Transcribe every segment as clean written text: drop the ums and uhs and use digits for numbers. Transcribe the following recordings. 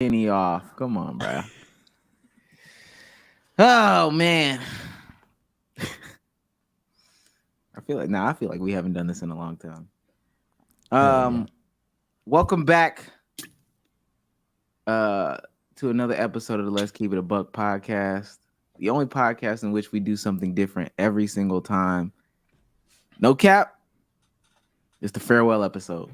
Penny off. Come on, bro. Oh man. I feel like we haven't done this in a long time. Welcome back to another episode of the Let's Keep It a Buck podcast. The only podcast in which we do something different every single time. No cap. It's the farewell episode.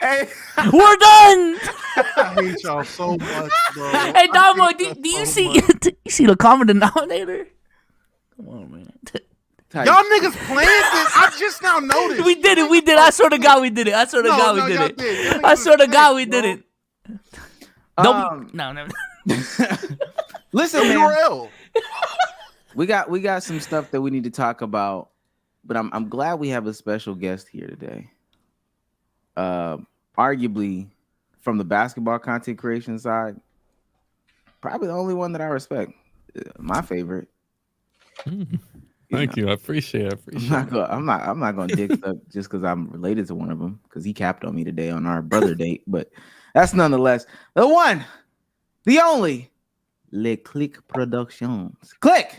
Hey, we're done. I hate y'all so much, bro. Hey, Damo, do you see you see the common denominator? Come on, man. Y'all niggas playing this? I just now noticed. We did it. I swear to God, we did it. I swear to God, we did it. I swear to God, we did it. No. Listen, man. We got some stuff that we need to talk about, but I'm glad we have a special guest here today. Arguably, from the basketball content creation side, probably the only one that I respect. My favorite. Thank you. I appreciate it. I'm not gonna dick suck just because I'm related to one of them, because he capped on me today on our brother date. But that's nonetheless the one, the only, CLIQUE Productions. CLIQUE.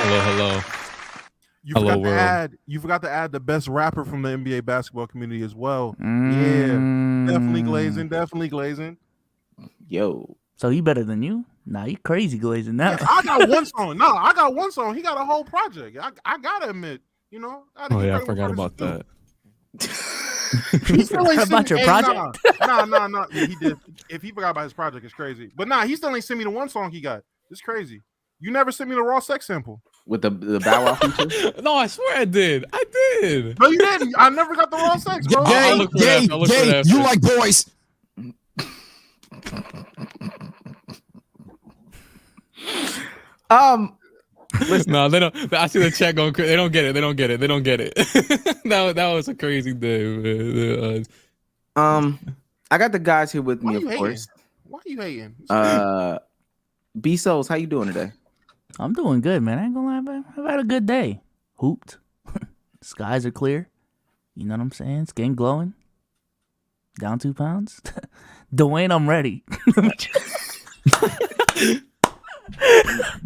Hello. You forgot to add the best rapper from the NBA basketball community as well. Yeah, definitely glazing. Yo. So he better than you? Nah, you crazy glazing now. Yeah, I got one song. No, I got one song. He got a whole project. I gotta admit, you know. I forgot about that. He still ain't about your project? Nah. Yeah, he did. If he forgot about his project, it's crazy. But nah, he still ain't sent me the one song he got. It's crazy. You never sent me the raw sex sample with the Bow Wow feature. No, I swear I did. No, you didn't. I never got the raw sex, bro. Gay. You like boys? Listen. No, they don't. I see the chat going. They don't get it. That was a crazy day, man. I got the guys here with me, of course. Why are you hating? B Souls, how you doing today? I'm doing good, man. I ain't gonna lie, man. I've had a good day. Hooped. Skies are clear. You know what I'm saying? Skin glowing. Down 2 pounds. Dwayne, I'm ready.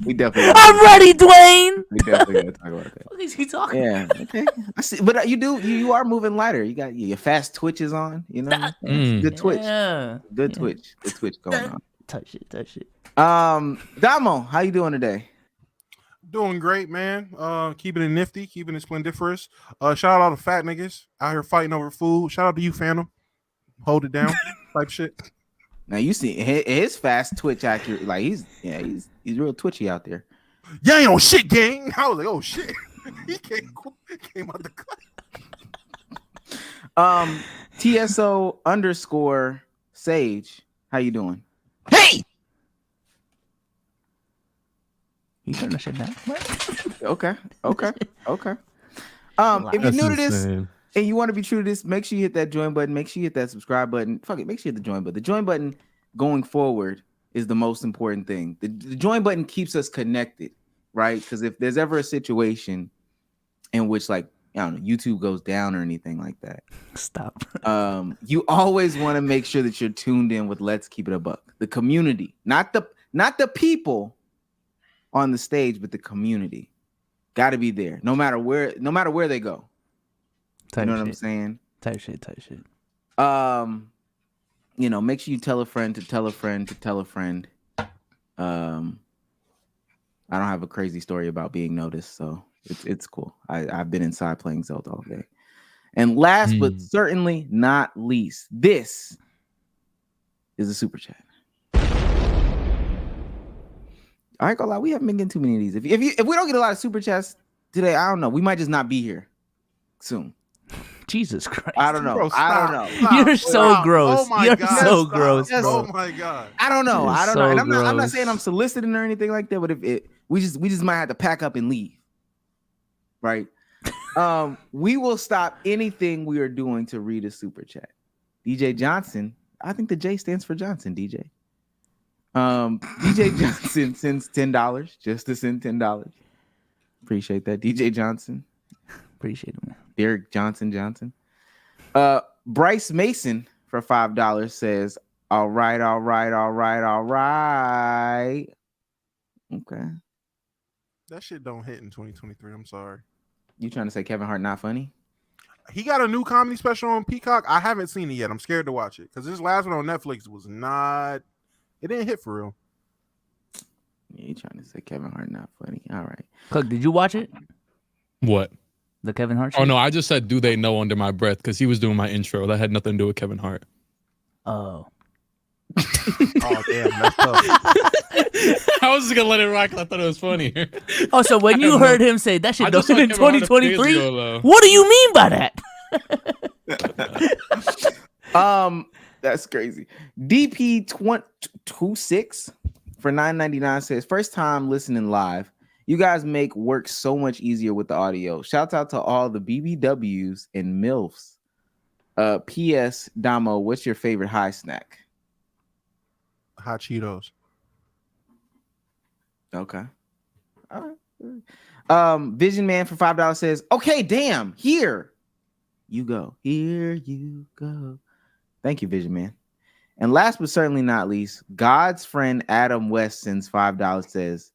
We definitely. I'm ready, Dwayne. We definitely gotta talk about that. What is he talking? Yeah. Okay. I see, but you are moving lighter. You got your fast twitches on. You know, good twitch. Yeah. Good twitch going on. Touch it. Damo, how you doing today? Doing great, man. Keeping it nifty, keeping it splendiferous. Shout out to all the fat niggas out here fighting over food. Shout out to you, Phantom. Hold it down, type shit. Now you see his fast twitch accurate. Like he's real twitchy out there. Yeah, ain't no shit, gang. I was like, oh shit. He came out the cut. TSO_Sage, how you doing? Hey! You turn that shit down. Okay. If you're new to this and you want to be true to this, make sure you hit that join button. Make sure you hit that subscribe button. Fuck it, make sure you hit the join button. The join button going forward is the most important thing. The join button keeps us connected, right? Because if there's ever a situation in which, like, I don't know, YouTube goes down or anything like that, Stop. You always want to make sure that you're tuned in with Let's Keep It a Buck. The community, not the people on the stage, but the community got to be there, no matter where they go. You know what I'm saying? Type shit. Make sure you tell a friend to tell a friend to tell a friend. I don't have a crazy story about being noticed, so it's cool. I've been inside playing Zelda all day. And last but certainly not least, this is a super chat. I ain't gonna lie, we haven't been getting too many of these. If we don't get a lot of super chats today, I don't know. We might just not be here soon. Jesus Christ. I don't know. Bro, I don't know. You're so gross. Oh my You're God. so gross, bro. Oh my God. I don't know. You're I don't so know. And I'm not gross. saying I'm soliciting or anything like that, but we just might have to pack up and leave. Right? We will stop anything we are doing to read a super chat. DJ Johnson, I think the J stands for Johnson, DJ. DJ Johnson sends $10 just to send $10. Appreciate that, DJ Johnson. Appreciate it, man. Derek Johnson. Bryce Mason for $5 says, all right. Okay. That shit don't hit in 2023. I'm sorry. You trying to say Kevin Hart not funny? He got a new comedy special on Peacock. I haven't seen it yet. I'm scared to watch it because this last one on Netflix was not. It didn't hit for real. Yeah, you trying to say Kevin Hart not funny? All right. Cook, did you watch it? What? The Kevin Hart Oh shit? no, I just said, do they know under my breath? Because he was doing my intro. That had nothing to do with Kevin Hart. Oh. Oh damn, that's tough. I was just gonna let it rock. I thought it was funny. Oh, so when you heard him say that shit I just don't saw in Kevin Hart a few days 2023, ago, though. what do you mean by that? That's crazy. DP26 for $9.99 says, first time listening live. You guys make work so much easier with the audio. Shout out to all the BBWs and MILFs. P.S. Damo, what's your favorite high snack? Hot Cheetos. Okay. All right. Vision Man for $5 says, okay, damn, here you go. Here you go. Thank you, Vision Man. And last but certainly not least, God's friend Adam West sends $5, says,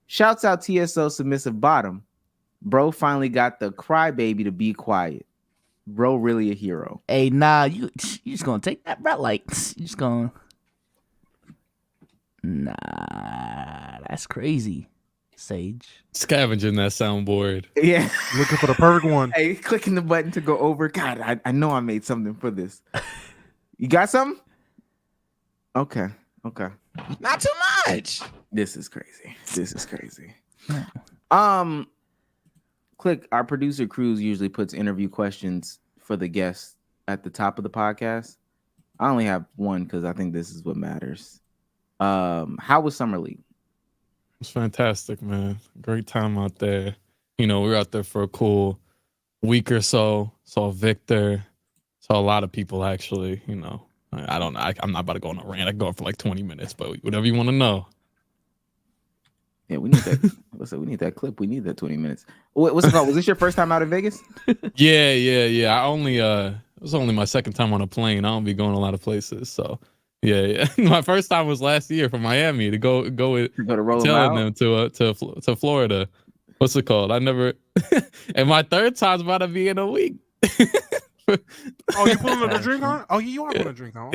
shouts out TSO Submissive Bottom. Bro finally got the crybaby to be quiet. Bro really a hero. Hey, nah, you just gonna take that, bro? Like, you just gonna... Nah, that's crazy, Sage. Scavenging that soundboard. Yeah. Looking for the perfect one. Hey, clicking the button to go over. God, I know I made something for this. You got something? Okay. Not too much. This is crazy. Click, our producer Cruz usually puts interview questions for the guests at the top of the podcast. I only have one because I think this is what matters. How was Summer League? It's fantastic, man. Great time out there. You know, we were out there for a cool week or so. Saw Victor. Saw a lot of people, actually. You know, I don't know. I'm not about to go on a rant. I can go on for like 20 minutes, but whatever you want to know. Yeah, we need that. We need that clip. We need that 20 minutes. What's it called? Was this your first time out of Vegas? Yeah. I only it was only my second time on a plane. I don't be going a lot of places, so yeah. My first time was last year from Miami to go with telling them to Florida. What's it called? I never. And my third time's about to be in a week. Oh, you pulling a drink on? Oh, you are pulling a drink on.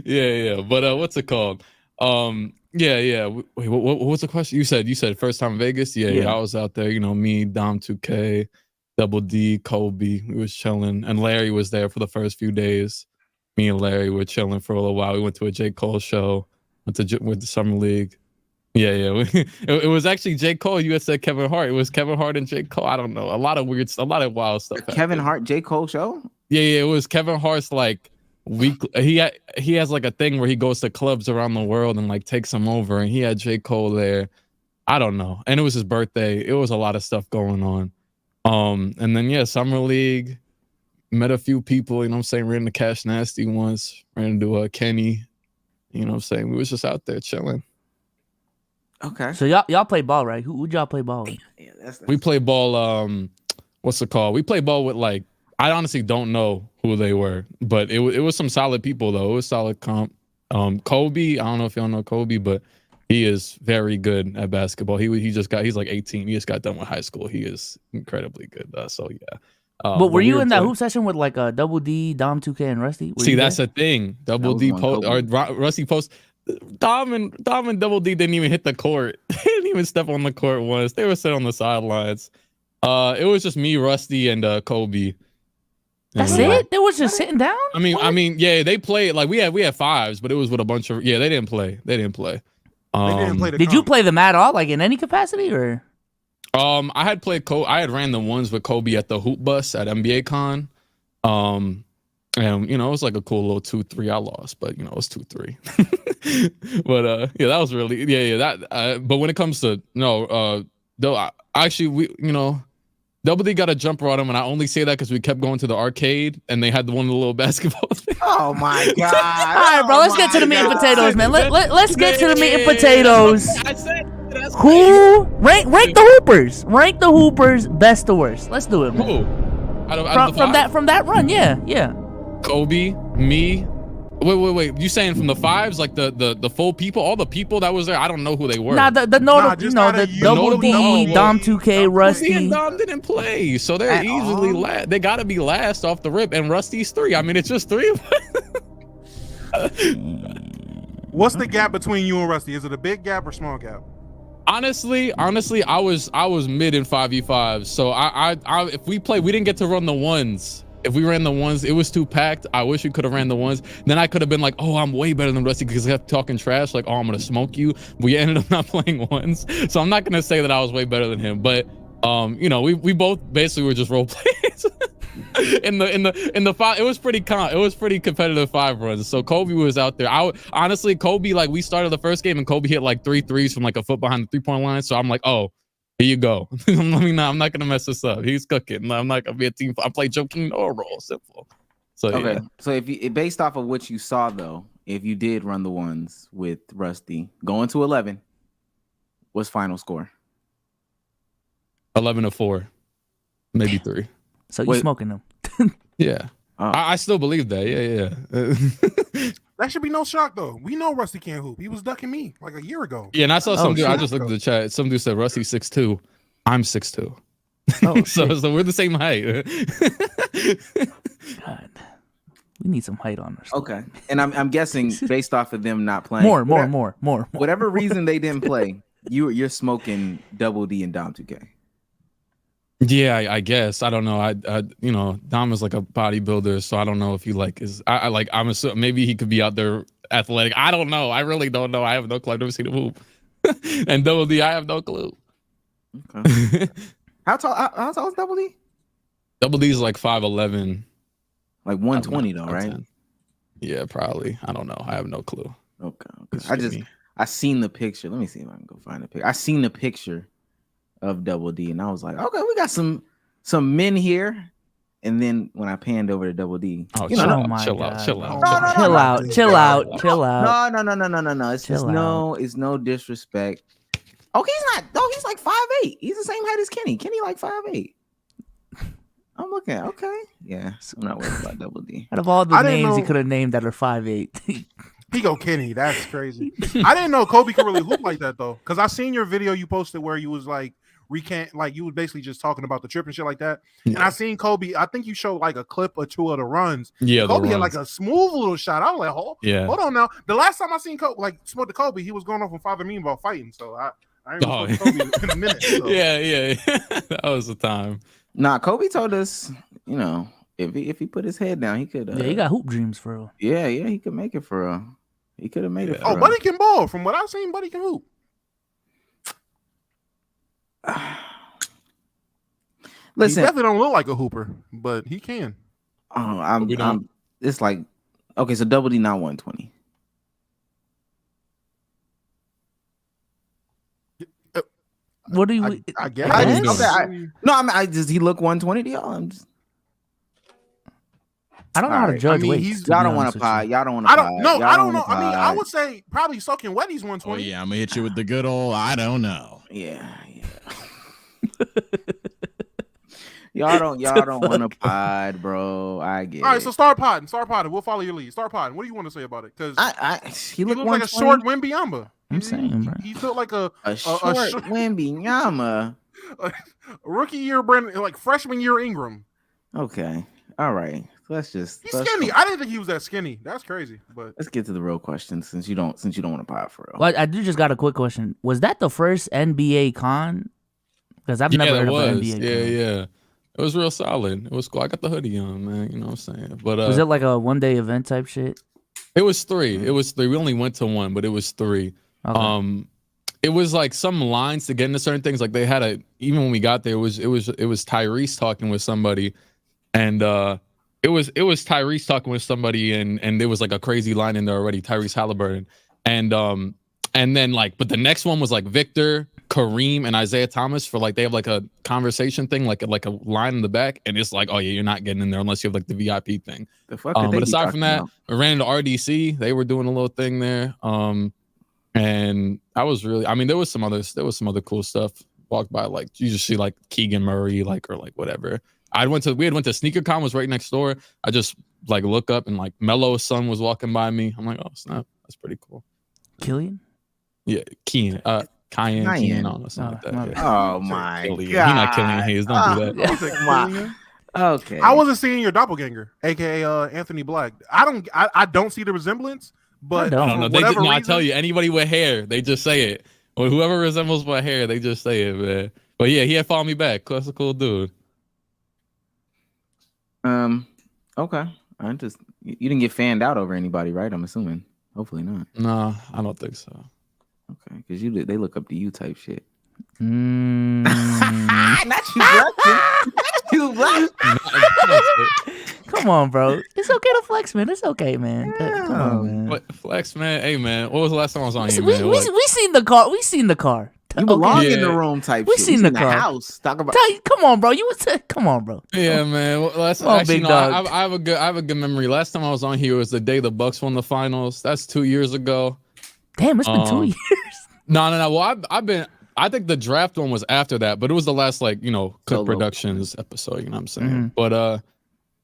Yeah. But what's it called? Yeah. Wait, what was the question? You said first time in Vegas? Yeah. I was out there. You know, me, Dom 2K, Double D, Kobe. We was chilling, and Larry was there for the first few days. Me and Larry were chilling for a little while. We went to a J. Cole show. With the Summer League. Yeah. It was actually J. Cole. You had said Kevin Hart. It was Kevin Hart and J. Cole. I don't know. A lot of wild stuff. Kevin Hart, J. Cole show? Yeah. It was Kevin Hart's like week. He has like a thing where he goes to clubs around the world and like takes them over. And he had J. Cole there. I don't know. And it was his birthday. It was a lot of stuff going on. And then Summer League. Met a few people. You know what I'm saying? Ran into Cash Nasty once. Ran into Kenny. You know what I'm saying? We was just out there chilling. Okay. So y'all play ball, right? Who'd y'all play ball with? Yeah, that's We play ball. What's it called? We play ball with like, I honestly don't know who they were, but it was some solid people though. It was solid comp. Kobe. I don't know if y'all know Kobe, but he is very good at basketball. He's like 18. He just got done with high school. He is incredibly good. So yeah. But were you in that hoop session with like Double D, Dom 2K, and Rusty? See, that's the thing. Double D post or Rusty post. Dom and Double D didn't even hit the court. They didn't even step on the court once. They were sitting on the sidelines. It was just me, Rusty, and Kobe. That's it? They was just sitting down? I mean, yeah, they played like we had fives, but it was with a bunch of they didn't play. They didn't play. Did you play them at all, like in any capacity, or? I had played I had ran the ones with Kobe at the hoop bus at NBA Con. And you know, it was like a cool little 2-3. I lost, but you know, it was 2-3. But that was really that. But when it comes to Double D got a jumper on him, and I only say that because we kept going to the arcade and they had one of the little basketball things. Oh my god! All right, bro, let's get to the meat and potatoes, man. Let's get to the meat and potatoes. I said Who rank the Hoopers? Rank the Hoopers best to worst. Let's do it, man. Who? Out of the From that run, yeah. Kobe, me. Wait. You saying from the fives, like the full people, all the people that was there? I don't know who they were. Nah, the notable, the Double D, Dom 2K, Rusty. And Dom didn't play, so they're easily last. They gotta be last off the rip, and Rusty's 3. I mean, it's just 3 of us. What's the gap between you and Rusty? Is it a big gap or small gap? Honestly, I was mid in 5v5. So I if we played, we didn't get to run the ones. If we ran the ones, it was too packed. I wish we could have ran the ones. Then I could have been like, oh, I'm way better than Rusty because I kept talking trash. Like, oh, I'm gonna smoke you. We ended up not playing ones, so I'm not gonna say that I was way better than him. But you know, we both basically were just role players. in the 5, it was pretty competitive 5 runs. So Kobe was out there. Honestly, Kobe, like, we started the first game and Kobe hit like 3 threes from like a foot behind the 3-point line. So I'm like, oh, here you go. I'm not gonna mess this up. He's cooking. I'm not gonna be a team. I play Joe King or role. Simple. So okay. Yeah. So if you, based off of what you saw though, if you did run the ones with Rusty going to 11, what's final score? 11-4, maybe 3. So you smoking them? Yeah. I still believe that. Yeah. That should be no shock though. We know Rusty can't hoop. He was ducking me like a year ago. Yeah, and I saw some dude. I just looked at the chat. Some dude said Rusty's 6'2". I'm 6'2". Oh, so we're the same height. God, we need some height on us. Okay, and I'm guessing based off of them not playing more. Whatever reason they didn't play, you're smoking Double D and Dom 2K. Yeah, I guess. I don't know. I you know, Dom is like a bodybuilder, so I don't know if he like is. I'm assuming maybe he could be out there athletic. I don't know. I really don't know. I have no clue. I've never seen him hoop. And Double D, I have no clue. Okay. How tall is Double D? Double D's like 5'11". Like 120 though, right? 10. Yeah, probably. I don't know. I have no clue. Okay. I seen the picture. Let me see if I can go find the picture. I seen the picture of Double D, and I was like, okay, we got some men here. And then when I panned over to Double D, chill out. No. It's just no disrespect. Oh, he's not. No, he's like 5'8". He's the same height as Kenny. Kenny like 5'8". I'm looking. Okay, yeah. I'm not worried about Double D. Out of all the names he could have named that are 5'8". He go Kenny. That's crazy. I didn't know Kobe could really hoop like that though, because I seen your video you posted where you was like you was basically just talking about the trip and shit like that. Yeah. And I seen Kobe. I think you showed like a clip or 2 of the runs. Yeah, Kobe had like a smooth little shot. I was like, hold on now. The last time I seen Kobe smoke the Kobe, he was going off on Father Mean about fighting. So I ain't gonna Kobe in a minute. So. Yeah. That was the time. Nah, Kobe told us, you know, if he put his head down, he could. Yeah, he got hoop dreams for real. Yeah, he could make it for real. He could have made it. Buddy can ball. From what I've seen, Buddy can hoop. Listen, he definitely don't look like a hooper, but he can. Oh, it's like, okay, so Double D not 120. What do you? I guess. He look 120 to y'all? I don't know how to judge weight. Y'all don't want to pie. Y'all don't want to pie. I don't know. I mean, I would say probably soaking wet. He's 120. Oh yeah, I'm gonna hit you with the good old. I don't know. Yeah. Y'all don't want to pod, bro. I get. All right, so start podding. We'll follow your lead. Start podding. What do you want to say about it? Because he looks like a short Wembanyama. I'm saying, bro. He felt like a short Wembanyama. Rookie year, Brandon, like freshman year Ingram. Okay, all right. He's skinny. I didn't think he was that skinny. That's crazy. But let's get to the real question since you don't want to pod for real. Well, I do just got a quick question. Was that the first NBA con? Because I've never heard of an NBA con. Yeah. It was real solid. It was cool. I got the hoodie on, man. You know what I'm saying? But was it like a one-day event type shit? It was 3. We only went to 1, but it was 3. Okay. It was like some lines to get into certain things. Like they had even when we got there, it was Tyrese talking with somebody, and it was Tyrese talking with somebody, and there was like a crazy line in there already, Tyrese Halliburton, and then but the next one was like Victor, Kareem, and Isaiah Thomas for like they have like a conversation thing, like a line in the back, and it's like, oh yeah, you're not getting in there unless you have like the VIP thing. But aside from that, I ran into RDC. They were doing a little thing there. And I was really, I mean, there was some other cool stuff. Walked by, like you just see like Keegan Murray, like, or like whatever. We went to SneakerCon, was right next door. I just like look up and like Melo's son was walking by me. I'm like, oh snap, that's pretty cool. Killian? Yeah, Keenan, Kyan, I don't know, something like that. Yeah. Oh my god, He's not killing Hayes. Don't do that. Okay. I wasn't seeing your doppelganger, aka Anthony Black. I don't see the resemblance, but I I don't know. for whatever I reason, tell you, anybody with hair, they just say it. Or whoever resembles my hair, they just say it, man. But yeah, he had followed me back. That's a cool dude. Okay. You didn't get fanned out over anybody, right? I'm assuming. Hopefully not. No, I don't think so. Okay, because they look up to you type shit. Mm. Not you, Black. Not you, Black. Come on, bro. It's okay to flex, man. It's okay, man. Come on, man. What, flex, man? Hey, man. What was the last time I was on here, We man? seen the car. We seen the car. You belong Okay. in the room type We shit. seen the car. house. Talk about. Come on, bro. Come on, bro. Yeah, man. Well, Come on, actually, big no, dog. I have a good memory. Last time I was on here was the day the Bucks won the finals. That's 2 years ago. Damn, it's been 2 years. No. Well, I think the draft one was after that, but it was the last, like, Click Solo. Productions episode, you know what I'm saying? Mhm. But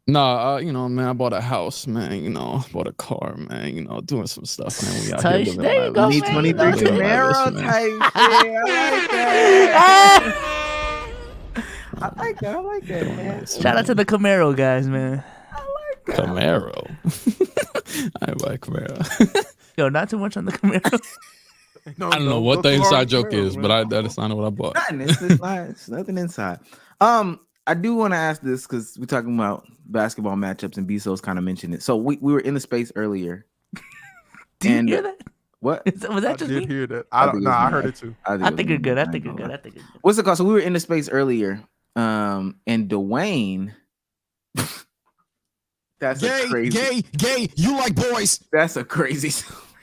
man, I bought a house, man, bought a car, man, doing some stuff, man. We out here Touch. living There you life. go, Need man. 23 You know, Camaro man. type shit. I like that. I like that, man. Shout out to the Camaro guys, man. Camaro. I buy Camaro. Yo, not too much on the Camaro. No, I don't know what the inside joke is, but that's not what I bought. Nothing. It's nothing inside. I do want to ask this because we're talking about basketball matchups and Bezos kind of mentioned it. So we were in the space earlier. Did you And- hear that? What? Was I that just did me? hear that. I I don't think know. it's I me. heard it too. I think you're good. I think you're good. What's it called? So we were in the space earlier. And Dwayne. That's a crazy. Gay. You like boys. That's a crazy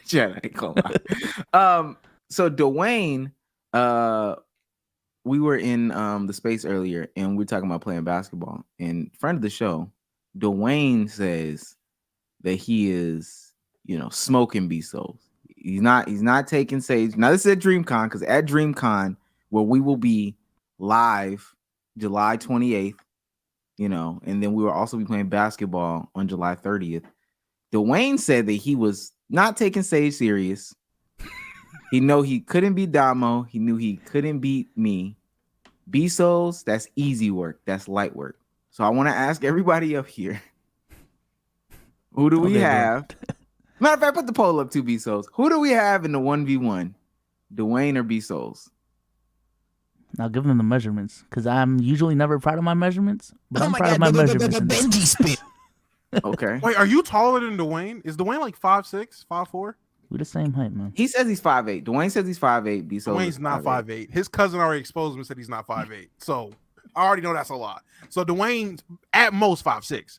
chat. I ain't gonna lie. So Dwayne, we were in the space earlier, and we are talking about playing basketball. And friend of the show, Dwayne says that he is, smoking Bezos. He's not taking Sage. Now this is at DreamCon, because at DreamCon, where we will be live July 28th, and then we will also be playing basketball on July 30th. Dwayne said that he was not taking Sage serious. He know he couldn't beat Damo. He knew he couldn't beat me. Bezos, that's easy work. That's light work. So I want to ask everybody up here, who do we have? Matter of fact, put the poll up to Bezos. Who do we have in the 1v1? Dwayne or Bezos? Now give them the measurements, because I'm usually never proud of my measurements, but I'm proud of my measurements. in this. Benji spit. Okay. Wait, are you taller than Dwayne? Is Dwayne like 5'6", 5'4"? We're the same height, man. He says he's 5'8". Dwayne says he's 5'8". Bezos Dwayne's is not 5'8". 5'8". His cousin already exposed him and said he's not 5'8". So I already know that's a lot. So Dwayne's at most 5'6".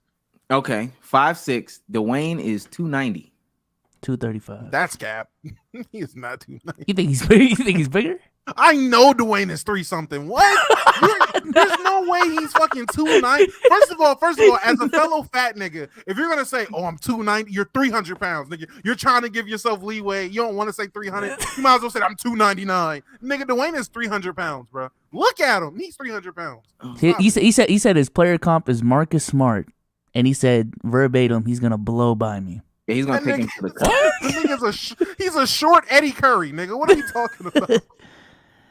Okay, 5'6". Dwayne is 290. 235. That's cap. He is not 290. You think he's bigger? You think he's bigger? I know Dwayne is 3-something. What? There's no way he's fucking 290. First of all, as a fellow fat nigga, if you're gonna say, "Oh, I'm 290," you're 300 pounds, nigga. You're trying to give yourself leeway. You don't want to say 300. You might as well say, "I'm 299." Nigga, Dwayne is 300 pounds, bro. Look at him. He's 300 pounds. He said his player comp is Marcus Smart, and he said verbatim he's gonna blow by me. Yeah, he's gonna That take him nigga- to the top. This nigga's he's a short Eddie Curry, nigga. What are you talking about?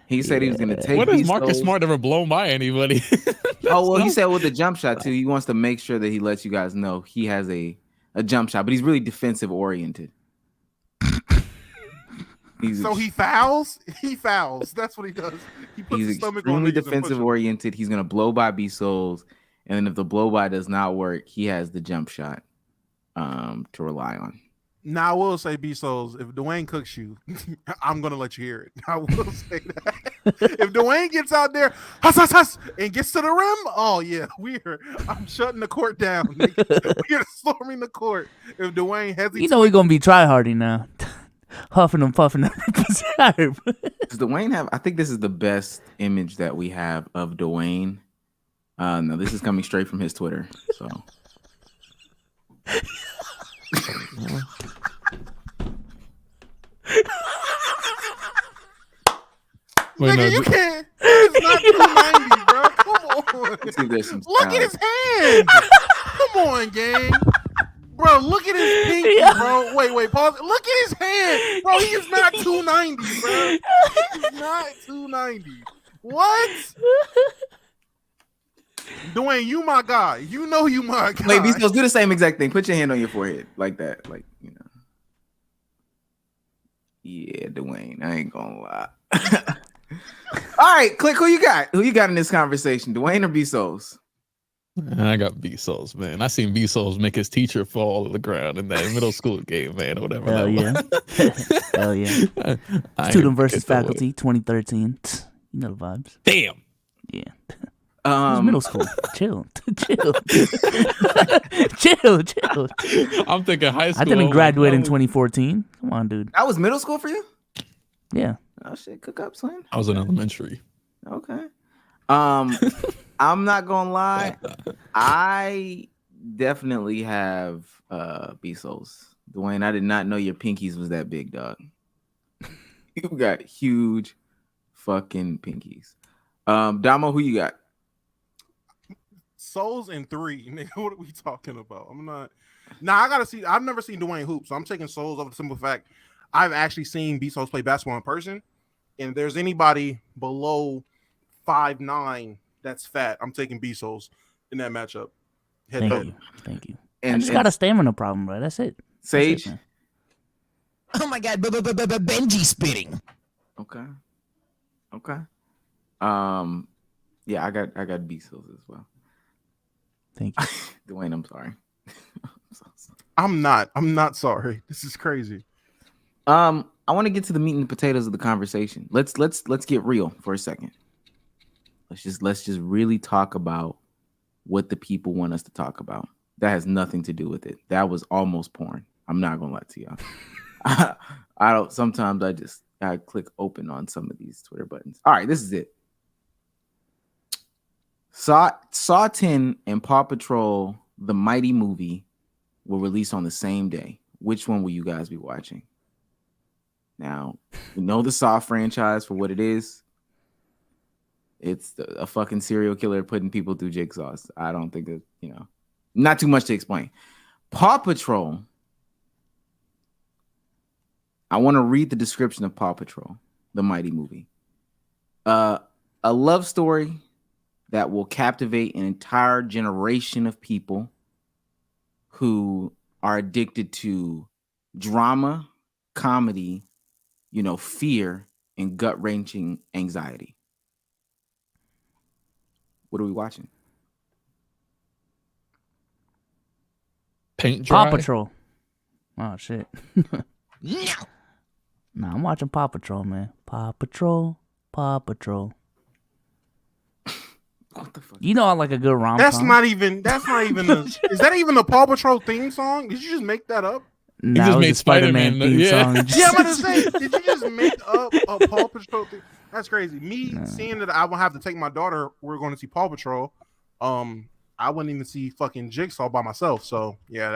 He said he was gonna take. What is Marcus Bezos. Smart ever blown by anybody? Oh well, he said with the jump shot too. He wants to make sure that he lets you guys know he has a jump shot, but he's really defensive oriented. So he fouls. He fouls. That's what he does. He puts his He's stomach on extremely niggas and defensive push 'em. oriented. He's gonna blow by Bezos, and then if the blow by does not work, he has the jump shot to rely on. Now I will say, Bezos, if Dwayne cooks you, I'm gonna let you hear it. I will say that. If Dwayne gets out there, and gets to the rim, oh yeah, I'm shutting the court down. Nigga. We're storming the court. If Dwayne hesitates, You know we're gonna be tryharding now, huffing and puffing. Does Dwayne have? I think this is the best image that we have of Dwayne. No, this is coming straight from his Twitter. So. Wait, Nigga, no, you can't. It's not 290, bro. Come on. Let's see if there's some Look at his hand. Come on, gang. Bro, look at his pinky, bro. Wait, pause. Look at his hand. Bro, he is not 290, bro. He's not 290. What? Dwayne, you my guy. You know you my guy. Wait, Bezos, do the same exact thing. Put your hand on your forehead like that. Like, you know. Yeah, Dwayne, I ain't gonna lie. All right, Click, who you got? Who you got in this conversation? Dwayne or Bezos? I got B-Souls, man. I seen B-Souls make his teacher fall to the ground in that middle school game, man, or whatever. Hell yeah. Hell yeah. Student versus faculty, 2013. You know the vibes. Damn. Yeah. It was middle school. Chill. Chill. I'm thinking high school. I didn't graduate in 2014. Come on, dude. That was middle school for you? Yeah. Oh shit, cook up, son. I was in elementary. Okay. I'm not gonna lie. I definitely have Bezos. Dwayne, I did not know your pinkies was that big, dog. You got huge fucking pinkies. Damo, who you got? Souls in 3, nigga. What are we talking about? I'm not. Nah, I gotta see. I've never seen Dwayne hoop, so I'm taking Souls over the simple fact I've actually seen Bezos play basketball in person. And if there's anybody below 5'9" that's fat, I'm taking Bezos in that matchup. Thank you. And I just got a stamina problem, bro. That's it. Sage. That's it, Oh my god, Benji spitting. Okay. Yeah, I got Bezos as well. Thank you. Dwayne, I'm sorry. I'm not sorry. This is crazy. I want to get to the meat and potatoes of the conversation. Let's get real for a second. Let's just really talk about what the people want us to talk about. That has nothing to do with it. That was almost porn. I'm not gonna lie to y'all. I don't. Sometimes I click open on some of these Twitter buttons. All right, this is it. Saw 10 and Paw Patrol, the Mighty movie, will release on the same day. Which one will you guys be watching? Now, we know the Saw franchise for what it is. It's a fucking serial killer putting people through jigsaws. I don't think that, not too much to explain. Paw Patrol. I want to read the description of Paw Patrol, the Mighty movie. A love story that will captivate an entire generation of people who are addicted to drama, comedy, fear, and gut-wrenching anxiety. What are we watching? Paint dry. Paw Patrol. Oh shit. Nah, I'm watching Paw Patrol, man. Paw Patrol. What the fuck? You know I like a good rom-com. That's not even is that even the Paw Patrol theme song? Did you just make that up? Nah, just it was made a Spider-Man Spider-Man, theme yeah. song. Yeah, I'm about to say, did you just make up a Paw Patrol thing? That's crazy. Seeing that I will have to take my daughter, we're going to see Paw Patrol. I wouldn't even see fucking Jigsaw by myself. So yeah,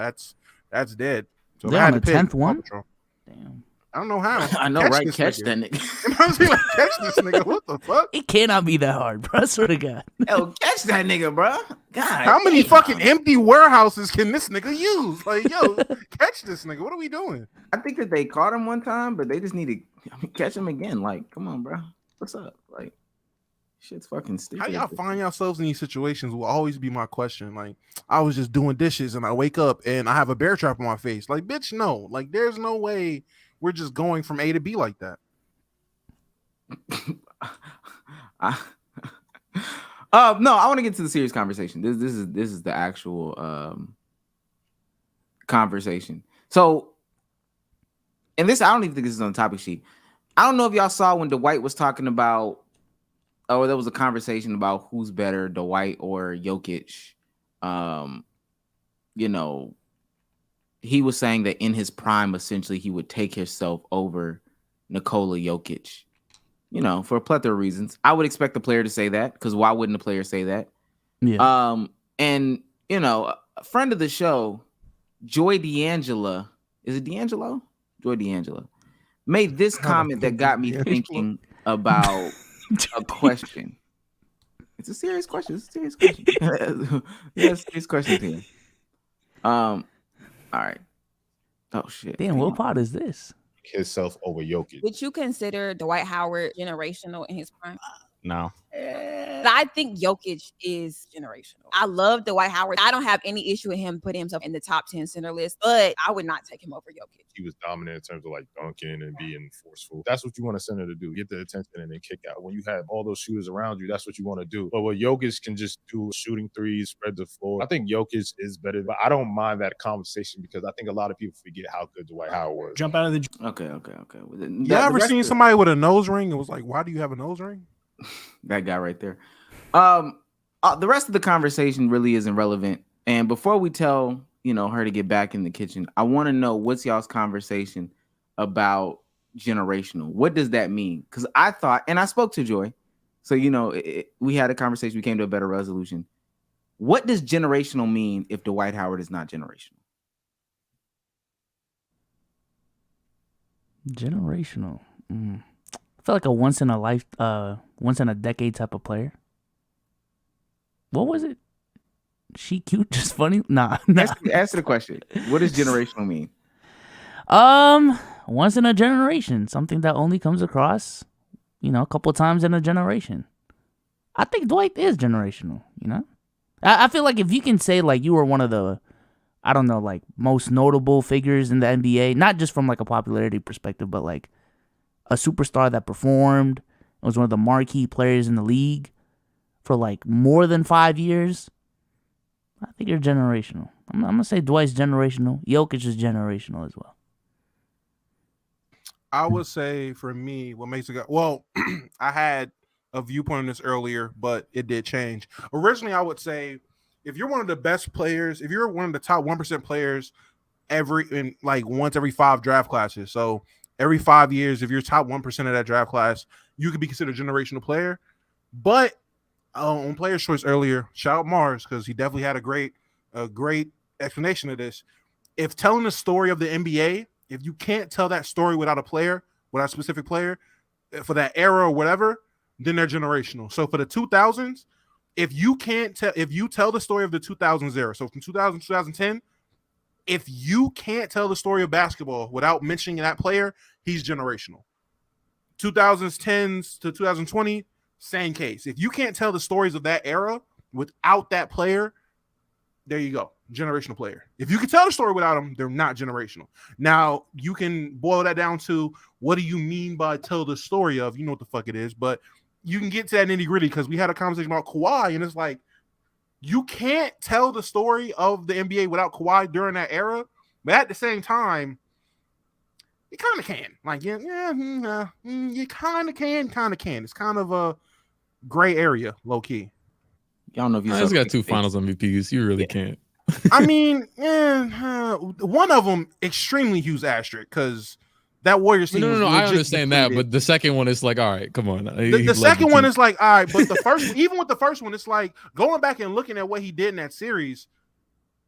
that's dead. So They're I had on to the pick 10th Paw one? Patrol. Damn. I don't know how. I know, right? this Catch nigga. that nigga. I was like, catch this nigga. What the fuck? It cannot be that hard, bro. I swear to God. Yo, catch that nigga, bro. God. How many damn. fucking empty warehouses can this nigga use? Like, yo, catch this nigga. What are we doing? I think that they caught him one time, but they just need to catch him again. Like, come on, bro. What's up? Like, shit's fucking stupid. How y'all find yourselves in these situations will always be my question. Like, I was just doing dishes and I wake up and I have a bear trap on my face. Like, bitch, no. Like, there's no way we're just going from A to B like that. No, I want to get to the serious conversation. This is the actual conversation. So, and this, I don't even think this is on the topic sheet. I don't know if y'all saw when Dwight was talking about, or there was a conversation about who's better, Dwight or Jokic. He was saying that in his prime, essentially, he would take himself over Nikola Jokic. For a plethora of reasons. I would expect the player to say that, because why wouldn't a player say that? Yeah. And a friend of the show, Joy D'Angelo, is it D'Angelo? Joy D'Angelo made this comment that got me thinking about a question. It's a serious question. It's a serious question. Yeah, serious question here. All right. Oh shit. Damn, what pot is this? Himself over Jokic. Would you consider Dwight Howard generational in his prime? No. I think Jokic is generational. I love Dwight Howard. I don't have any issue with him putting himself in the top 10 center list, but I would not take him over Jokic. He was dominant in terms of like dunking and being forceful. That's what you want a center to do. Get the attention and then kick out. When you have all those shooters around you, that's what you want to do. But what Jokic can just do, shooting threes, spread the floor. I think Jokic is better, but I don't mind that conversation because I think a lot of people forget how good Dwight Howard was. Jump out of the. Okay. You ever seen somebody with a nose ring? It was like, why do you have a nose ring? That guy right there. The rest of the conversation really isn't relevant. And before we tell her to get back in the kitchen, I want to know what's y'all's conversation about generational. What does that mean? Because I thought, and I spoke to Joy, so we had a conversation. We came to a better resolution. What does generational mean if Dwight Howard is not generational? Generational. I feel like a once in a decade type of player. What was it? She cute, just funny? Nah. Answer the question. What does generational mean? Once in a generation. Something that only comes across, a couple times in a generation. I think Dwight is generational, I feel like if you can say like you were one of the, I don't know, like most notable figures in the NBA, not just from like a popularity perspective, but like a superstar that performed, was one of the marquee players in the league for like more than 5 years, I think you're generational. I'm going to say Dwight's generational. Jokic is generational as well. I would say for me, what makes it go, well, I had a viewpoint on this earlier, but it did change. Originally, I would say if you're one of the best players, if you're one of the top 1% players once every 5 draft classes, so every 5 years, if you're top 1% of that draft class, you could be considered a generational player. But on Player's Choice earlier, shout out Mars, because he definitely had a great explanation of this. If telling the story of the NBA, if you can't tell that story without a specific player, for that era or whatever, then they're generational. So for the 2000s, if you tell the story of the 2000s era, so from 2000 to 2010, if you can't tell the story of basketball without mentioning that player, he's generational. 2010s to 2020, same case. If you can't tell the stories of that era without that player, there you go, generational player. If you can tell the story without them, they're not generational. Now, you can boil that down to what do you mean by tell the story of? You know what the fuck it is, but you can get to that nitty gritty because we had a conversation about Kawhi, and it's like, you can't tell the story of the NBA without Kawhi during that era, but at the same time, you kind of can. Like, you kind of can. It's kind of a gray area, low key. Y'all know if you just got 2 finals MVPs. You really can't. I mean, one of them extremely huge asterisk because that Warriors team. No. I understand that, but the second one is like, all right, come on. The second one is like, all right, but the first, even with the first one, it's like going back and looking at what he did in that series.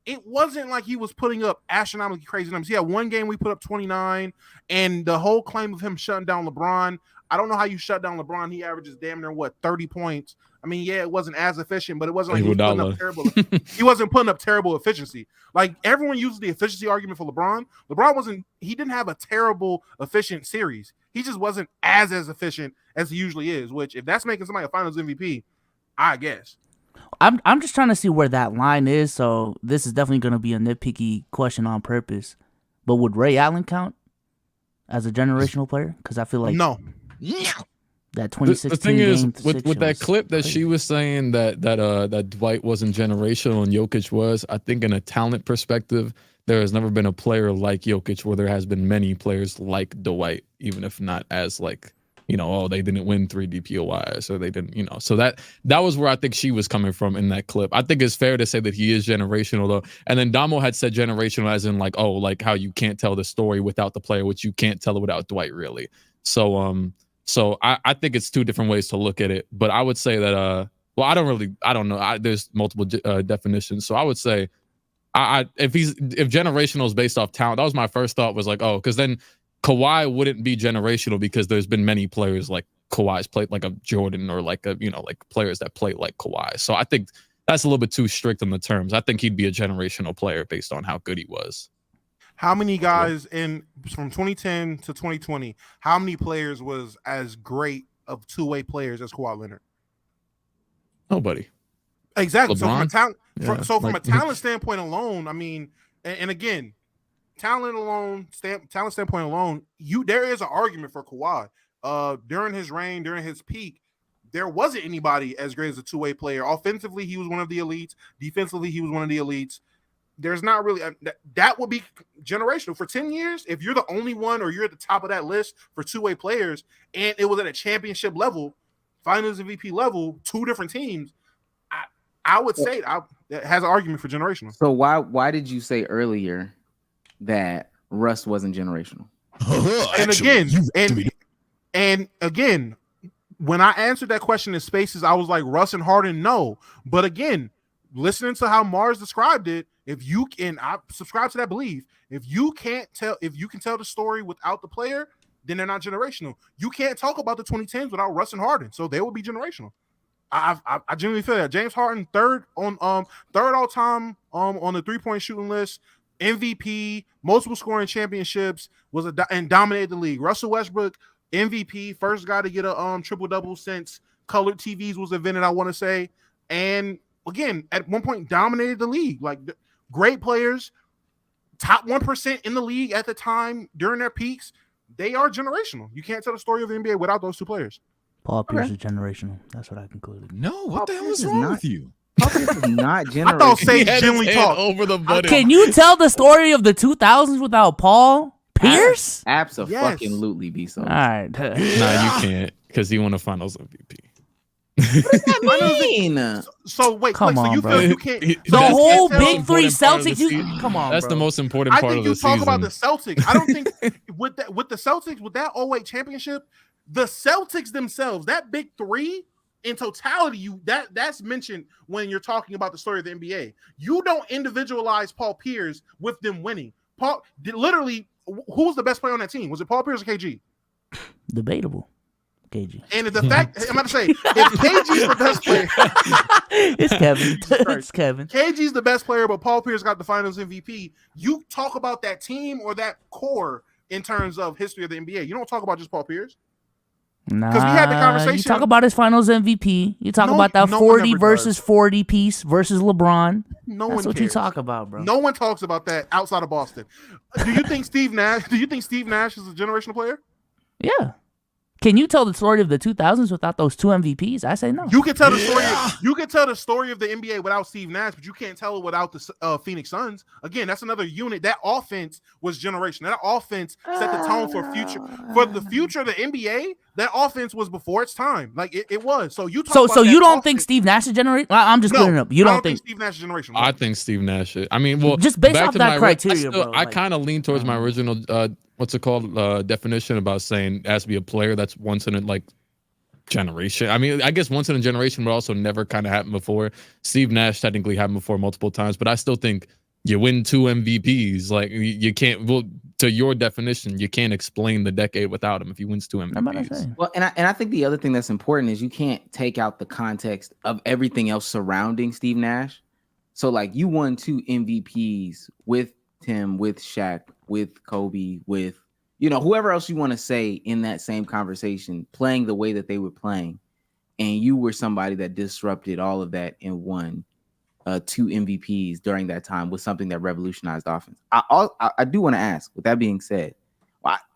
It wasn't like he was putting up astronomically crazy numbers. He had one game we put up 29, and the whole claim of him shutting down LeBron. I don't know how you shut down LeBron. He averages damn near 30 points. I mean, yeah, it wasn't as efficient, but it wasn't like he was putting up terrible. He wasn't putting up terrible efficiency. Like everyone uses the efficiency argument for LeBron. He didn't have a terrible efficient series. He just wasn't as efficient as he usually is. Which, if that's making somebody a Finals MVP, I guess. I'm just trying to see where that line is. So this is definitely going to be a nitpicky question on purpose. But would Ray Allen count as a generational player? Because I feel like no. That 2016 the thing is with that was clip that crazy. she was saying that Dwight wasn't generational and Jokic was, I think in a talent perspective, there has never been a player like Jokic where there has been many players like Dwight, even if not as like, they didn't win 3 DPOIs or they didn't, so that was where I think she was coming from in that clip. I think it's fair to say that he is generational though. And then Damo had said generational as in like, like how you can't tell the story without the player, which you can't tell it without Dwight really. So I think it's 2 different ways to look at it, but I would say that I don't know. There's multiple definitions, so I would say if generational is based off talent, that was my first thought was like, because then Kawhi wouldn't be generational because there's been many players like Kawhi's played, like a Jordan or like a, you know, like players that play like Kawhi. So I think that's a little bit too strict on the terms. I think he'd be a generational player based on how good he was. How many guys from 2010 to 2020, how many players was as great of two-way players as Kawhi Leonard? Nobody. Exactly. LeBron? From a talent standpoint alone, I mean, and again, talent standpoint alone, there is an argument for Kawhi. During his reign, during his peak, there wasn't anybody as great as a two-way player. Offensively, he was one of the elites. Defensively, he was one of the elites. There's not really that would be generational for 10 years. If you're the only one or you're at the top of that list for two-way players, and it was at a championship level, Finals MVP level, two different teams, I would say it has an argument for generational. So why did you say earlier that Russ wasn't generational? And again, when I answered that question in Spaces, I was like, Russ and Harden, no. But again, listening to how Mars described it, I subscribe to that belief. If you can tell the story without the player, then they're not generational. You can't talk about the 2010s without Russ and Harden, so they will be generational. I genuinely feel that. James Harden, third all time on the 3-point shooting list, MVP, multiple scoring championships, and dominated the league. Russell Westbrook, MVP, first guy to get a triple double since colored TVs was invented, I want to say, and again at one point dominated the league. Like great players, top 1% in the league at the time during their peaks. They are generational. You can't tell the story of the NBA without those two players. Paul Pierce is generational. That's what I concluded. No, what the hell is wrong with you? Paul Pierce is not generational. I thought Sage generally talk over the button. Can you tell the story of the 2000s without Paul Pierce? Absolutely, be so. All right. Nah, you can't because he won a Finals MVP. What does that mean? So wait, come on, you bro. feel you can't The whole Big most Three important part of the Celtics. season. Come on, That's bro. the most important part of the season. I think you talk about the Celtics. I don't think with the Celtics, with that 08 championship, the Celtics themselves, that Big Three in totality, that's mentioned when you're talking about the story of the NBA. You don't individualize Paul Pierce with them winning. Paul literally, who was the best player on that team? Was it Paul Pierce or KG? Debatable. KG. And the fact I'm about to say, if KG's the best player, it's Kevin. It's Kevin. KG's the best player, but Paul Pierce got the Finals MVP. You talk about that team or that core in terms of history of the NBA. You don't talk about just Paul Pierce. Nah, we had the conversation. You talk about his Finals MVP. You talk about that 40 versus 40 piece versus LeBron. That's what you talk about, bro. No one talks about that outside of Boston. Do you think Steve Nash is a generational player? Yeah. Can you tell the story of the 2000s without those two MVPs? I say no. You can tell the story. You can tell the story of the NBA without Steve Nash, but you can't tell it without the Phoenix Suns. Again, that's another unit. That offense was generational. That offense set the tone for the future of the NBA. That offense was before its time. Like it was. So you. So you don't think Steve Nash is generational? I'm just clearing up. You don't think Steve Nash is generational? I think Steve Nash is. I mean, well, just based off that criteria, bro. I kind of lean towards my original. What's it called? Definition about saying it has to be a player that's once in a generation. I mean, I guess once in a generation, but also never kind of happened before. Steve Nash technically happened before multiple times, but I still think you win 2 MVPs. Like you can't. Well, to your definition, you can't explain the decade without him if he wins 2 MVPs. Well, and I think the other thing that's important is you can't take out the context of everything else surrounding Steve Nash. So like you won 2 MVPs with Tim, with Shaq, with Kobe, with whoever else you want to say in that same conversation, playing the way that they were playing, and you were somebody that disrupted all of that and won 2 MVPs during that time with something that revolutionized offense. I do want to ask, with that being said,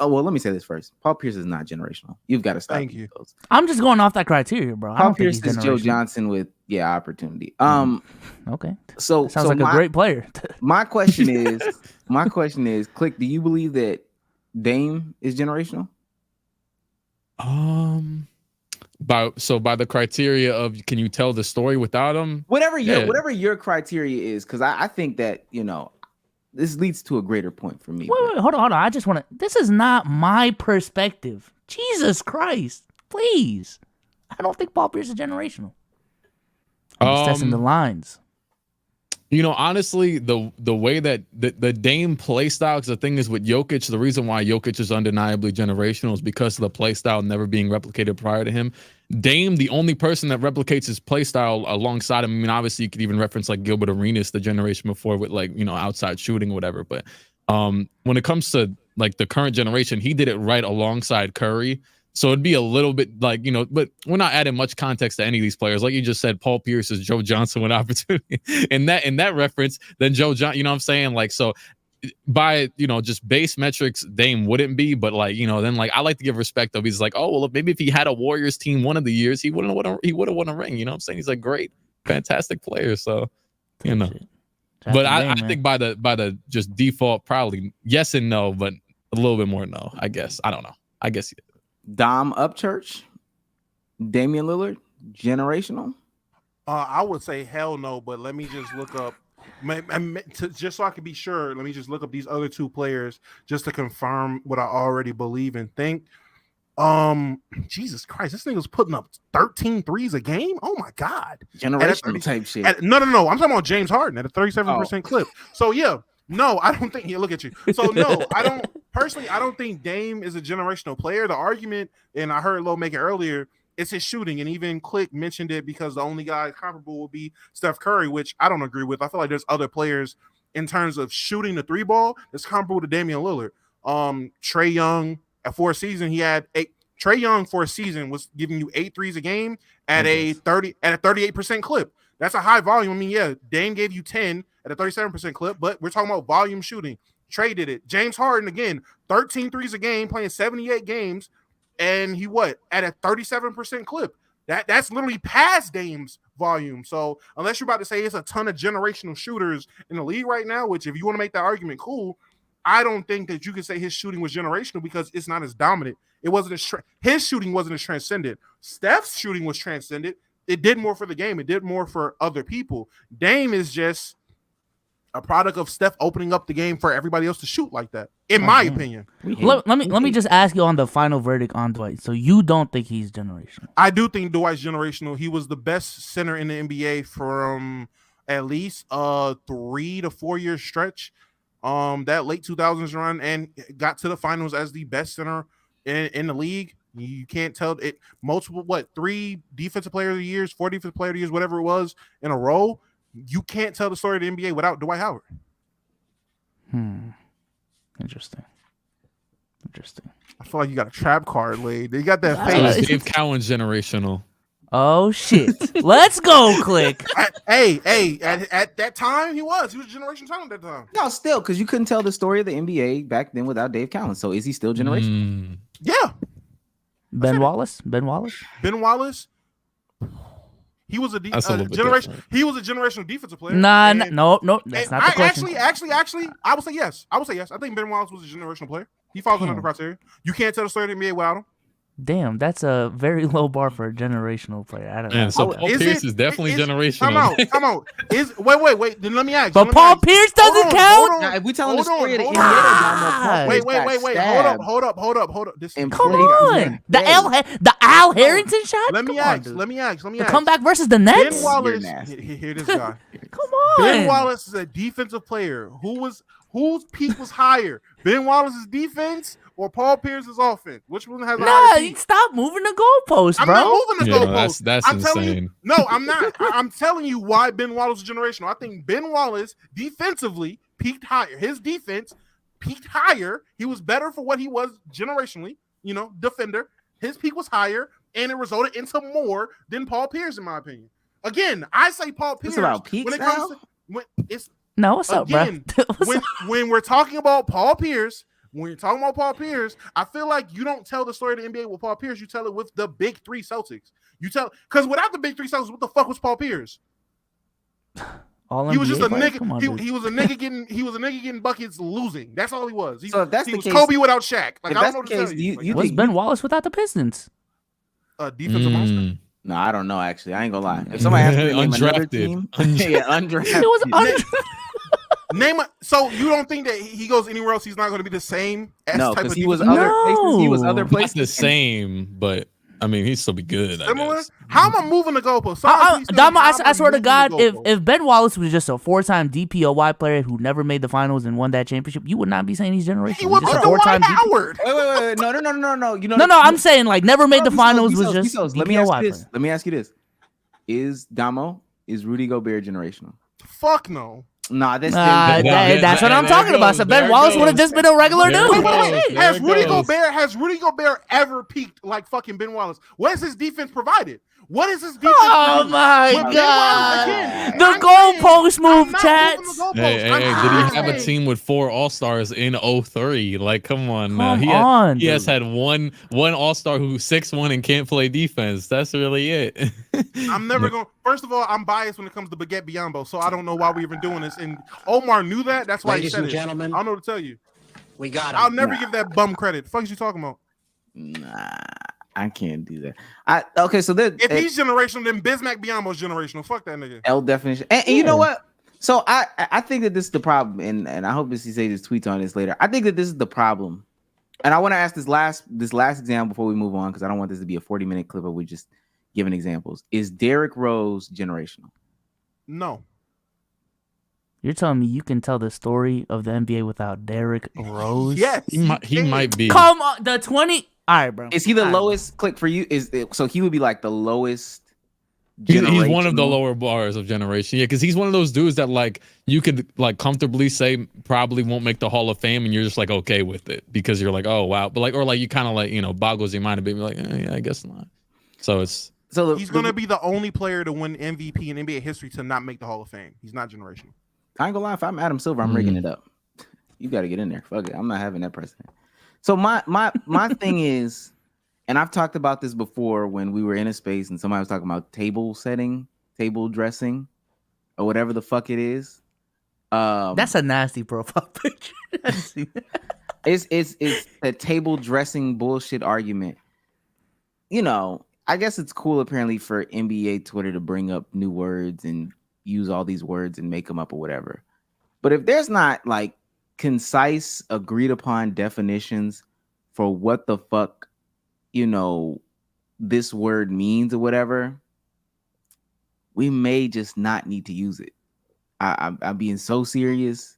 well, let me say this first. Paul Pierce is not generational. You've got to stop. Thank you. Those. I'm just going off that criteria, bro. Paul Pierce is Joe Johnson with opportunity. Okay. So sounds like a great player. my question is, CLIQUE, do you believe that Dame is generational? By the criteria of can you tell the story without him? Whatever your criteria is, because I think that this leads to a greater point for me. Wait, hold on. I just want to. This is not my perspective. Jesus Christ, please. I don't think Paul Pierce is generational. I'm just testing the lines. You know, honestly, the way that the Dame play style, because the thing is with Jokic, the reason why Jokic is undeniably generational is because of the play style never being replicated prior to him. Dame, the only person that replicates his play style alongside him. I mean, obviously, you could even reference like Gilbert Arenas, the generation before, with like, you know, outside shooting or whatever. But when it comes to like the current generation, he did it right alongside Curry. So it'd be a little bit like, you know, but we're not adding much context to any of these players. Like you just said, Paul Pierce is Joe Johnson with opportunity. in that reference, then Joe Johnson, you know what I'm saying? Like, so by, you know, just base metrics, Dame wouldn't be, but like, you know, then like I like to give respect of, he's like, oh, well, maybe if he had a Warriors team one of the years, he would have won a ring. You know what I'm saying? He's a great, fantastic player. So, you know, but I think by the just default, probably yes and no, but a little bit more no, I guess. I don't know. I guess. Yeah. Dom Upchurch, Damian Lillard, generational. I would say hell no, but let me just look up, just so I can be sure. Let me just look up these other two players just to confirm what I already believe and think. Jesus Christ, this nigga's putting up 13 threes a game. Oh my God, generational type shit. No, I'm talking about James Harden at a 37% clip. So yeah. No, I don't think. Yeah, look at you. So no, I don't personally. I don't think Dame is a generational player. The argument, and I heard Lil make it earlier, it's his shooting, and even CLIQUE mentioned it because the only guy comparable would be Steph Curry, which I don't agree with. I feel like there's other players in terms of shooting the three ball that's comparable to Damian Lillard. Trae Young at 4 seasons, he had 8. Trae Young for a season was giving you 8 threes a game at a 38% clip. That's a high volume. I mean, yeah, Dame gave you 10 at a 37% clip, but we're talking about volume shooting. Trae did it. James Harden, again, 13 threes a game, playing 78 games, and he at a 37% clip. That's literally past Dame's volume. So unless you're about to say it's a ton of generational shooters in the league right now, which if you want to make that argument, cool, I don't think that you can say his shooting was generational because it's not as dominant. It wasn't his shooting wasn't as transcendent. Steph's shooting was transcendent. It did more for the game. It did more for other people. Dame is just a product of Steph opening up the game for everybody else to shoot like that, in my opinion. Let me just ask you on the final verdict on Dwight. So you don't think he's generational? I do think Dwight's generational. He was the best center in the NBA from at least a 3 to 4 year stretch. That late 2000s run, and got to the finals as the best center in the league. You can't tell it. Multiple 3 defensive player of the years, 4 defensive player of the years, whatever it was in a row. You can't tell the story of the NBA without Dwight Howard. Interesting. I feel like you got a trap card laid. You got that face. Dave Cowan's generational. Oh shit! Let's go, CLIQUE. At that time, he was a generation talent at that time. No, still, because you couldn't tell the story of the NBA back then without Dave Cowan. So is he still generational? Yeah. Ben Wallace. He was a generation. He was a generational defensive player. No. That's not the question. Actually, I would say yes. I think Ben Wallace was a generational player. He falls under the criteria. You can't tell the story of the NBA without him. Damn, that's a very low bar for a generational player. I don't know. So Paul Pierce is definitely generational. Come out. Wait. Then let me ask. But Paul Pierce doesn't count. Now, if we telling the story of the NBA, wait. Hold up. Come on. The Al Harrington shot. Let me ask. The comeback versus the Nets. Ben Wallace. Here this guy. Come on. Ben Wallace is a defensive player whose peak was higher, Ben Wallace's defense or Paul Pierce's offense? Which one has higher peak? Stop moving the goalposts, bro. I'm not moving the goalposts. That's insane. I'm not. I'm telling you why Ben Wallace is generational. I think Ben Wallace defensively peaked higher. His defense peaked higher. He was better for what he was generationally, defender. His peak was higher, and it resulted into more than Paul Pierce, in my opinion. Again, I say Paul Pierce. It's about peaks when it now? comes to it's no. What's up, bro? when we're talking about Paul Pierce, I feel like you don't tell the story of the NBA with Paul Pierce. You tell it with the big 3 Celtics. Because without the big 3 Celtics, what the fuck was Paul Pierce? He was just a nigga. He was a nigga getting buckets losing. That's all he was. So if that's he the was case, Kobe without Shaq. Like, I don't know what to tell you. Was Ben Wallace without the Pistons? Defensive monster. No, I don't know. Actually, I ain't gonna lie. If somebody has to name another team, undrafted. It was So you don't think that he goes anywhere else? He's not going to be the same. No, because he was other places. He was other places. Not the same, but I mean, he'd still be good. Similar? I guess. How am I moving the goalpost? Damo, I swear to God, if Ben Wallace was just a 4-time DPOY player who never made the finals and won that championship, you would not be saying he's generational. He was just a Dwight 4-time Howard. Wait. No. You know, no. I'm saying like never made the finals was just Let DPOY me ask you player. this. Let me ask you this: Is Rudy Gobert generational? Fuck no. Nah, that's what I'm talking about. So Ben Wallace would have just been a regular dude. Has Rudy Gobert ever peaked like fucking Ben Wallace? What has his defense provided? What is his defense? Oh my God! The goalpost move, chats. Hey, did he have a team with 4 All-Stars in 03? Like, come on. He has had one All-Star who's 6'1" and can't play defense. That's really it. I'm never going. First of all, I'm biased when it comes to Baguette Biombo, so I don't know why we even doing this. And Omar knew that. That's why he said it. Gentlemen, I don't know what to tell you. We got him. I'll never give that bum credit. The fuck is you talking about? Nah, I can't do that. Okay, so if he's generational, then Bismack Biombo's generational. Fuck that nigga. L definition. And you know what? So I think that this is the problem, and I hope Missy says his tweets on this later. I think that this is the problem, and I want to ask this last example before we move on, because I don't want this to be a 40-minute clip where we just giving examples. Is Derrick Rose generational? No. You're telling me you can tell the story of the NBA without Derrick Rose? Yes, he might be. Come on, the 20. All right, bro. Is he the lowest click for you? So he would be like the lowest. He's one of the lower bars of generation. Yeah, because he's one of those dudes that like you could like comfortably say probably won't make the Hall of Fame, and you're just like okay with it because you're like, oh wow, but like, or like you kind of like, you know, boggles your mind a bit. You're like, yeah, I guess not. So it's he's gonna be the only player to win MVP in NBA history to not make the Hall of Fame. He's not generational. I ain't gonna lie, if I'm Adam Silver, I'm rigging it up. You got to get in there. Fuck it, I'm not having that precedent. So my thing is, and I've talked about this before when we were in a space and somebody was talking about table setting, table dressing, or whatever the fuck it is. That's a nasty profile picture. It's a table dressing bullshit argument. You know, I guess it's cool apparently for NBA Twitter to bring up new words and use all these words and make them up or whatever. But if there's not like concise, agreed upon definitions for what the fuck, you know, this word means or whatever, we may just not need to use it. I'm being so serious.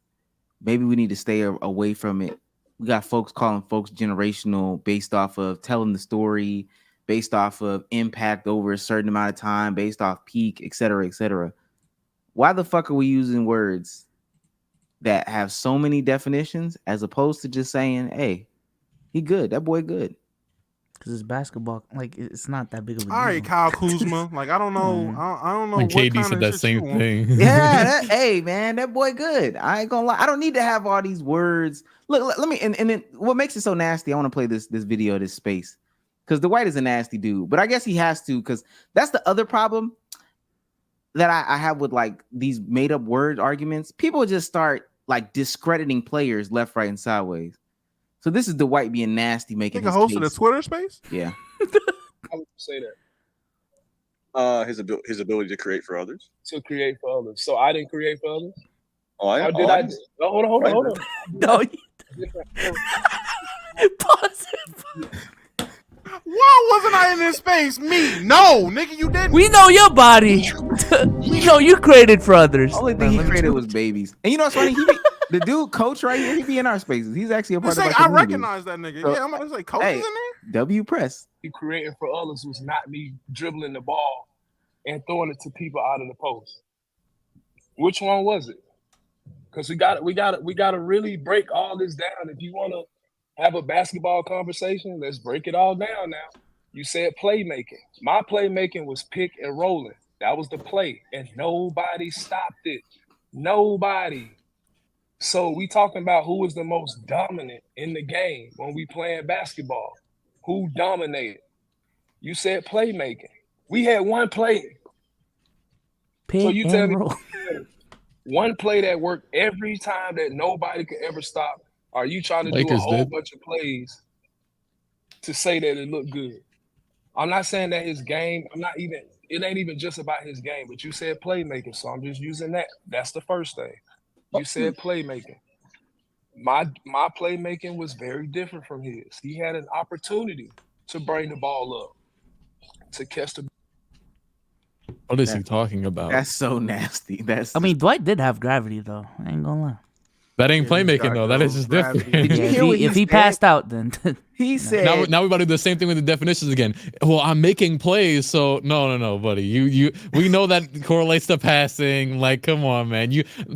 Maybe we need to stay away from it. We got folks calling folks generational based off of telling the story, based off of impact over a certain amount of time, based off peak, et cetera, et cetera. Why the fuck are we using words that have so many definitions as opposed to just saying, hey, he good, that boy good? Because it's basketball, like it's not that big of a deal. All right, Kyle Kuzma. Like I don't know, I don't know. When KD said that same thing. Yeah, hey man, that boy good. I ain't gonna lie. I don't need to have all these words. Look, let me. And then what makes it so nasty? I want to play this video, this space, because Dwight is a nasty dude. But I guess he has to, because that's the other problem that I have with like these made up word arguments. People just start like discrediting players left, right, and sideways. So this is Dwight being nasty, making his hosted a Twitter space. Yeah. I would say that. His ability to create for others. To create for others. So I didn't create for others. Oh, I did. I did. Oh, hold on. No. Pause it. Why wasn't I in this space? Me? No, nigga, you didn't. We know your body. We know you created for others. Only thing he created was babies. And you know what's funny? The dude, coach right here, he be in our spaces. He's actually a part of our community. I recognize that nigga. So, yeah, I'm gonna say coach is in there. W Press. He creating for others was not me dribbling the ball and throwing it to people out of the post. Which one was it? Because we got to really break all this down. If you want to have a basketball conversation, let's break it all down now. You said playmaking. My playmaking was pick and rolling. That was the play, and nobody stopped it. Nobody. So we talking about who was the most dominant in the game when we playing basketball. Who dominated? You said playmaking. We had one play. So you tell me one play that worked every time that nobody could ever stop. Are you trying to do a whole bunch of plays to say that it looked good? I'm not saying that his game, it ain't even just about his game, but you said playmaking, so I'm just using that. That's the first thing. You said playmaking. My playmaking was very different from his. He had an opportunity to bring the ball up. to catch the. What is he talking about? That's so nasty. I mean, Dwight did have gravity though. I ain't gonna lie. That ain't playmaking though. That is just different. Did you hear what If he passed out, then he said? Now we about to do the same thing with the definitions again. Well, I'm making plays, so no, buddy. We know that correlates to passing. Like, come on, man.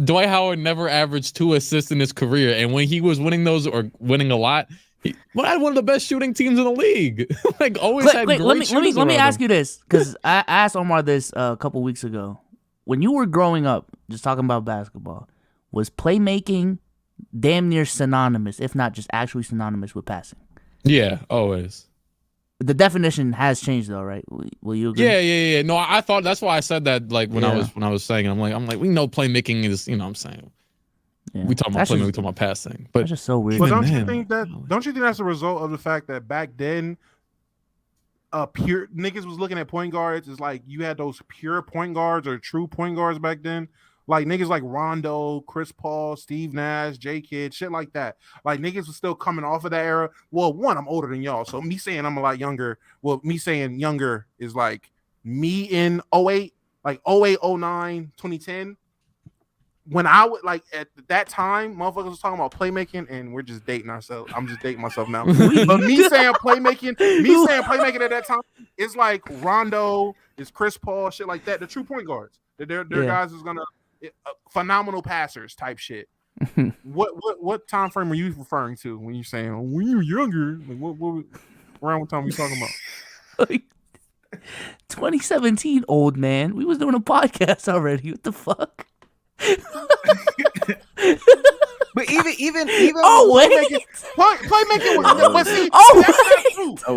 Dwight Howard never averaged 2 assists in his career, and when he was winning those or winning a lot, he had one of the best shooting teams in the league. Like, always had great shooters let me around ask him. you this, because I asked Omar this a couple weeks ago. When you were growing up, just talking about basketball, was playmaking damn near synonymous, if not just actually synonymous with passing? Yeah, always. The definition has changed though, right? Will you agree? Yeah. No, I thought that's why I said that. Like when I was saying, I'm like, we know playmaking is, you know what I'm saying. Yeah. We talking about playmaking, we talking about passing. But that's just so weird. But don't you think that's a result of the fact that back then, pure niggas was looking at point guards as like you had those pure point guards or true point guards back then. Like niggas like Rondo, Chris Paul, Steve Nash, J Kidd, shit like that. Like niggas was still coming off of that era. Well, one, I'm older than y'all, so me saying I'm a lot younger. Well, me saying younger is like me in 08, like 08, 09, 2010. When I would like at that time, motherfuckers was talking about playmaking, and we're just dating ourselves. I'm just dating myself now. But me saying playmaking at that time, it's like Rondo, it's Chris Paul, shit like that. The true point guards. They're guys is gonna phenomenal passers type shit. What time frame are you referring to when you're saying when you were younger? Like what around what time are you talking about? 2017, old man. We was doing a podcast already. What the fuck? But even oh wait, playmaking was, but see,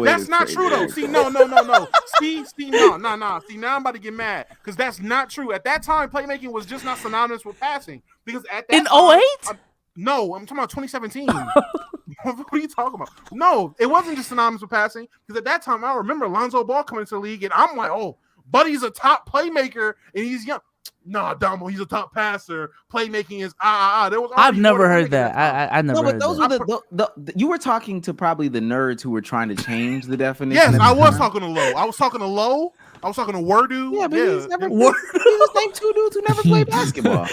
that's not true though. See, no. See, no. See, now I'm about to get mad because that's not true. At that time, playmaking was just not synonymous with passing. Because at that in time, 08? No, I'm talking about 2017. What are you talking about? No, it wasn't just synonymous with passing. Because at that time, I remember Lonzo Ball coming to the league, and I'm like, oh, Buddy's a top playmaker, and he's young. Nah, Damo, he's a top passer. Playmaking is There was I've never heard that. I never. No, but heard those that. were the you were talking to probably the nerds who were trying to change the definition. Yes, I was talking to Low. I was talking to Low. I was talking to Wordu. Yeah, but he's never. He was named 2 dudes who never played basketball.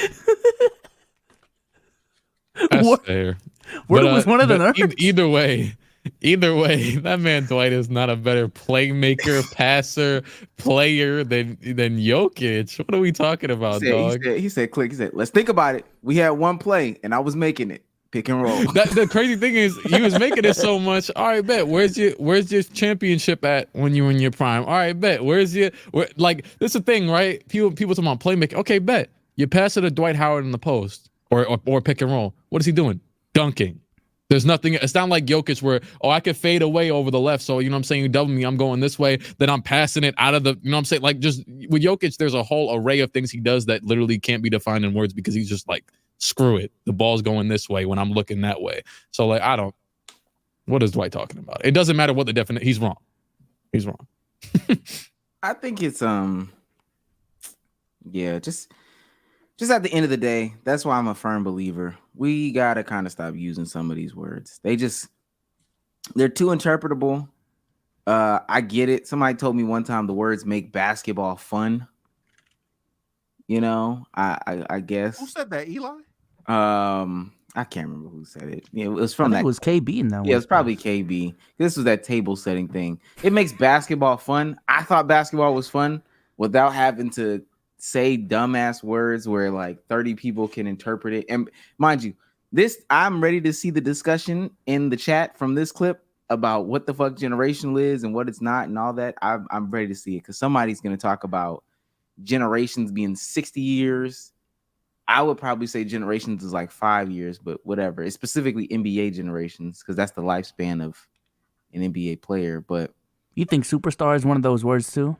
That's fair. Wordu was one of the nerds. Either way, that man Dwight is not a better playmaker, passer, player than Jokic. What are we talking about, dog? He said, "Click." He said, "Let's think about it. We had one play, and I was making it pick and roll." The crazy thing is, you was making it so much. All right, bet. Where's your championship at when you were in your prime? All right, bet. Like this is the thing, right? People talking about playmaking. Okay, bet. You pass it to Dwight Howard in the post or pick and roll. What is he doing? Dunking. There's nothing. It's not like Jokic where, I could fade away over the left. So, you know what I'm saying? You double me. I'm going this way. Then I'm passing it out of the, you know what I'm saying? Like just with Jokic, there's a whole array of things he does that literally can't be defined in words because he's just like, screw it. The ball's going this way when I'm looking that way. So like, what is Dwight talking about? It doesn't matter what the definition, he's wrong. He's wrong. I think it's, just at the end of the day, that's why I'm a firm believer. We got to kind of stop using some of these words. They're too interpretable. I get it. Somebody told me one time the words make basketball fun. You know, I guess. Who said that, Eli? I can't remember who said it. Yeah, it was from that. It was KB in that one. Yeah, it was probably KB. This was that table setting thing. It makes basketball fun. I thought basketball was fun without having to say dumbass words where like 30 people can interpret it. And mind you, I'm ready to see the discussion in the chat from this clip about what the fuck generational is and what it's not and all that. I'm ready to see it because somebody's going to talk about generations being 60 years. I would probably say generations is like 5 years, but whatever. It's specifically NBA generations because that's the lifespan of an NBA player. But you think superstar is one of those words too?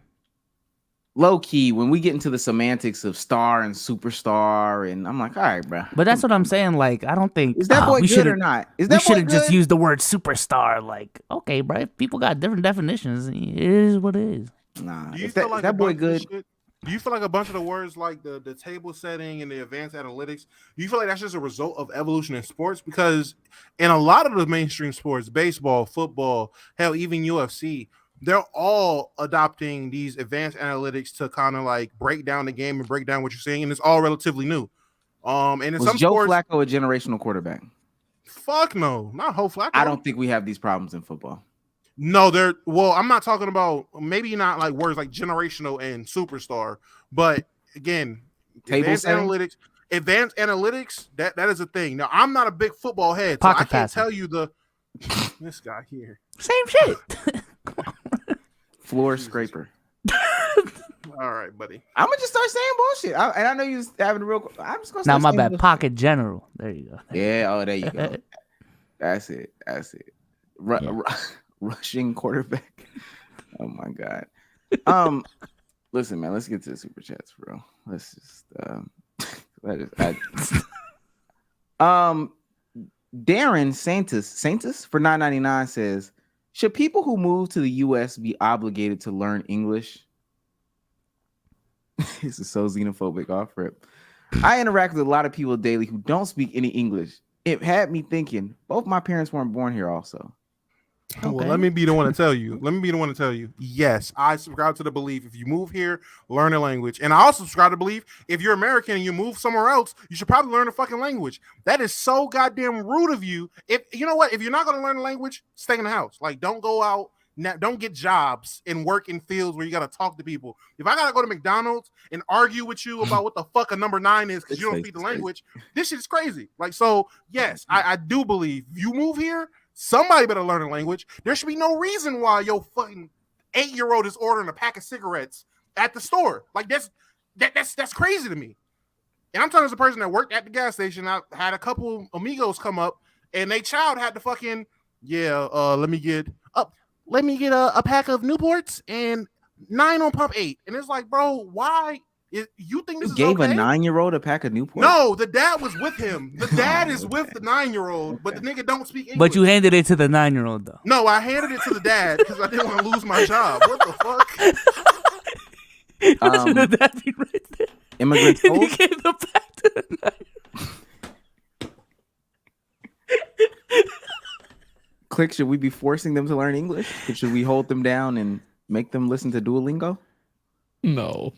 Low key, when we get into the semantics of star and superstar, and I'm like, all right, bro. But that's what I'm saying. Like, I don't think is that boy good or not? Is that we shouldn't just use the word superstar. Like, okay, bro, if people got different definitions. It is what it is. Nah, is that boy good? Do you feel like a bunch of the words like the table setting and the advanced analytics, do you feel like that's just a result of evolution in sports? Because in a lot of the mainstream sports, baseball, football, hell, even UFC, they're all adopting these advanced analytics to kind of like break down the game and break down what you're seeing, and it's all relatively new. And in some Joe sports, Flacco a generational quarterback? Fuck no, not Joe Flacco. I don't think we have these problems in football. No, I'm not talking about, maybe not like words like generational and superstar, but again, advanced analytics, that is a thing. Now, I'm not a big football head, so I can't tell you this guy here. Same shit. Floor scraper. All right, buddy. I'm gonna just start saying bullshit. I know you was having a real. I'm just gonna. Now my bad. Pocket general. There you go. Yeah. Oh, there you go. That's it. Rushing quarterback. Oh my god. Listen, man. Let's get to the super chats, bro. Let's just. Darren Santos for $9.99 says, should people who move to the U.S. be obligated to learn English? This is so xenophobic off rip. I interact with a lot of people daily who don't speak any English. It had me thinking, both my parents weren't born here also. Okay. Well, let me be the one to tell you. Yes, I subscribe to the belief if you move here, learn a language. And I also subscribe to the belief if you're American and you move somewhere else, you should probably learn a fucking language. That is so goddamn rude of you. If you know what, if you're not going to learn a language, stay in the house. Like, don't go out. Don't get jobs and work in fields where you got to talk to people. If I got to go to McDonald's and argue with you about what the fuck a number 9 is because you don't speak the language, this shit's crazy. Like, so yes, I do believe you move here, somebody better learn a language. There should be no reason why your fucking 8-year-old is ordering a pack of cigarettes at the store. Like, that's crazy to me. And I'm talking as a person that worked at the gas station. I had a couple amigos come up and they child had to fucking, let me get a pack of Newports and 9 on pump 8. And it's like, bro, why? You think this is gave okay? a 9-year-old a pack of Newports? No, the dad was with him. The dad is with the 9-year-old, but the nigga don't speak English. But you handed it to the 9-year-old though. No, I handed it to the dad because I didn't want to lose my job. What the fuck? The dad be right there. Immigrant and he gave the pack to the 9-year-old. CLIQUE, should we be forcing them to learn English? Should we hold them down and make them listen to Duolingo? No.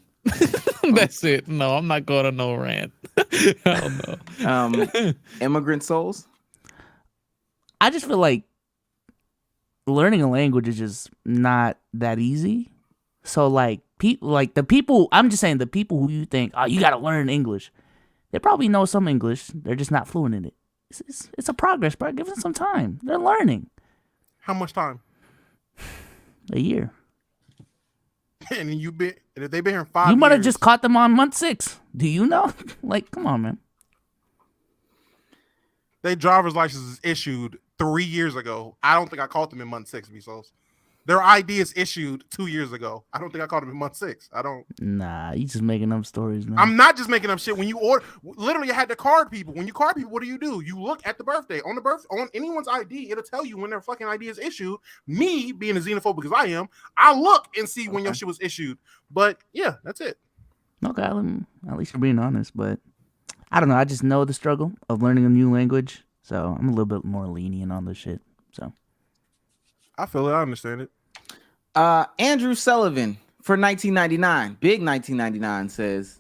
That's it. No, I'm not going to no rant. Hell no. Immigrant souls? I just feel like learning a language is just not that easy. So like the people, I'm just saying the people who you think, oh, you got to learn English. They probably know some English. They're just not fluent in it. It's a progress, bro. Give them some time. They're learning. How much time? A year. And if they've been here 5 years. You might have just caught them on month 6. Do you know? Like, come on, man. Their driver's license is issued 3 years ago. I don't think I caught them in month 6, Vsauce. Their ID is issued 2 years ago. I don't think I caught them in month 6. I don't. Nah, you just making up stories, man. I'm not just making up shit. When you order, literally, I had to card people. When you card people, what do? You look at the birthday on anyone's ID. It'll tell you when their fucking ID is issued. Me being a xenophobe because I am, I look and see when your shit was issued. But yeah, that's it. Okay, at least you're being honest. But I don't know. I just know the struggle of learning a new language, so I'm a little bit more lenient on this shit. So I feel it. I understand it. Andrew Sullivan for $19.99, big $19.99 says,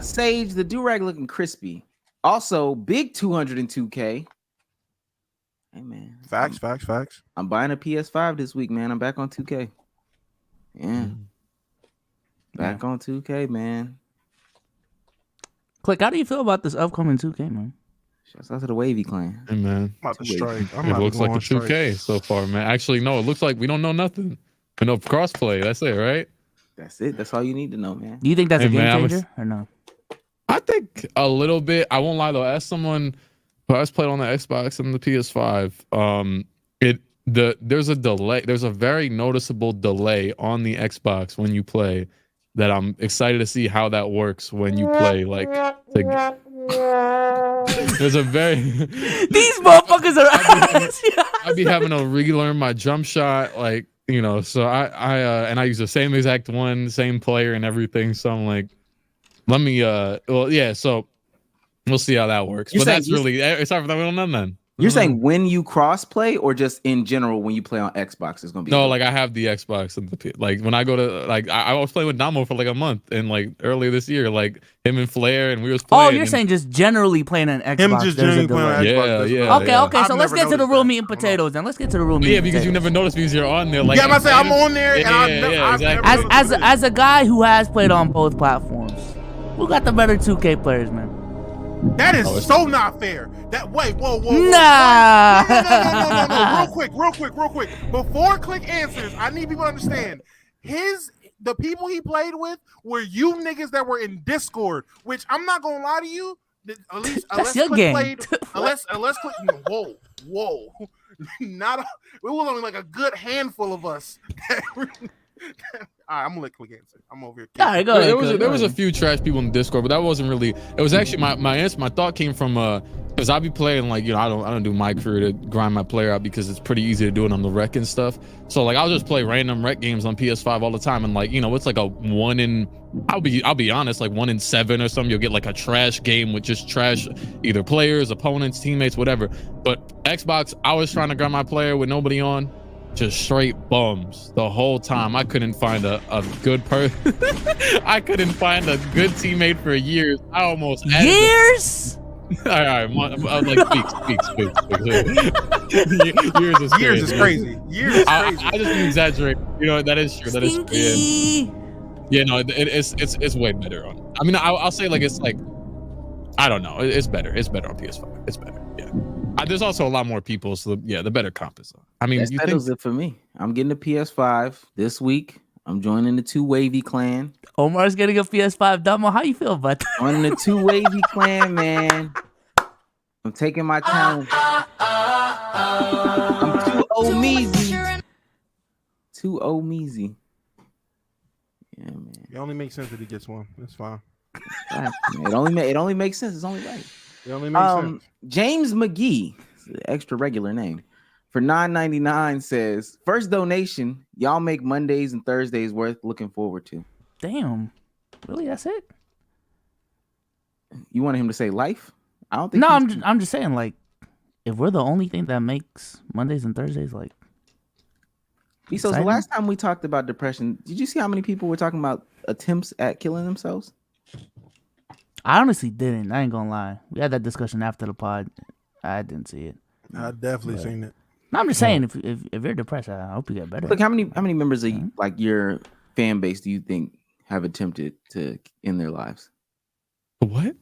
Sage, the do-rag looking crispy. Also, big 202K. Hey, man. Facts. I'm buying a PS5 this week, man. I'm back on 2K. Yeah. Back on 2K, man. CLIQUE, how do you feel about this upcoming 2K, man? Shouts out to the Wavy clan. Hey, man. I'm about to strike. It looks like a 2K so far, man. Actually, no, it looks like we don't know nothing. We know crossplay. That's it, right? That's it. That's all you need to know, man. Do you think that's a game changer or no? I think a little bit. I won't lie though. As someone who has played on the Xbox and the PS5, there's a delay. There's a very noticeable delay on the Xbox when you play. That I'm excited to see how that works when you play. Like, there's a very these motherfuckers are. I'd be having to relearn my jump shot, like, you know. So I use the same exact one, same player and everything. So I'm like, let me So we'll see how that works. But that's really it's not that we don't know then. You're saying when you cross play, or just in general when you play on Xbox, it's gonna be no. Like I have the Xbox and like when I go to like I was playing with Damo for like a month, and like earlier this year, like him and Flair, and we was playing. Oh, you're saying just generally playing an Xbox. Him just generally playing on Xbox. Yeah. Okay. So let's get to the real meat and potatoes. Then let's get to the real meat. Yeah, because you never noticed because you're on there. Like yeah, I say I'm on there, and exactly. As a guy who has played on both platforms, who got the better 2K players, man? That is so not fair. That whoa. Nah. No. Real quick. Before Click answers, I need people to understand. The people he played with were you niggas that were in Discord, which I'm not gonna lie to you. At least unless your Click game. played, unless Click. Whoa. Not. It was only like a good handful of us. All right, I'm gonna let Click answer. I'm over here. All right, go ahead. There was a few trash people in Discord, but that wasn't really. It was actually my answer. My thought came from because I be playing like I don't do my career to grind my player out because it's pretty easy to do it on the rec and stuff. So like I'll just play random rec games on PS5 all the time, and like it's like a 1 in. I'll be honest, like 1 in 7 or something. You'll get like a trash game with just trash either players, opponents, teammates, whatever. But Xbox, I was trying to grind my player with nobody on. Just straight bums the whole time. I couldn't find a good person. I couldn't find a good teammate for years. I almost years. All right, I'm like speaks. Years is crazy. I just exaggerate. That is true. That is true. Yeah, no, it's way better on. I mean, I'll say like it's like I don't know. It's better. It's better on PS5. It's better. Yeah. There's also a lot more people, so yeah, the better comp is on. I mean, that settles it for me. I'm getting a PS5 this week. I'm joining the 2 Wavy clan. Omar's getting a PS5. Damo, how you feel about that? Joining the 2 Wavy clan, man. I'm taking my time. I'm too old measy. Too old measy. Yeah, man. It only makes sense that he gets one. That's fine. It only makes sense. It's only right. It only makes sense. James McGee, extra regular name, for $9.99 says, first donation, y'all make Mondays and Thursdays worth looking forward to. Damn. Really? That's it? You wanted him to say life? I don't think. No, I'm just saying, like, if we're the only thing that makes Mondays and Thursdays, like. So the last time we talked about depression, did you see how many people were talking about attempts at killing themselves? I honestly didn't. I ain't gonna lie. We had that discussion after the pod. I didn't see it. I definitely seen it. No, I'm just saying, if you're depressed, I hope you get better. Look, how many members of like your fan base do you think have attempted to end their lives? What?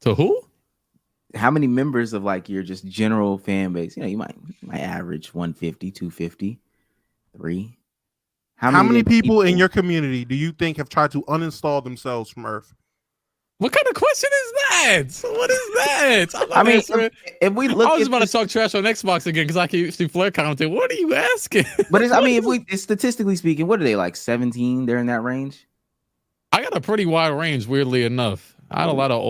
To who? How many members of like your just general fan base? You might average 150, 250, 3. How many people in your community do you think have tried to uninstall themselves from Earth? What kind of question is that? What is that? I mean, if we look, I was about to talk trash on Xbox again because I keep see Flair commenting. What are you asking? But it's statistically speaking, what are they like 17? They're in that range. I got a pretty wide range, weirdly enough. I had a lot of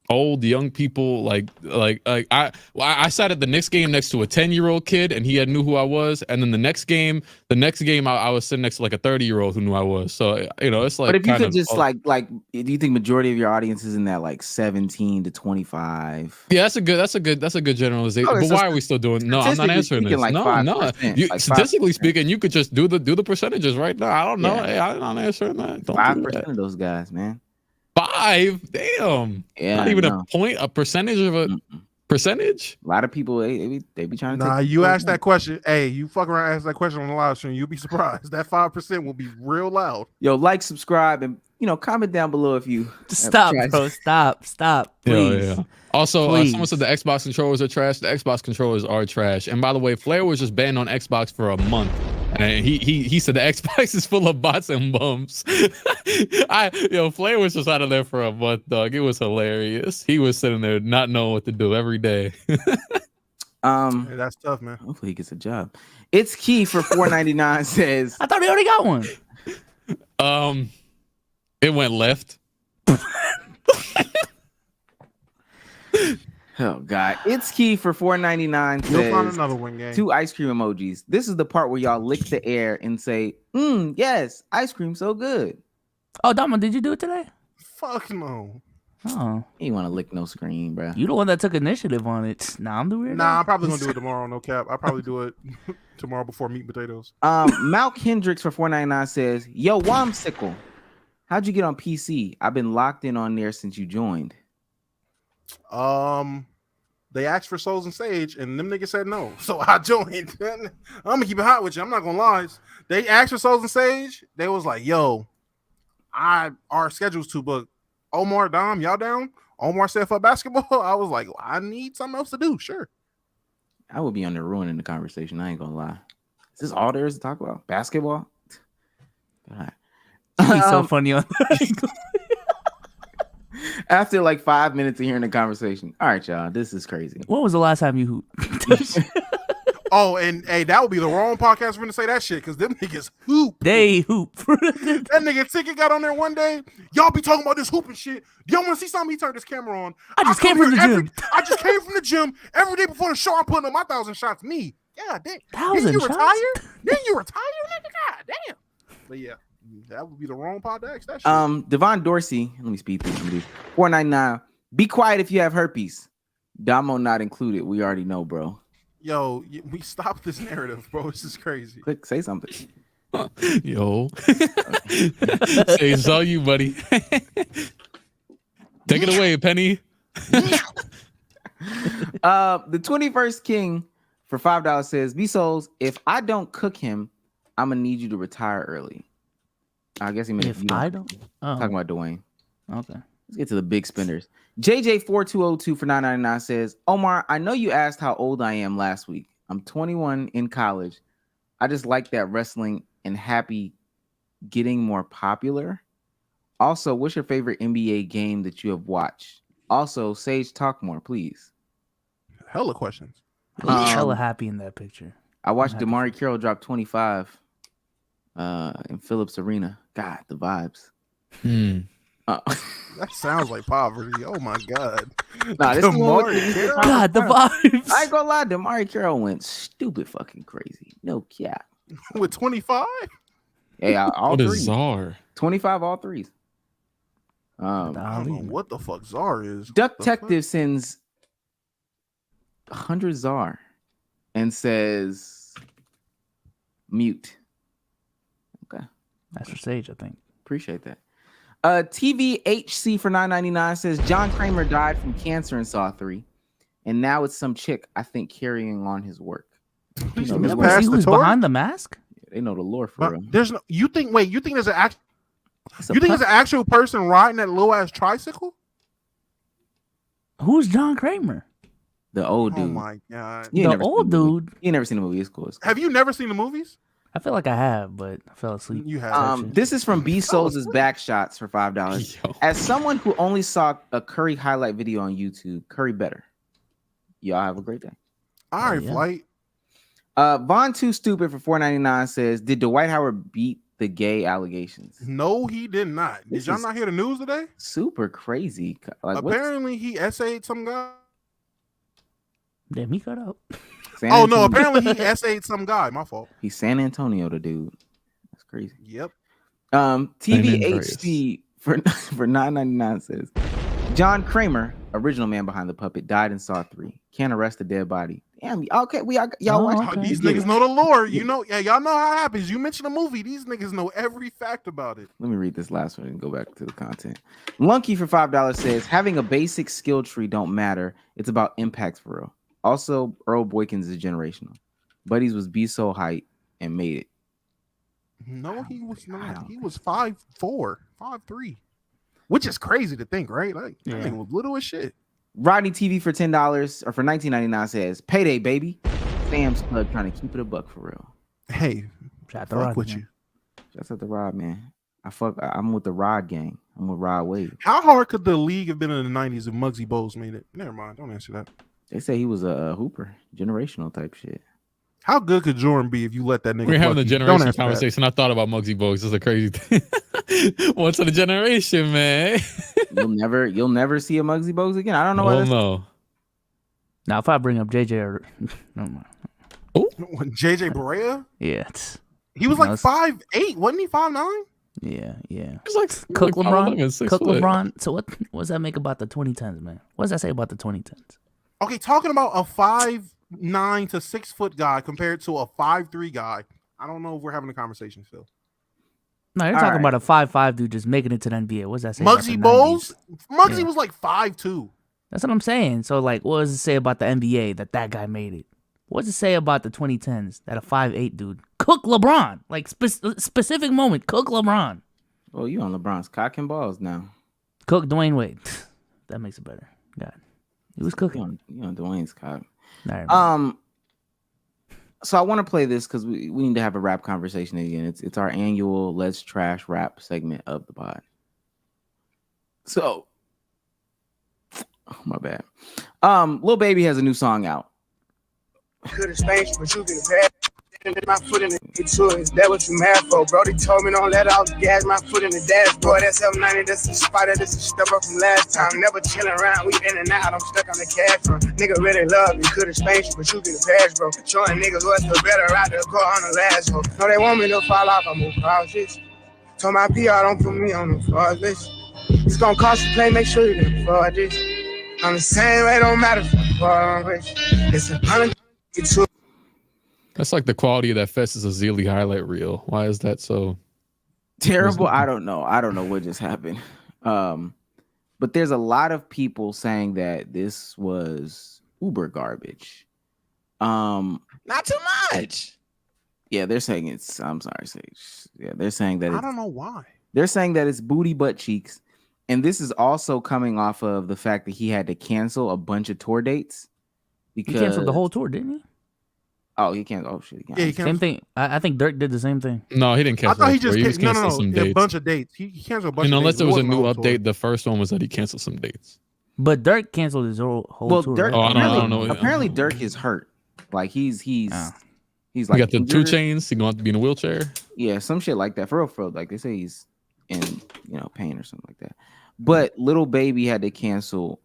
old young people. Like I sat at the Knicks game next to a 10-year-old kid, and he knew who I was. And then the next game, I was sitting next to like a 30-year-old who knew I was. So it's like. But if you could just like, do you think majority of your audience is in that like 17 to 25? Yeah, that's a good generalization. But why are we still doing? No, I'm not answering this. Like no. Statistically speaking, you could just do the percentages right now. I don't know. Hey, I'm not answering that. 5% of those guys, man. 5? Damn. Yeah. Not even a percentage of a percentage? A lot of people, they be trying to Nah, you asked that question. Hey, you fuck around ask that question on the live stream. You'll be surprised. That 5% will be real loud. Yo, like, subscribe, and comment down below if you stop, bro. Stop. Please. Yeah. Also, someone said the Xbox controllers are trash. The Xbox controllers are trash. And by the way, Flair was just banned on Xbox for a month. And he said the Xbox is full of bots and bums. Flair was just out of there for a month, dog. It was hilarious. He was sitting there not knowing what to do every day. Hey, that's tough, man. Hopefully he gets a job. It's Key for $4.99 says, I thought he already got one. It went left. Oh God! It's Key for $4.99 says, you'll find another one, gang. 2 ice cream emojis. This is the part where y'all lick the air and say, yes, ice cream so good. Oh, Dama, did you do it today? Fuck no. Oh, You want to lick no screen, bro. you the one that took initiative on it. Nah, I'm the weirdo. Nah, I'm probably gonna do it tomorrow. No cap. I'll probably do it tomorrow before meat and potatoes. Malk Hendricks for $4.99 says, "Yo, Womsicle, how'd you get on PC? I've been locked in on there since you joined." They asked for Souls and Sage, and them niggas said no. So I joined. I'm gonna keep it hot with you. I'm not gonna lie. They asked for Souls and Sage. They was like, "Yo, our schedule's too booked. Omar, Dom, y'all down?" Omar said for basketball. I was like, well, I need something else to do. Sure. I would be under ruining the conversation. I ain't gonna lie. Is this all there is to talk about? Basketball? God. He's so funny on After like 5 minutes of hearing the conversation. All right, y'all. This is crazy. When was the last time you hooped? Oh, and hey, that would be the wrong podcast for him to say that shit because them niggas hoop. They hoop. That nigga Ticket got on there one day. Y'all be talking about this hooping shit. Y'all want to see something? He turned his camera on. I just came from the gym. I just came from the gym. Every day before the show, I'm putting up my 1,000 shots. Me. God damn. 1,000 Then you shots? retired? Then you retired, nigga? God damn. But yeah, that would be the wrong pod to ask that shit. Devon Dorsey. Let me speed through some of these. $4.99. Be quiet if you have herpes. Damo not included. We already know, bro. Yo, we stopped this narrative, bro. This is crazy. Quick, say something. Yo. Say it's all you, buddy. Take it away, Penny. The 21st King for $5 says, "B Souls, if I don't cook him, I'm gonna need you to retire early." I guess he meant If I don't. Oh, talking about Dwayne. okay. Let's get to the big spenders. JJ4202 for $9.99 says, "Omar, I know you asked how old I am last week. I'm 21 in college. I just like that wrestling and happy getting more popular. Also, what's your favorite NBA game that you have watched? Also, Sage, talk more, please." Hella questions. He's hella happy in that picture. I watched happy Damari Carroll drop 25 in Phillips Arena. God, the vibes. That sounds like poverty. Oh my god. Nah, this Damari Carroll? God, the vibes. I ain't gonna lie, Damari Carroll went stupid fucking crazy. No cap. With 25? Yeah, all What is three. Czar? 25 all threes. I don't know what the fuck Czar is. Duck Detective sends 100 Czar and says mute. Okay. That's for Sage, I think. Appreciate that. TVHC for $9.99 says John Kramer died from cancer in Saw 3, and now it's some chick, I think, carrying on his work. These You know, niggas they passed See the who's torch? behind the mask? They know the lore for But real. there's no. You think there's an It's a you think pup- there's an actual person riding that little ass tricycle? Who's John Kramer? the old dude? Oh my god! You ain't The never seen old the movie. dude. You ain't never seen the movie. It's cool. It's cool. Have you never seen the movies? I feel like I have, but I fell asleep. You have. This is from B Souls' back shots for $5. Yo. As someone who only saw a Curry highlight video on YouTube, Curry better. Y'all have a great day. All right, yeah. Flight. Von Too Stupid for $4.99 says, "Did Dwight Howard beat the gay allegations?" No, he did not. Did This y'all is- not hear the news today? Super crazy. Like, what's Apparently, he essayed some guy. Damn, he cut up. San Oh no! Antonio- Apparently, he essayed some guy. My fault. He's San Antonio, the dude. That's crazy. Yep. TVHC for $9.99 says, "John Kramer, original man behind the puppet, died in Saw 3. Can't arrest a dead body." Damn, okay, y'all Oh, watch. okay. These you get niggas it. know the lore. You know, yeah, y'all know how it happens. You mention a movie, these niggas know every fact about it. Let me read this last one and go back to the content. Lunky for $5 says, "Having a basic skill tree don't matter. It's about impact for real. Also, Earl Boykins is generational. Buddies was be so hype and made it." No, he was not. Wow. He was 5'4", 5'3", which is crazy to think, right? Like that Yeah. nigga was little as shit. Rodney TV for $10 or for $19.99 says, "Payday, baby. Sam's Club trying to keep it a buck for real." Hey, Shout out to fuck Rod, with man. you. That's at the Rod, man. I'm with the Rod gang. I'm with Rod Wave. How hard could the league have been in the 90s if Muggsy Bogues made it? Never mind. Don't answer that. They say he was a hooper, generational type shit. How good could Jordan be if you let that nigga? We're having pluck a you? Don't generation answer that. conversation. I thought about Muggsy Bogues. It's a crazy thing. Once in a generation, man. You'll never see a Muggsy Bogues again. I don't know why. Oh That's no. Now, if I bring up JJ or never mind. When JJ Barea, Yeah, it's, he was No, like it's- 5'8", wasn't he 5'9"? Yeah. It's like Cook like LeBron. 5'11", 6 Cook foot. LeBron. So what does that make about the 2010s, man? What does that say about the 2010s? Okay, talking about a 5'9" to 6 foot guy compared to a 5'3" guy. I don't know if we're having a conversation, Phil. No, you're talking about a 5'5" dude just making it to the NBA. What does that say? Muggsy Bowles? Muggsy was like 5'2". That's what I'm saying. So, like, what does it say about the NBA that guy made it? What does it say about the 2010s that a 5'8" dude? Cook LeBron. Like, specific moment. Cook LeBron. Oh, you on LeBron's cock and balls now. Cook Dwayne Wade. That makes it better. God. He was cooking. You on Dwayne's cock. Right, so I want to play this because we need to have a rap conversation again. It's our annual Let's Trash Rap segment of the pod. So, oh, my bad. Lil Baby has a new song out. Could have spanked, but you can pass. My foot in the tour. Is that what you mad for? Brody told me don't let out the gas. My foot in the dashboard. That's L90. That's a spider. That's a step up from last time. Never chilling around. We in and out. I'm stuck on the cash run. Nigga really love me. Could have spanked you, but you get a pass, bro. Showing niggas what's the better out there. Go on the last one. No, they want me to fall off. I move cautious. Told my PR don't put me on the fraud list. It's gonna cost you play. Make sure you can afford this. I'm the same way. Don't matter if I'm poor or rich. It's 100. That's like the quality of that Fest is a Zealy highlight reel. Why is that so terrible? I don't know. I don't know what just happened. But there's a lot of people saying that this was uber garbage. Not too much. Yeah, they're saying it's. I'm sorry, Sage. Yeah, they're saying that. I don't know why. They're saying that it's booty butt cheeks, and this is also coming off of the fact that he had to cancel a bunch of tour dates because he canceled the whole tour, didn't he? Oh, he canceled. Oh shit, he same thing. I think Dirk did the same thing. No, he didn't cancel. I thought he just canceled some dates. A bunch of dates. He canceled a bunch. Unless of dates. there was a new update, tour. The first one was that he canceled some dates. But Dirk canceled his whole tour. Dirk, I don't know. Apparently, Dirk is hurt. Like he's like he got the 2 chains. He gonna have to be in a wheelchair. Yeah, some shit like that. For real. Like they say he's in pain or something like that. But Lil Baby had to cancel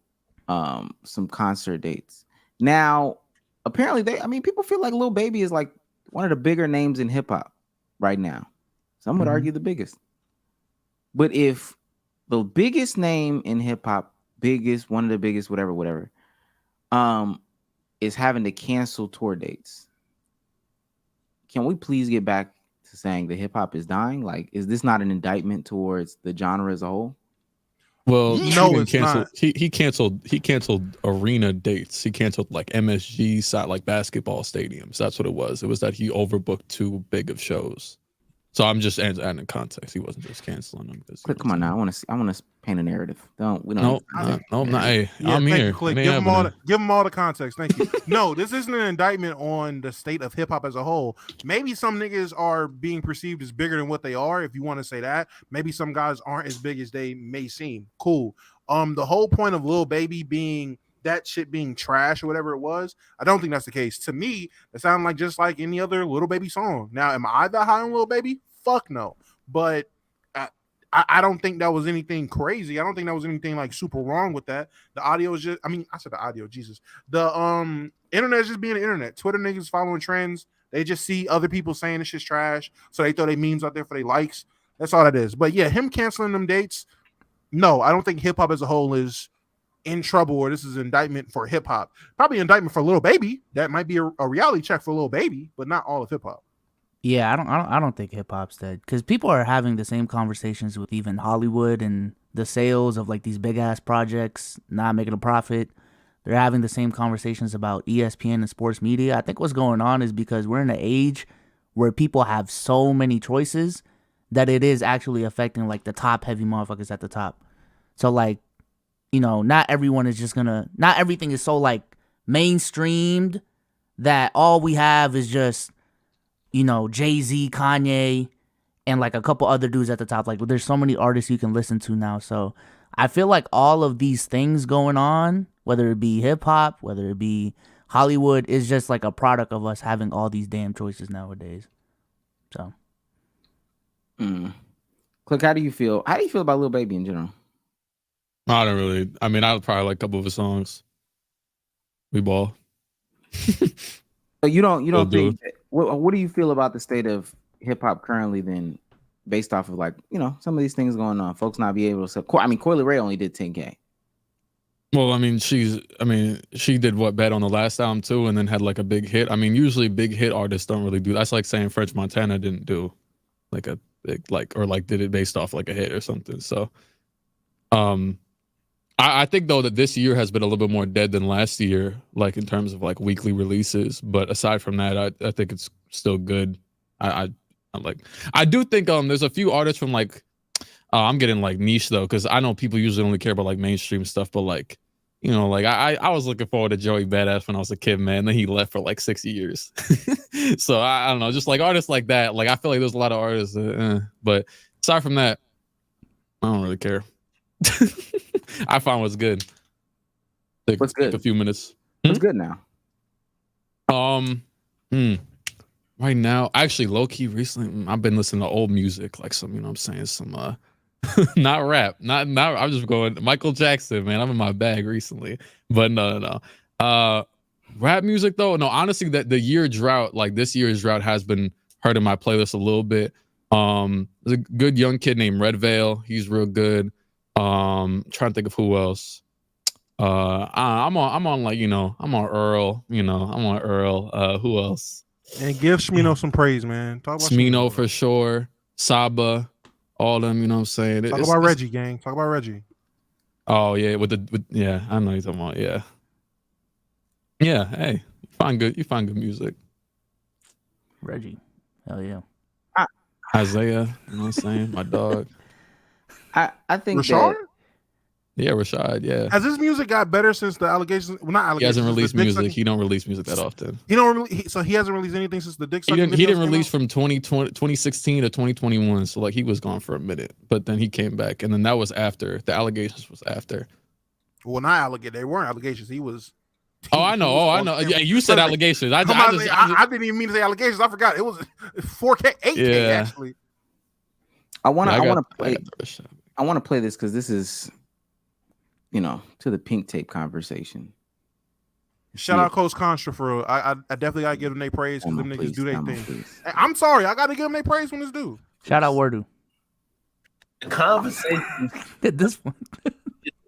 some concert dates. Now, apparently people feel like Lil Baby is like one of the bigger names in hip hop right now. Some would argue the biggest. But if the biggest name in hip hop, one of the biggest, whatever, is having to cancel tour dates, can we please get back to saying that hip hop is dying? Like, is this not an indictment towards the genre as a whole? Well, no, it's not. He canceled arena dates. He canceled like MSG side, like basketball stadiums. That's what it was. It was that he overbooked too big of shows. So I'm just adding in context. He wasn't just canceling them. Come on now. I want to paint a narrative. No, I'm not. Hey, I'm here. Give them all the context. Thank you. No, this isn't an indictment on the state of hip hop as a whole. Maybe some niggas are being perceived as bigger than what they are, if you want to say that. Maybe some guys aren't as big as they may seem. Cool. The whole point of Lil Baby being that shit being trash or whatever it was, I don't think that's the case. To me, it sounded like just like any other Lil Baby song. Now, am I that high on Lil Baby? Fuck no. But I don't think that was anything crazy. I don't think that was anything like super wrong with that. The audio is just, I said the audio, Jesus. The internet is just being the internet. Twitter niggas following trends. They just see other people saying this shit's trash, so they throw their memes out there for their likes. That's all that is. But yeah, him canceling them dates, no, I don't think hip hop as a whole is in trouble, or this is an indictment for hip hop. Probably an indictment for Lil Baby. That might be a reality check for Lil Baby, but not all of hip hop. Yeah, I don't think hip hop's dead, because people are having the same conversations with even Hollywood and the sales of like these big ass projects not making a profit. They're having the same conversations about ESPN and sports media. I think what's going on is because we're in an age where people have so many choices that it is actually affecting like the top heavy motherfuckers at the top. So like, not everyone is just not everything is so like mainstreamed that all we have is just, Jay-Z, Kanye, and like a couple other dudes at the top. Like, there's so many artists you can listen to now. So I feel like all of these things going on, whether it be hip hop, whether it be Hollywood, is just like a product of us having all these damn choices nowadays. So. Click, how do you feel? How do you feel about Lil Baby in general? I don't really. I probably like a couple of his songs. We ball. So you don't think? What do you feel about the state of hip hop currently? Then, based off of like, you know, some of these things going on. Folks not be able to. I mean, Coily Ray only did 10K. Well, I mean, she did what, Bad on the last album too, and then had like a big hit. I mean, usually big hit artists don't really do. That's like saying French Montana didn't do like a big or did it based off like a hit or something. So, I think though that this year has been a little bit more dead than last year, like in terms of like weekly releases. But aside from that, I think it's still good. I do think there's a few artists from like I'm getting like niche though, because I know people usually only care about like mainstream stuff, but like, you know, like I was looking forward to Joey Badass when I was a kid, man. Then he left for like 6 years. So I don't know, just like artists like that. Like I feel like there's a lot of artists, but aside from that, I don't really care. I find what's good. What's good? A few minutes. What's good now? Right now, actually, low key recently, I've been listening to old music, like some, you know what I'm saying, some not rap, not I'm just going Michael Jackson, man. I'm in my bag recently. But no. Rap music though, no, honestly, that the year drought, like this year's drought has been hurting my playlist a little bit. There's a good young kid named Red Veil. He's real good. Trying to think of who else. I'm on like, you know, I'm on Earl, who else? And give Smino some praise, man. Talk about Smino for sure. Saba, all them, you know what I'm saying? Talk about Reggie, gang. Talk about Reggie. Oh yeah, yeah, I know you're talking about, yeah. Yeah, hey, you find good music. Reggie. Hell yeah. Isaiah, you know what I'm saying? My dog. I think Rashard? Yeah, Rashad, yeah. Has his music got better since the allegations? Well, not allegations. He hasn't released music. He don't release music that often. So he hasn't released anything since the dick He didn't release from 2016 to 2021. So like he was gone for a minute, but then he came back, and then that was after the allegations was after. Well, not allegations. They weren't allegations. He was. I know. Yeah, you said allegations. I didn't even mean to say allegations. I forgot. It was 4K, 8K actually. I want to play this because this is, you know, to the pink tape conversation. Shout out Coach Constra for real. I definitely gotta give them their praise because them niggas do their thing. I'm sorry, I gotta give them their praise when it's due. Shout out Wordu. The conversation at this one.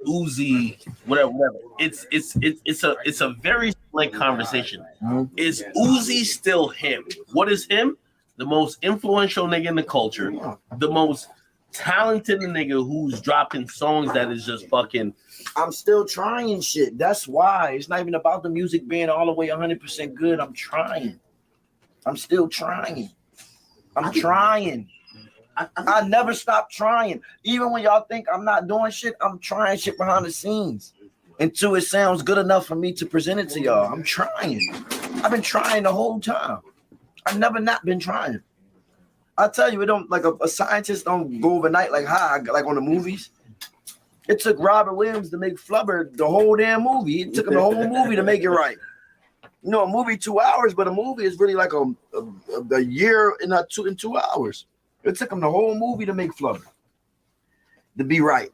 Uzi, whatever. It's a very slick conversation. Is Uzi still him? What is him? The most influential nigga in the culture, the most talented nigga who's dropping songs that is just fucking. I'm still trying shit. That's why it's not even about the music being all the way 100% good. I'm trying. I'm still trying. I'm trying. I never stop trying. Even when y'all think I'm not doing shit, I'm trying shit behind the scenes until it sounds good enough for me to present it to y'all. I'm trying. I've been trying the whole time. I've never not been trying. I tell you, it don't like a scientist don't go overnight like like on the movies. It took Robert Williams to make Flubber the whole damn movie. It took him the whole movie to make it right. You know, a movie 2 hours, but a movie is really like a year in 2 hours. It took him the whole movie to make Flubber to be right.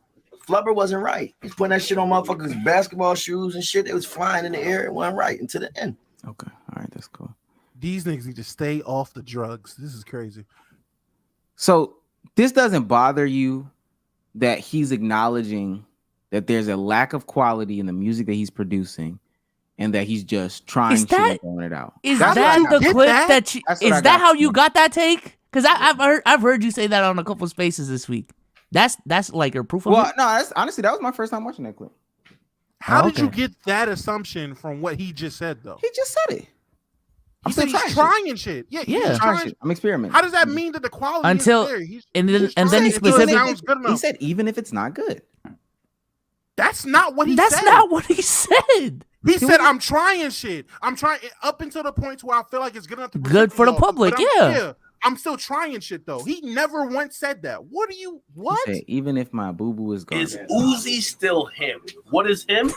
Flubber wasn't right. He's putting that shit on motherfuckers' basketball shoes and shit. It was flying in the air. It wasn't right until the end. Okay, all right, that's cool. These niggas need to stay off the drugs. This is crazy. So this doesn't bother you that he's acknowledging that there's a lack of quality in the music that he's producing, and that he's just trying shit and throwing it out. Is that the clip that you? Is that how you got that take? Because I've heard you say that on a couple of spaces this week. That's like a proof of it? No, that's honestly that was my first time watching that clip. How did you get that assumption from what he just said though? He just said it. He said he's trying shit. Yeah, he's trying shit. I'm experimenting. How does that mean that the quality until is there? And then he specifically he said even if it's not good. That's not what he said. That's not what he said. He said, I'm trying shit. I'm trying up until the point where I feel like it's good enough to good for the public. Yeah. I'm still trying shit though. He never once said that. What? Said, even if my boo-boo is gone. Is Uzi still him? What is him?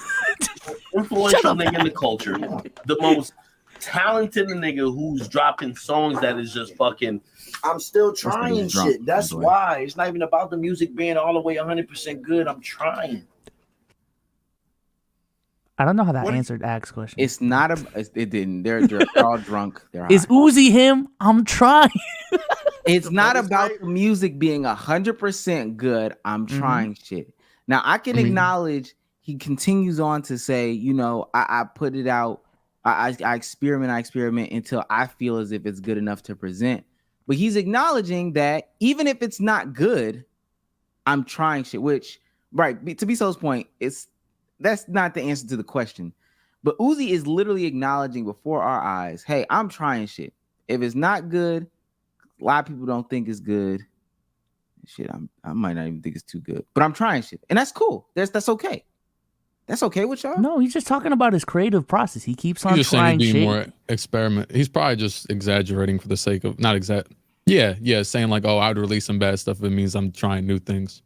Influential nigga in the culture. The most talented nigga who's dropping songs that is just fucking. I'm still trying shit. That's why it's not even about the music being all the way 100% good. I'm trying. I don't know how that answered Ax's question. It's not it didn't. They're all drunk. Is Uzi him? I'm trying. It's not about the music being 100% good. I'm trying shit. Now I can acknowledge he continues on to say, you know, I put it out. I experiment until I feel as if it's good enough to present. But he's acknowledging that even if it's not good, I'm trying shit. Which, right, to B-Soul's point, that's not the answer to the question. But Uzi is literally acknowledging before our eyes, hey, I'm trying shit. If it's not good, a lot of people don't think it's good. Shit, I might not even think it's too good. But I'm trying shit. And that's cool. That's okay. That's okay with y'all? No, he's just talking about his creative process. He keeps on He's just trying saying shit. more experiment. He's probably just exaggerating for the sake of not exact. Yeah, saying like, oh, I'd release some bad stuff if it means I'm trying new things.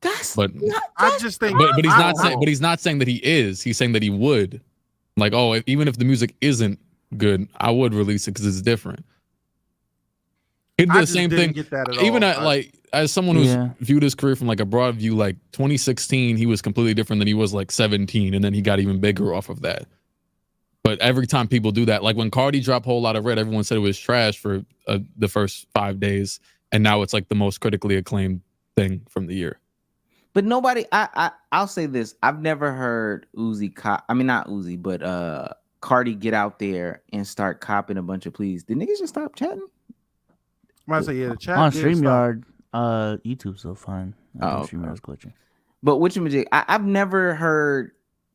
I just think, but he's not saying. But he's not saying that he is. He's saying that he would. Like, oh, even if the music isn't good, I would release it because it's different. He'd do the same thing. Even as someone who's viewed his career from like a broad view, like 2016, he was completely different than he was like 17, and then he got even bigger off of that. But every time people do that, like when Cardi dropped Whole Lotta Red, everyone said it was trash for the first 5 days, and now it's like the most critically acclaimed thing from the year. But nobody, I'll say this: I've never heard not Uzi, but Cardi get out there and start copping a bunch of pleas. Did niggas just stop chatting? I say the chat on StreamYard, YouTube's so fine. StreamYard's glitching. But I've never heard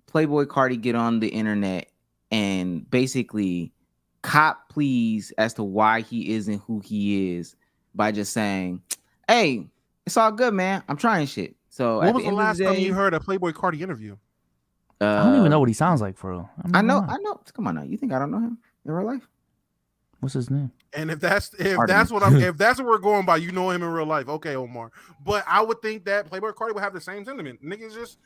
Playboy Cardi get on the internet and basically cop pleas as to why he isn't who he is by just saying, "Hey, it's all good, man. I'm trying shit." So what was the last time you heard a Playboy Cardi interview? I don't even know what he sounds like for real. I know. Come on now. You think I don't know him in real life? What's his name? And if that's what we're going by, you know him in real life. Okay, Omar. But I would think that Playboy Cardi would have the same sentiment. Niggas just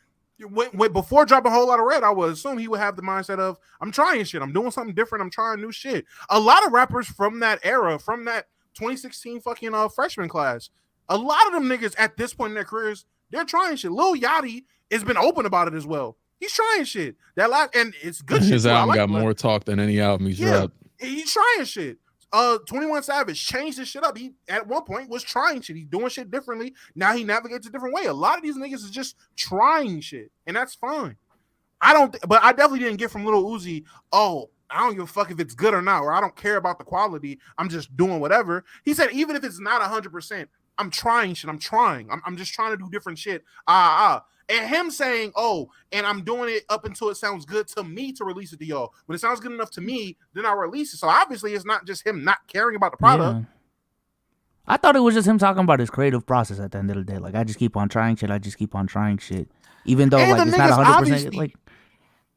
before dropping a Whole Lotta Red, I would assume he would have the mindset of, I'm trying shit. I'm doing something different. I'm trying new shit. A lot of rappers from that era, from that 2016 fucking freshman class, a lot of them niggas at this point in their careers, they're trying shit. Lil Yachty has been open about it as well. He's trying shit. And it's good shit. His album got more talk than any album he's dropped. He's trying shit. 21 Savage changed his shit up. He at one point was trying shit. He's doing shit differently. Now he navigates a different way. A lot of these niggas is just trying shit, and that's fine. But I definitely didn't get from Lil Uzi, oh, I don't give a fuck if it's good or not, or I don't care about the quality. I'm just doing whatever. He said, even if it's not 100%, I'm trying shit. I'm trying. I'm just trying to do different shit. And him saying, oh, and I'm doing it up until it sounds good to me to release it to y'all. When it sounds good enough to me, then I'll release it. So obviously it's not just him not caring about the product. Yeah. I thought it was just him talking about his creative process at the end of the day. Like, I just keep on trying shit. Even though like it's not 100%. Like,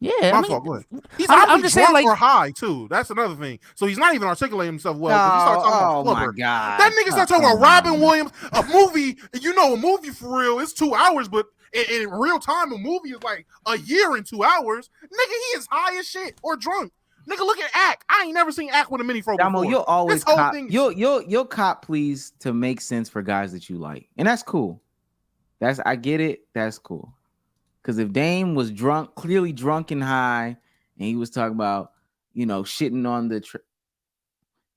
yeah. My fault, go ahead. He's I'm just saying, like, or high too. That's another thing. So he's not even articulating himself well. He starts talking about Flubber. My God. That nigga starts talking about Robin Williams, a movie. You know, a movie for real, it's 2 hours, but in real time, a movie is like a year in 2 hours. Nigga, he is high as shit or drunk. Nigga, look at Ack. I ain't never seen Ack with a mini fro before. You'll always you'll cop please to make sense for guys that you like, and that's cool. I get it. That's cool. Because if Dame was drunk, clearly drunk and high, and he was talking about, you know, shitting on the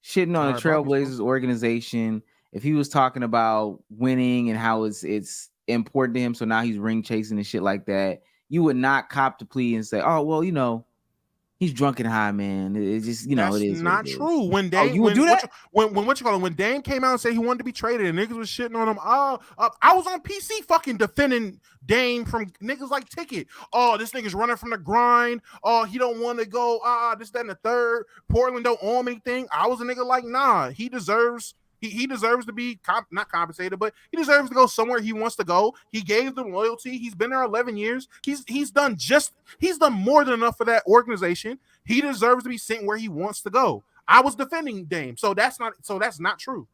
Trailblazers organization, if he was talking about winning and how it's important to him, so now he's ring chasing and shit like that, you would not cop to plea and say, oh, well, you know, he's drunk and high, man. It's just, you know, that's it is not true. When Dame, you would do that? When Dame came out and said he wanted to be traded and niggas was shitting on him, I was on PC fucking defending Dame from niggas like Ticket. Oh, this nigga's running from the grind. Oh, he don't want to go. This, that, and the third. Portland don't owe him anything. I was a nigga like, nah, he deserves. He deserves to be not compensated, but he deserves to go somewhere he wants to go. He gave them loyalty. He's been there 11 years. He's done more than enough for that organization. He deserves to be sent where he wants to go. I was defending Dame, so that's not true.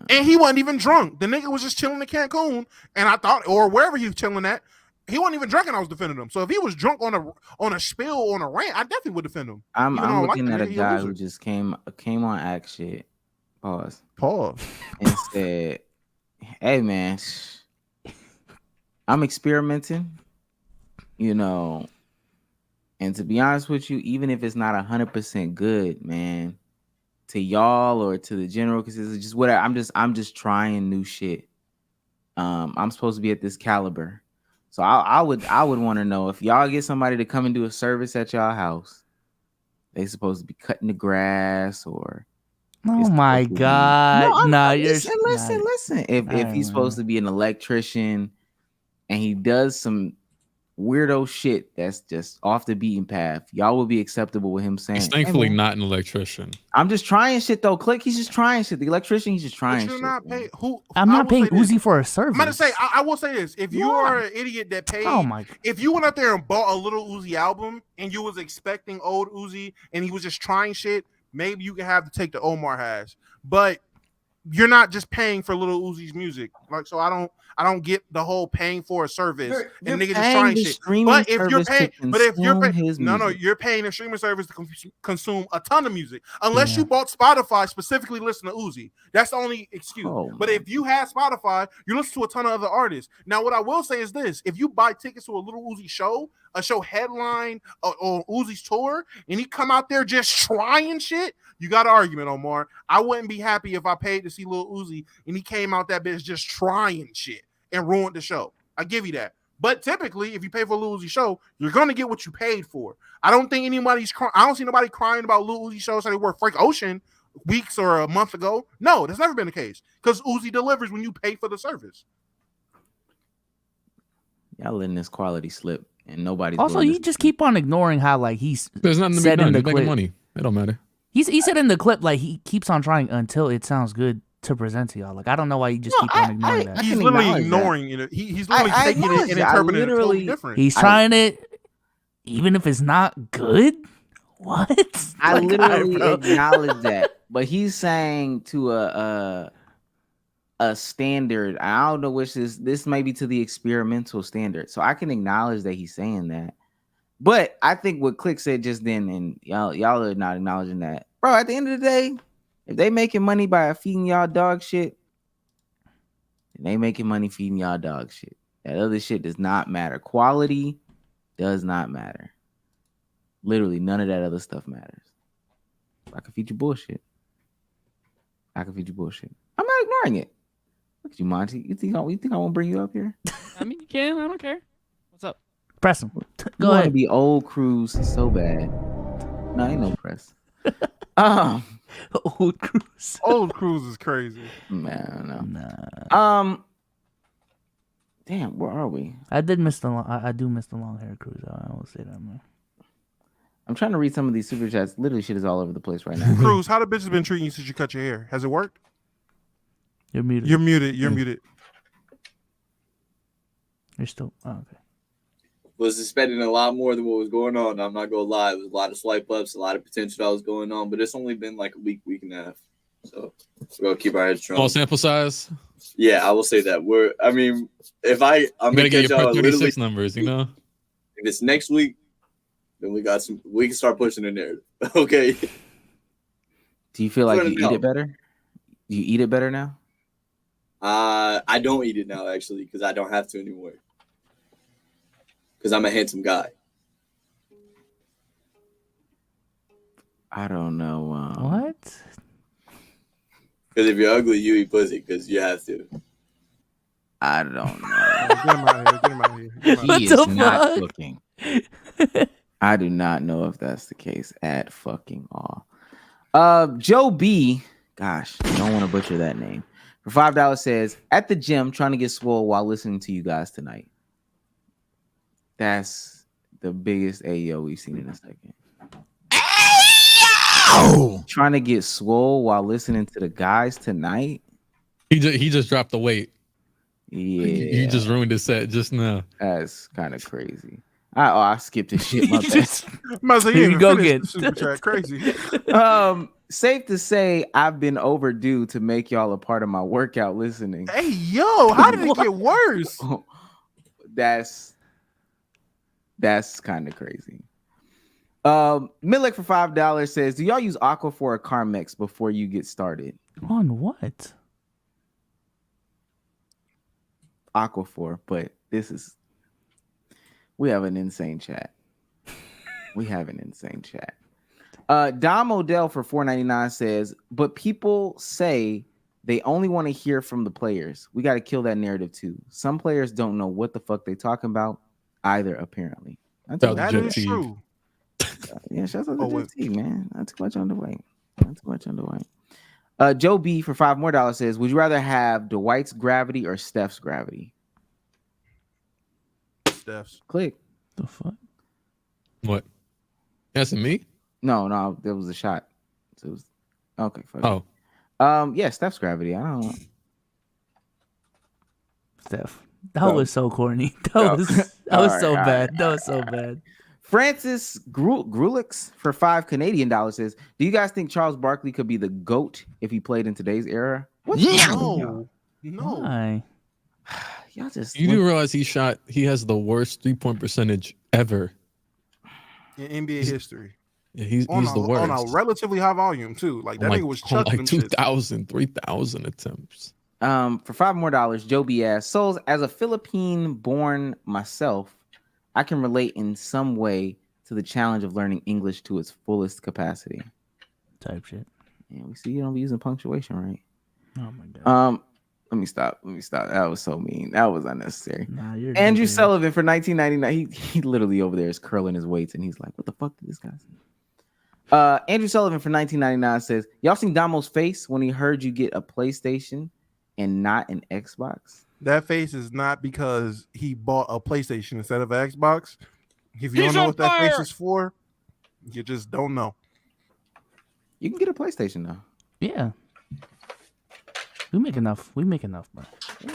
And he wasn't even drunk. The nigga was just chilling in Cancun, and I thought, or wherever he was chilling at, he wasn't even drunk, and I was defending him. So if he was drunk on a spill, on a rant, I definitely would defend him. I'm looking at a guy who just came on Act shit. Pause. And said, hey, man, I'm experimenting, you know, and to be honest with you, even if it's not 100% good, man, to y'all or to the general, because it's just whatever. I'm just trying new shit. I'm supposed to be at this caliber, so I would want to know if y'all get somebody to come and do a service at y'all house. They supposed to be cutting the grass or. Oh my God! No, nah, listen. If he's supposed to be an electrician and he does some weirdo shit that's just off the beaten path, y'all will be acceptable with him saying. He's thankfully hey, not an electrician. I'm just trying shit though. Click. He's just trying shit. The electrician, he's just trying shit. I'm not paying Uzi for a service. I'm gonna say, I will say this: if you are an idiot that paid, if you went out there and bought a Little Uzi album and you was expecting old Uzi and he was just trying shit, maybe you can have to take the Omar has. But you're not just paying for Little Uzi's music, like, so I don't get the whole paying for a service and niggas just trying shit. But if you're paying, you're paying a streaming service to consume a ton of music, unless you bought Spotify specifically listen to Uzi. That's the only excuse. But if you had Spotify, you listen to a ton of other artists. Now, what I will say is this: if you buy tickets to a Little Uzi show, a show headline or Uzi's tour, and he come out there just trying shit, you got an argument, Omar. I wouldn't be happy if I paid to see Lil Uzi and he came out that bitch just trying shit and ruined the show. I give you that. But typically, if you pay for a Lil Uzi show, you're gonna get what you paid for. I don't think anybody's I don't see nobody crying about Lil Uzi shows that they were Frank Ocean weeks or a month ago. No, that's never been the case because Uzi delivers when you pay for the service. Y'all letting this quality slip, and nobody's. Also, you just keep on ignoring how like he's. There's nothing to be done. He's making money. It don't matter. He said in the clip like he keeps on trying until it sounds good to present to y'all. Like I don't know why you just keep on ignoring that. He's literally ignoring it. He's literally taking it and interpreting it totally different. He's trying it, even if it's not good. What? I literally acknowledge that, but he's saying to a standard. I don't know which is this may be to the experimental standard. So I can acknowledge that he's saying that. But I think what CLIQUE said just then, and y'all are not acknowledging that, bro. At the end of the day, if they making money by feeding y'all dog shit, then they making money feeding y'all dog shit. That other shit does not matter. Quality does not matter. Literally, none of that other stuff matters. I can feed you bullshit. I'm not ignoring it. Look at you, Monty. You think I won't bring you up here? I mean, you can. I don't care. What's up? Press him. Go ahead. Be old Cruz so bad. No, ain't no press. Old Cruz. Old Cruz is crazy. Man, no. Damn, where are we? I do miss the long hair Cruz. I will say that, man. I'm trying to read some of these super chats. Literally, shit is all over the place right now. Cruz, how the bitches been treating you since you cut your hair? Has it worked? You're muted. You're muted. You're muted. You're still okay. Was expecting a lot more than what was going on. I'm not gonna lie, it was a lot of swipe ups, a lot of potential that was going on, but it's only been like a week and a half. So we're gonna keep our heads strong. Small sample size. Yeah, I will say that. I'm gonna get your 36 numbers, you know. If it's next week, then we can start pushing the narrative. Okay. Do you feel like you eat it better? Do you eat it better now? I don't eat it now actually because I don't have to anymore. Because I'm a handsome guy. I don't know. What? Because if you're ugly, you eat pussy because you have to. I don't know. Get him out of here. He is not cooking. I do not know if that's the case at fucking all. Joe B, gosh, I don't want to butcher that name. For $5 says, at the gym trying to get swole while listening to you guys tonight. That's the biggest AO we've seen in a second. Ayo! Trying to get swole while listening to the guys tonight. He just dropped the weight. Yeah. He just ruined his set just now. That's kind of crazy. I skipped his shit. My bad. Here you go again. Super chat, crazy. Safe to say, I've been overdue to make y'all a part of my workout listening. Hey, yo, how did it get worse? That's kind of crazy. Milik for $5 says, do y'all use Aqua for a Carmex before you get started? On what? Aquaphor, but we have an insane chat. Dom Odell for $4.99 says, but people say they only want to hear from the players. We got to kill that narrative too. Some players don't know what the fuck they talking about either, apparently. That is true. Yeah, shout out to JT, man. Not too much on Dwight. Joe B for $5 more says, would you rather have Dwight's gravity or Steph's gravity? Steph's. Click. The fuck? What? That's me? No, there was a shot. So it was okay. Oh. Yeah, Steph's gravity. I don't know. Steph. That was so corny. That was so bad. That was so bad. Francis Grulix for $5 Canadian says, do you guys think Charles Barkley could be the GOAT if he played in today's era? No. Why? Y'all just You do realize he has the worst 3-point percentage ever in NBA history. Yeah, he's the worst. On a relatively high volume too. Like that nigga was chucking like 2,000, 3,000 attempts. For $5 more, Joe B asks, Souls, as a Philippine born myself, I can relate in some way to the challenge of learning English to its fullest capacity. Type shit. Yeah, we see you don't be using punctuation right. Oh my god. Let me stop. That was so mean. That was unnecessary. Nah, you're Andrew Sullivan for $19.99. He literally over there is curling his weights and he's like, what the fuck did this guy say? Andrew Sullivan for $19.99 says, y'all seen Damo's face when he heard you get a PlayStation and not an Xbox? That face is not because he bought a PlayStation instead of an Xbox. If you don't know what that face is for, you just don't know. You can get a PlayStation though. Yeah. We make enough, bro. Yeah.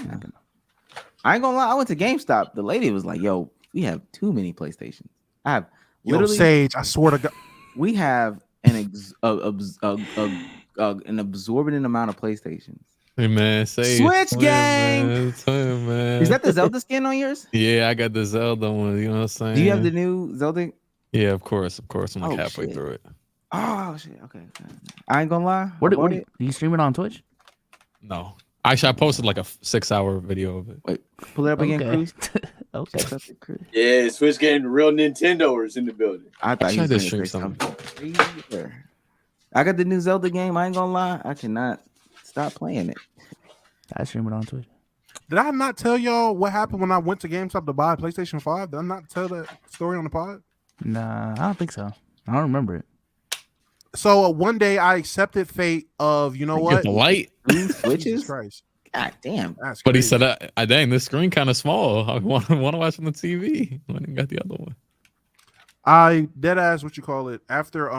I ain't gonna lie. I went to GameStop. The lady was like, yo, we have too many PlayStations. I have literally Sage, I swear to God. We have an absorbent amount of PlayStations. Hey man, say Switch gang. Man. Is that the Zelda skin on yours? Yeah, I got the Zelda one. You know what I'm saying? Do you have the new Zelda? Yeah, of course. I'm like halfway through it. Oh shit. Okay. I ain't gonna lie. What do you stream it on Twitch? No. Actually, I posted like a 6-hour video of it. Wait, pull it up again, Cruz. Okay. Yeah, Switch game, real Nintendoers in the building. I thought you was gonna say something. I got the new Zelda game. I ain't gonna lie. I cannot stop playing it. I stream it on Twitch. Did I not tell y'all what happened when I went to GameStop to buy a PlayStation 5? Did I not tell that story on the pod? Nah, I don't think so. I don't remember it. So one day I accepted fate of, you know what? The light switches. Christ. God damn. That's but crazy. he said, dang, this screen kind of small. I want to watch on the TV. I didn't got the other one. I dead ass what you call it after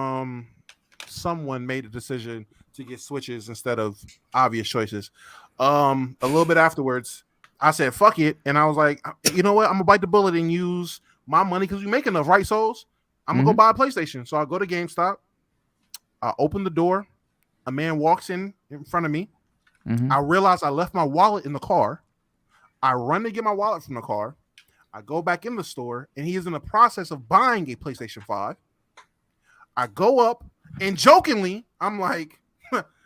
someone made a decision to get switches instead of obvious choices. A little bit afterwards, I said fuck it, and I was like, you know what? I'm gonna bite the bullet and use my money because we make enough, right, Souls? I'm gonna go buy a PlayStation. So I go to GameStop. I open the door. A man walks in front of me. I realize I left my wallet in the car. I run to get my wallet from the car. I go back in the store, and he is in the process of buying a PlayStation 5. I go up, and jokingly, I'm like,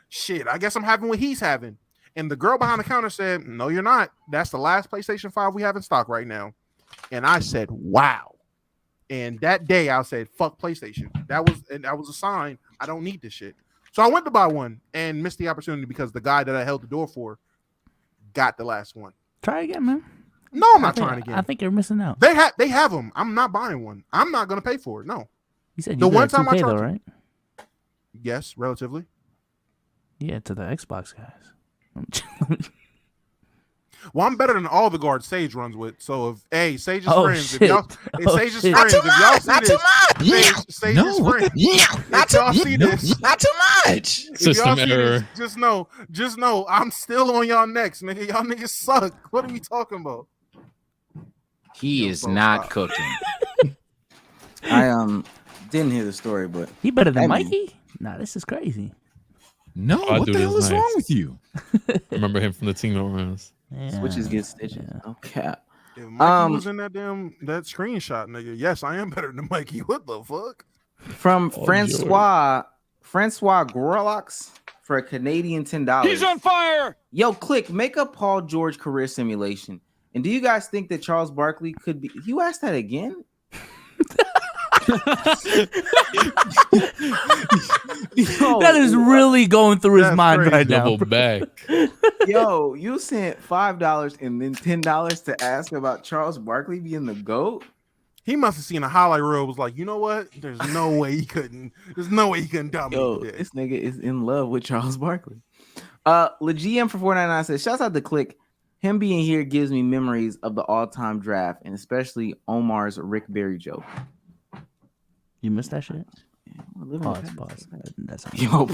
shit, I guess I'm having what he's having. And the girl behind the counter said, no, you're not. That's the last PlayStation 5 we have in stock right now. And I said, wow. And that day, I said, fuck PlayStation. That was a sign I don't need this shit. So I went to buy one and missed the opportunity because the guy that I held the door for got the last one. Try again, man. No, I'm not trying again. I think you're missing out. They have them. I'm not buying one. I'm not gonna pay for it. No. You said the you one got time 2K I tried though, right? Yes, relatively. Yeah, to the Xbox guys. Well, I'm better than all the guards Sage runs with. So if Sage's friends, shit. if y'all Sage's friends, if y'all see this, Sage's friends. Not too much. Not too much. If y'all see this, just know I'm still on y'all next, nigga. Y'all niggas suck. What are we talking about? He is not cooking. I didn't hear the story, but he better than Mikey? Nah, this is crazy. No, what the hell is wrong with you? I remember him from the team rounds. Yeah. Switches get stitches. No cap. If Mikey was in that screenshot, nigga. Yes, I am better than Mikey. What the fuck? From Francois Gorlox for a Canadian $10. He's on fire. Yo, click, make a Paul George career simulation. And do you guys think that Charles Barkley could be? You asked that again? That is really going through his mind crazy. right now. Double back. Yo, you sent $5 and then $10 to ask about Charles Barkley being the GOAT? He must have seen a highlight reel. Was like, you know what? There's no way he couldn't. There's no way he couldn't dominate. Yo, today. this nigga is in love with Charles Barkley. LeGM for 499 says, shouts out to Click. Him being here gives me memories of the all-time draft, and especially Omar's Rick Barry joke. You missed that shit? Yeah, Pause. That's Yo.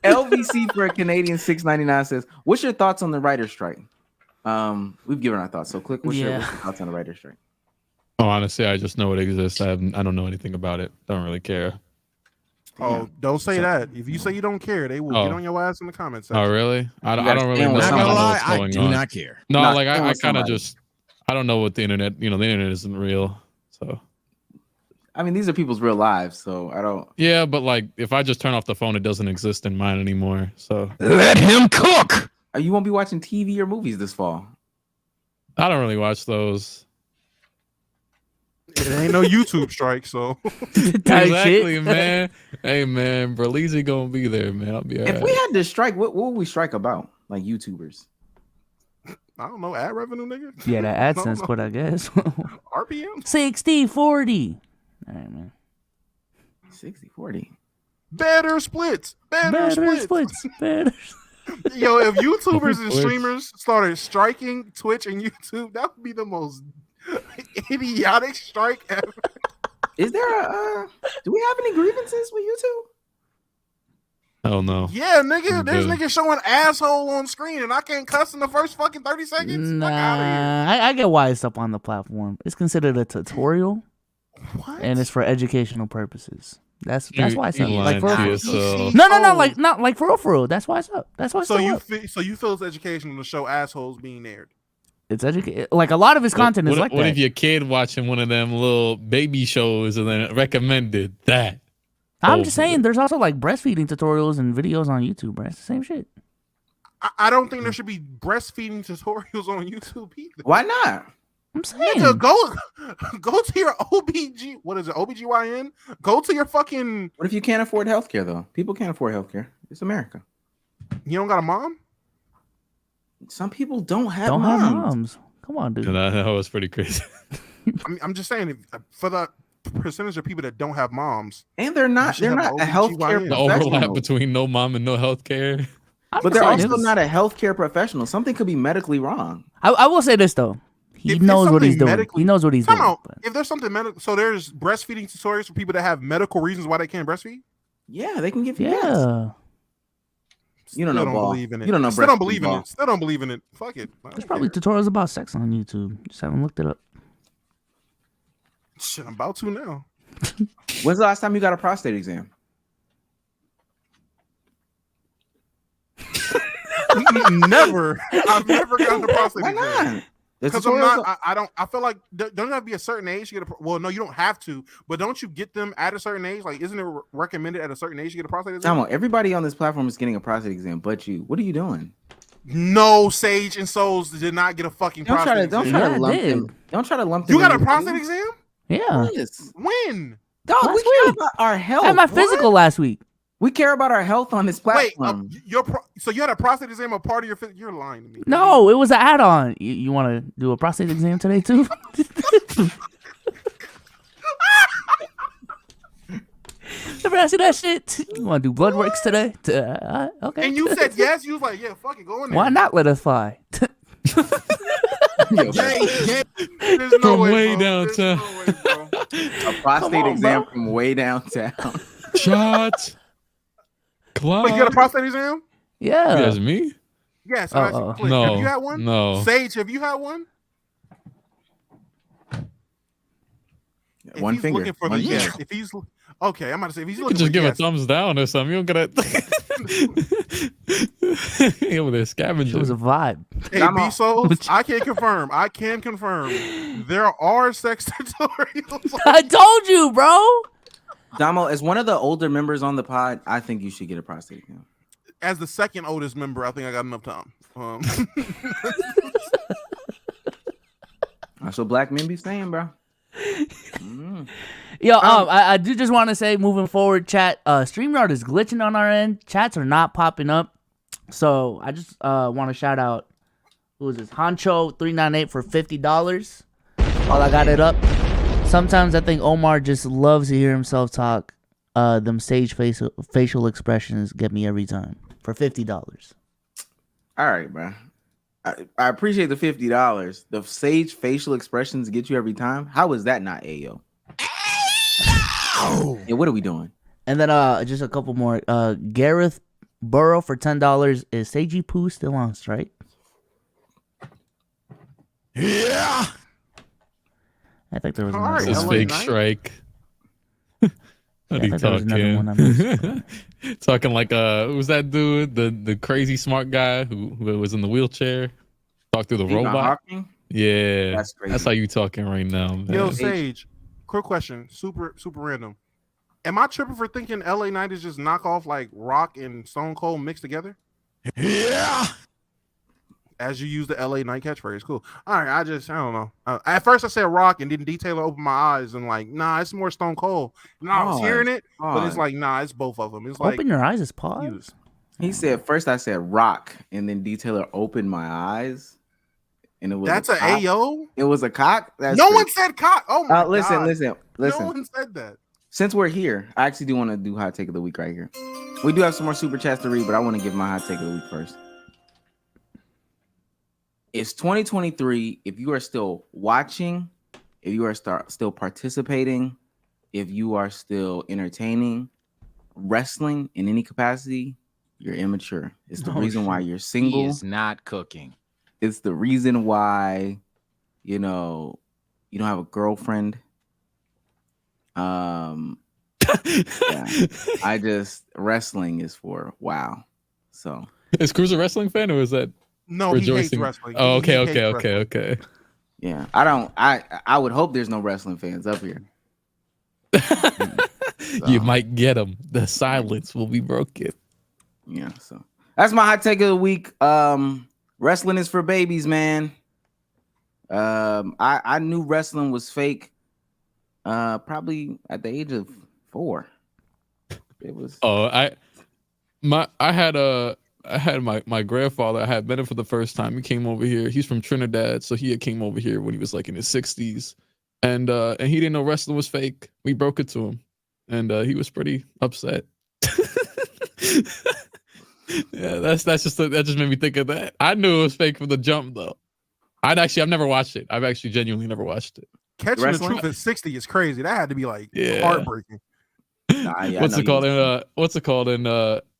LVC for a Canadian 699 says, what's your thoughts on the writer's strike? We've given our thoughts. So Click, what's your thoughts on the writer's strike? Oh, honestly, I just know it exists. I don't know anything about it. Don't really care. Oh, don't say that. If you say you don't care, they will get on your ass in the comments section. Oh, really? I don't really know. I do not care. No, like I kind of just, I don't know what the internet. The internet isn't real. So. I mean, these are people's real lives, so I don't. Yeah, but like, if I just turn off the phone, it doesn't exist in mine anymore. So let him cook. You won't be watching TV or movies this fall. I don't really watch those. It ain't no YouTube strike, so exactly, man. Hey, man, Berlizzi gonna be there, man. I'll be all If right. we had to strike, what would we strike about? Like YouTubers? I don't know. Ad revenue, nigga. Yeah, that AdSense quit, I guess. RPM 60-40. All right, man. 60-40. Better splits. Better splits. Better. Yo, if YouTubers and streamers started striking Twitch and YouTube, that would be the most idiotic strike ever. Is there a do we have any grievances with YouTube? Hell no. Yeah, nigga, I'm there's good. niggas showing asshole on screen and I can't cuss in the first fucking 30 seconds. Nah, Fuck out of here. I get why it's up on the platform. It's considered a tutorial, and it's for educational purposes. That's why it's up. Like for real. No, not like for real. That's why it's up. That's why it's So up. you feel it's educational to show assholes being aired. It's like a lot of his content is like what that. if your kid watching one of them little baby shows and then it recommended that? I'm just saying, there's also like breastfeeding tutorials and videos on YouTube, bro. It's the same shit. I don't think there should be breastfeeding tutorials on YouTube either. Why not? I'm saying, nigga, go to your OBG. What is it? OBGYN? Go to your fucking. What if you can't afford healthcare though? People can't afford healthcare. It's America. You don't got a mom? Some people don't have Don't moms. have moms. Come on, dude. That was pretty crazy. I'm just saying, for the percentage of people that don't have moms, And they're not a healthcare The overlap professional. between no mom and no healthcare. But they're also not a healthcare professional. Something could be medically wrong. I will say this though. He If knows there's what he's something doing. medically- He knows what he's Come doing. on. If there's something medical, so there's breastfeeding tutorials for people that have medical reasons why they can't breastfeed. Yeah, they can give you Yeah. gas. You don't know Still ball. believe in it. You don't know Still don't breastfeeding believe in ball. it. Still don't believe in it. Fuck it. There's probably tutorials about sex on YouTube. Just haven't looked it up. Shit, I'm about to now. When's the last time you got a prostate exam? Never. I've never gotten a prostate Why exam. not? Because I'm not. I don't. I feel like don't you have to be a certain age to get a. Well, no, you don't have to. But don't you get them at a certain age? Like, isn't it recommended at a certain age to get a prostate exam? Damo, everybody on this platform is getting a prostate exam, but you. What are you doing? No, Sage and Souls did not get a fucking Don't try prostate to exam. lump them. Don't try to lump them. You got a in with prostate you. exam? Yeah. Yes. When? Dog, we Last care week. about our health. I had my What? physical last week. We care about our health on this Wait, platform. so you had a prostate exam a part of your? You're lying to me. No, it was an add-on. You want to do a prostate exam today too? Never asked you that shit. You want to do blood works today? Okay. And you said yes. You was like, yeah, fuck it, go in there. Why not let us fly? There's no From way, way bro. downtown. A prostate exam from way downtown. Shots. Clock. Wait, you got a prostate exam? Yeah. Yes, me? Yes. I'm asking Click. No, Have you had one? no. Sage, have you had one? If One he's finger. looking for One the yes, finger. if he's okay, I'm about to say if he's You looking could just for give yes, a thumbs down or something. You don't gotta. Over there scavenging. It was a vibe. Hey, B Souls, I can confirm. I can confirm. There are sex tutorials. I told you, bro. Damo, as one of the older members on the pod, I think you should get a prostate exam. As the second oldest member, I think I got enough time. That's what black men be saying, bro. Yo, I do just want to say, moving forward, chat, StreamYard is glitching on our end. Chats are not popping up. So I just want to shout out, who is this? Honcho398 for $50. While I got it up. Sometimes I think Omar just loves to hear himself talk. Them sage facial expressions get me every time for $50. All right, bro. I appreciate the $50. The sage facial expressions get you every time. How is that not Ayo? Yeah, what are we doing? And then just a couple more. Gareth Burrow for $10. Is Seiji Poo still on strike? Yeah. I think there was another This one. fake strike. What are you talking? Talking like who's that dude? The crazy smart guy who was in the wheelchair. Talk through the Stephen robot. Hawking? Yeah, That's crazy. That's how you talking right now, man. Yo, Sage, quick question, super random. Am I tripping for thinking LA Knight is just knockoff like Rock and Stone Cold mixed together? Yeah. As you use the LA Knight catchphrase, cool. All right, I don't know. At first I said Rock, and then Detailer opened my eyes and like, nah, it's more Stone Cold. And I was hearing it, but it's like, nah, it's both of them. It's like Open your eyes is pause. He said first I said Rock, and then Detailer opened my eyes, and it was that's a Ayo. It was a cock. That's no crazy. one said cock. Oh my listen, god. listen. No one said that. Since we're here, I actually do want to do hot take of the week right here. We do have some more super chats to read, but I want to give my hot take of the week first. It's 2023. If you are still watching, if you are still participating, if you are still entertaining wrestling in any capacity, you're immature. It's the reason why you're single. He is not cooking. It's the reason why, you don't have a girlfriend. Yeah. Wrestling is for wow. So is Cruz a wrestling fan or is that no? rejoicing? He hates wrestling. Oh, okay, He hates okay. Yeah, I would hope there's no wrestling fans up here. You might get them. The silence will be broken. Yeah, so that's my hot take of the week. Wrestling is for babies, man. I knew wrestling was fake. Probably at the age of 4. It was. Oh, I had my grandfather. I had met him for the first time. He came over here. He's from Trinidad, so he came over here when he was like in his 60s, and he didn't know wrestling was fake. We broke it to him, and he was pretty upset. Yeah, that just made me think of that. I knew it was fake from the jump, though. I've never watched it. I've actually genuinely never watched it. Catching wrestling? The truth at 60 is crazy. That had to be like heartbreaking. What's it called?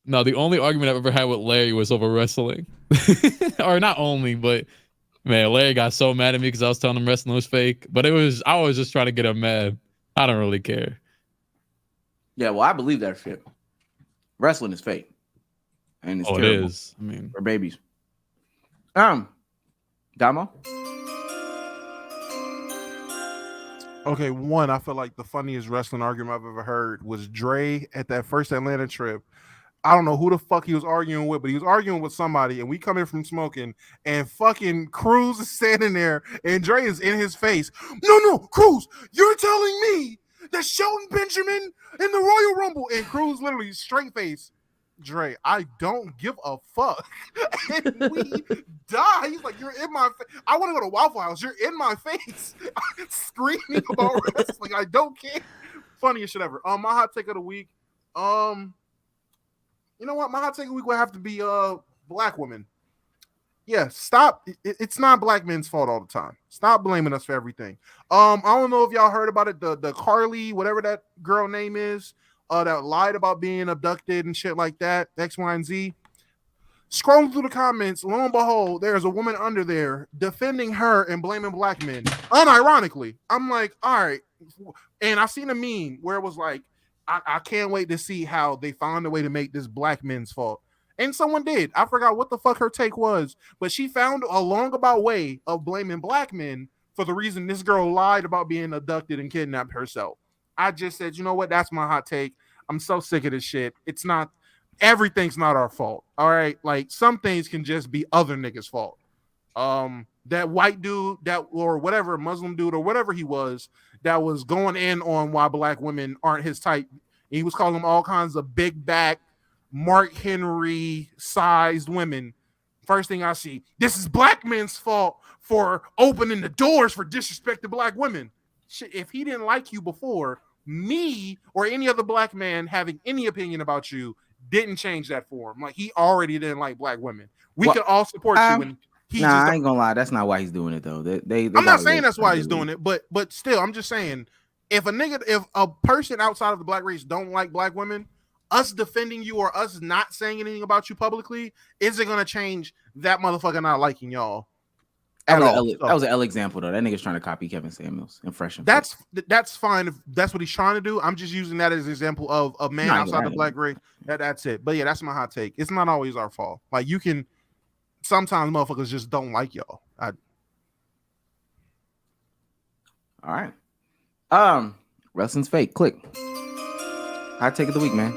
No, the only argument I've ever had with Larry was over wrestling. Or not only, but man, Larry got so mad at me because I was telling him wrestling was fake. But I was just trying to get him mad. I don't really care. Yeah, well, I believe that shit. Wrestling is fake. And it's terrible. It is. I mean, for babies. Damo? Okay, one, I feel like the funniest wrestling argument I've ever heard was Dre at that first Atlanta trip. I don't know who the fuck he was arguing with, but he was arguing with somebody, and we come in from smoking, and fucking Cruz is standing there, and Dre is in his face. No, Cruz, you're telling me that Shelton Benjamin in the Royal Rumble, and Cruz literally straight face. Dre, I don't give a fuck. And we die. He's like, you're in my face. I want to go to Waffle House. You're in my face. Screaming about wrestling. I don't care. Funniest shit ever. My hot take of the week. You know what? My hot take of the week would have to be black women. Yeah, stop. It's not black men's fault all the time. Stop blaming us for everything. I don't know if y'all heard about it. The Carly, whatever that girl name is. That lied about being abducted and shit like that, X, Y, and Z. Scrolling through the comments, lo and behold, there's a woman under there defending her and blaming black men. Unironically. I'm like, all right. And I seen a meme where it was like, I can't wait to see how they found a way to make this black men's fault. And someone did. I forgot what the fuck her take was, but she found a long-about way of blaming black men for the reason this girl lied about being abducted and kidnapped herself. I just said, you know what? That's my hot take. I'm so sick of this shit. It's not, everything's not our fault. All right. Like some things can just be other niggas' fault. that white dude that or whatever Muslim dude or whatever he was that was going in on why black women aren't his type. He was calling them all kinds of big back, Mark Henry sized women. First thing I see, this is black men's fault for opening the doors for disrespecting black women. Shit, if he didn't like you before, me or any other black man having any opinion about you didn't change that for him. Like he already didn't like black women. We could all support you. And I ain't gonna lie, that's not why he's doing it though. I'm not saying that's why he's doing it, but still, I'm just saying if a person outside of the black race don't like black women, us defending you or us not saying anything about you publicly isn't gonna change that motherfucker not liking y'all. That was an L example though. That nigga's trying to copy Kevin Samuels and freshen. That's fine if that's what he's trying to do. I'm just using that as an example of a man outside the black race. That's it. But yeah, that's my hot take. It's not always our fault. Like you can sometimes motherfuckers just don't like y'all. All right. Wrestling's fake. Click. Hot take of the week, man.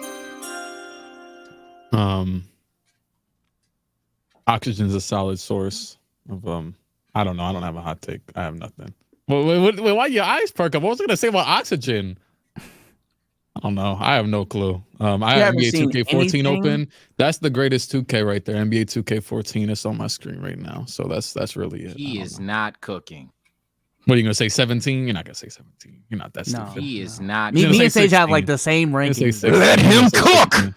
Oxygen's a solid source of I don't know. I don't have a hot take. I have nothing. Wait, why your eyes perk up? What was I gonna say about oxygen? I don't know. I have no clue. I have NBA 2K14 open. That's the greatest 2K right there. NBA 2K14 is on my screen right now. So that's really it. He is not cooking. What are you gonna say? 17? You're not gonna say 17. You're not that stupid. He is not. Me and Sage have like the same rankings. Let him cook.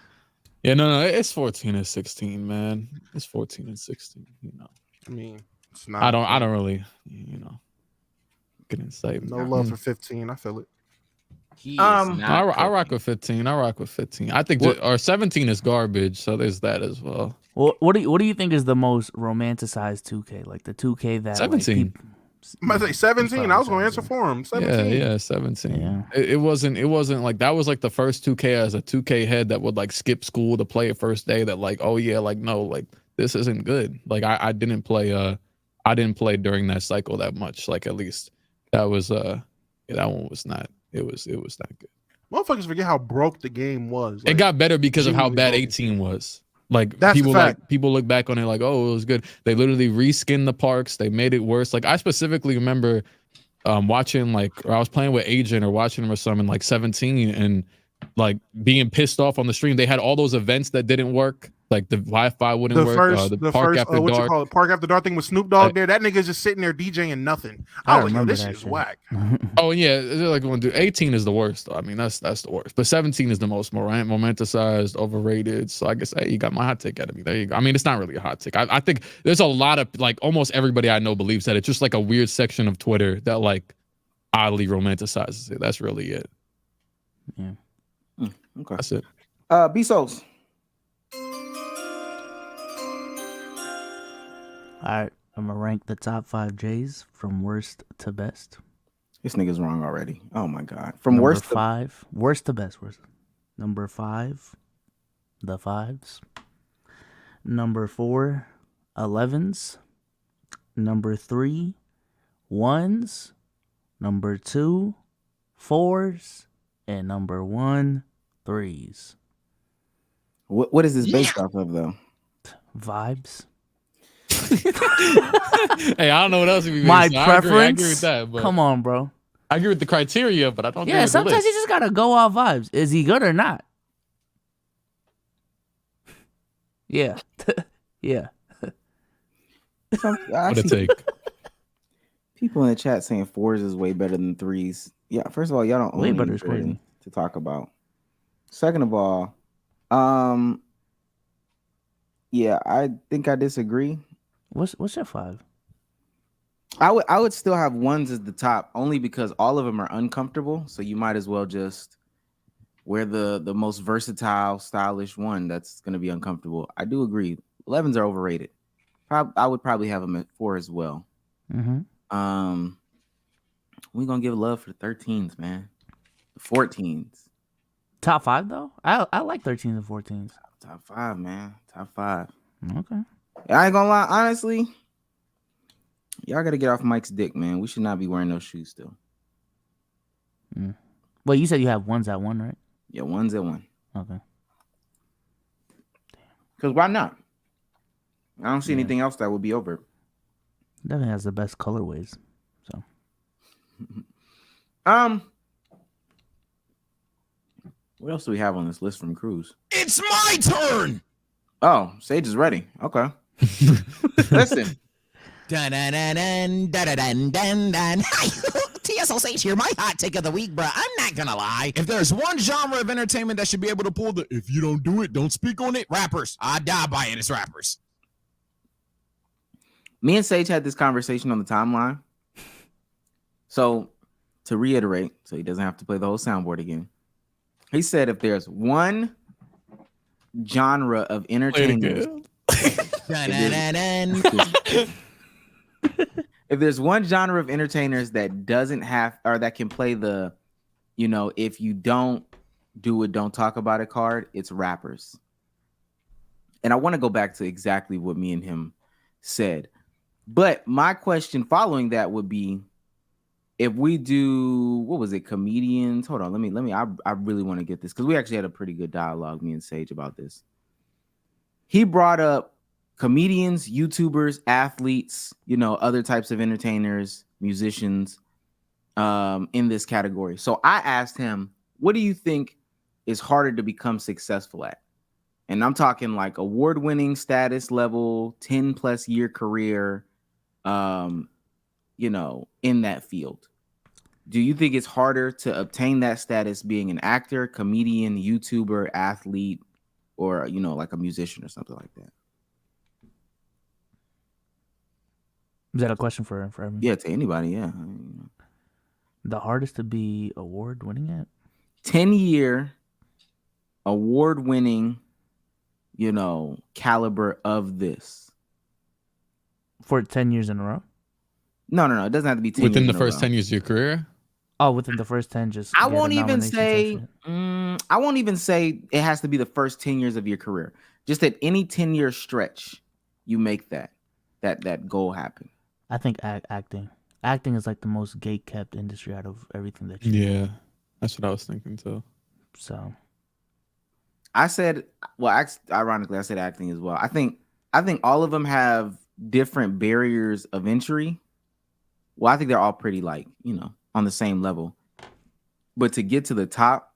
Yeah, no, it's 14 and 16, man. It's 14 and 16. You know. I mean, it's not. I don't really, get insight. No love for 15. I feel it. I rock with 15. I think or 17 is garbage, so there's that as well. Well, what do you think is the most romanticized 2K? Like the 2K that 17. I might say 17. I was gonna answer for him. 17. Yeah, 17. Yeah. It wasn't like that was like the first 2K as a 2K head that would like skip school to play it first day that like, oh yeah, like no, like this isn't good. Like I didn't play during that cycle that much. Like at least that was that one was not it was not good. Motherfuckers forget how broke the game was. Like, it got better because of how bad 18 was. Like people look back on it like, oh, it was good. They literally reskinned the parks. They made it worse. Like I specifically remember watching or I was playing with Agent or watching him or something like 17 and like being pissed off on the stream. They had all those events that didn't work. Like the Wi-Fi wouldn't work. The Park After Dark. What you call it? Park After Dark thing with Snoop Dogg there. That nigga's just sitting there DJing nothing. I was like, yo, this shit is whack. Oh yeah, they're like going to do 18 is the worst. I mean, that's the worst. But 17 is the most romanticized, overrated. So I guess hey, you got my hot take out of me. There you go. I mean, it's not really a hot take. I think there's a lot of like almost everybody I know believes that it's just like a weird section of Twitter that like oddly romanticizes it. That's really it. Yeah. Okay. That's it. Bezos. All right, I'm gonna rank the top 5 J's from worst to best. This nigga's wrong already. Oh my god. From Number worst 5, worst to best. Number 5, the 5s. Number 4, 11s. Number 3, 1s. Number 2, 4s, and number 1, 3s. What is this based off of though? Vibes. Hey, I don't know what else would be My based on. preference. I agree with that. But come on, bro. I agree with the criteria, but I don't. Yeah, sometimes you just gotta go off vibes. Is he good or not? Yeah, yeah. What a take. People in the chat saying 4s is way better than 3s. Yeah, first of all, y'all don't own Way better is anything crazy to talk about. Second of all, yeah, I think I disagree. What's your 5? I would still have 1s as the top only because all of them are uncomfortable. So you might as well just wear the most versatile, stylish one that's going to be uncomfortable. I do agree. 11s are overrated. I would probably have them at 4 as well. Mm-hmm. We're going to give love for the 13s, man. The 14s. Top 5 though? I like 13s and 14s. Top 5, man. Top 5. Okay. I ain't gonna lie, honestly. Y'all gotta get off Mike's dick, man. We should not be wearing those shoes still. Well, you said you have 1s at 1, right? Yeah, 1s at 1. Okay. Because why not? I don't see anything else that would be over. Definitely has the best colorways. So, what else do we have on this list from Cruz? It's my turn. Oh, Sage is ready. Okay. Listen. Dun, dun, dun, dun, dun, dun, dun, dun. TSLH here, my hot take of the week, bro. I'm not gonna lie. If there's one genre of entertainment that should be able to pull the if you don't do it, don't speak on it, rappers. I die by it, it's rappers. Me and Sage had this conversation on the timeline. So, to reiterate, so he doesn't have to play the whole soundboard again. He said if there's one genre of entertainers, if there's one genre of entertainers that doesn't have or that can play the, if you don't do it, don't talk about it card, it's rappers. And I want to go back to exactly what me and him said. But my question following that would be, if we do, what was it, comedians? Hold on, let me. I really want to get this because we actually had a pretty good dialogue, me and Sage, about this. He brought up comedians, YouTubers, athletes, other types of entertainers, musicians, in this category. So I asked him, what do you think is harder to become successful at? And I'm talking like award-winning status level, 10+ year career, in that field. Do you think it's harder to obtain that status being an actor, comedian, YouTuber, athlete, or, like a musician or something like that? Is that a question for everyone? Yeah, to anybody, yeah. The hardest to be award-winning at? 10-year award-winning, caliber of this. For 10 years in a row? No. It doesn't have to be 10 within years the first 10 years of your career. Oh, within the first 10, just I won't even say. I won't even say it has to be the first 10 years of your career. Just at any 10-year stretch, you make that goal happen. I think acting. Acting is like the most gate-kept industry out of everything that you. Yeah, that's what I was thinking too. So, I said, well, ironically, I said acting as well. I think all of them have different barriers of entry. Well, I think they're all pretty on the same level. But to get to the top,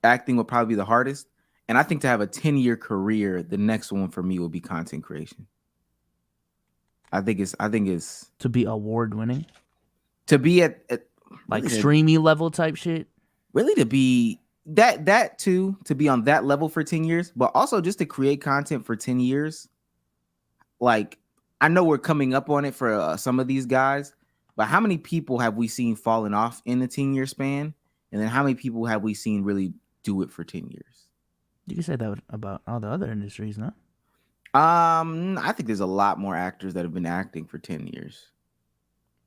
acting would probably be the hardest. And I think to have a 10-year career, the next one for me will be content creation. I think it's to be award-winning. To be at like streamy level type shit. Really, to be that too, to be on that level for 10 years, but also just to create content for 10 years. Like, I know we're coming up on it for some of these guys, but how many people have we seen falling off in the 10-year span? And then how many people have we seen really do it for 10 years? You can say that about all the other industries, no? I think there's a lot more actors that have been acting for 10 years.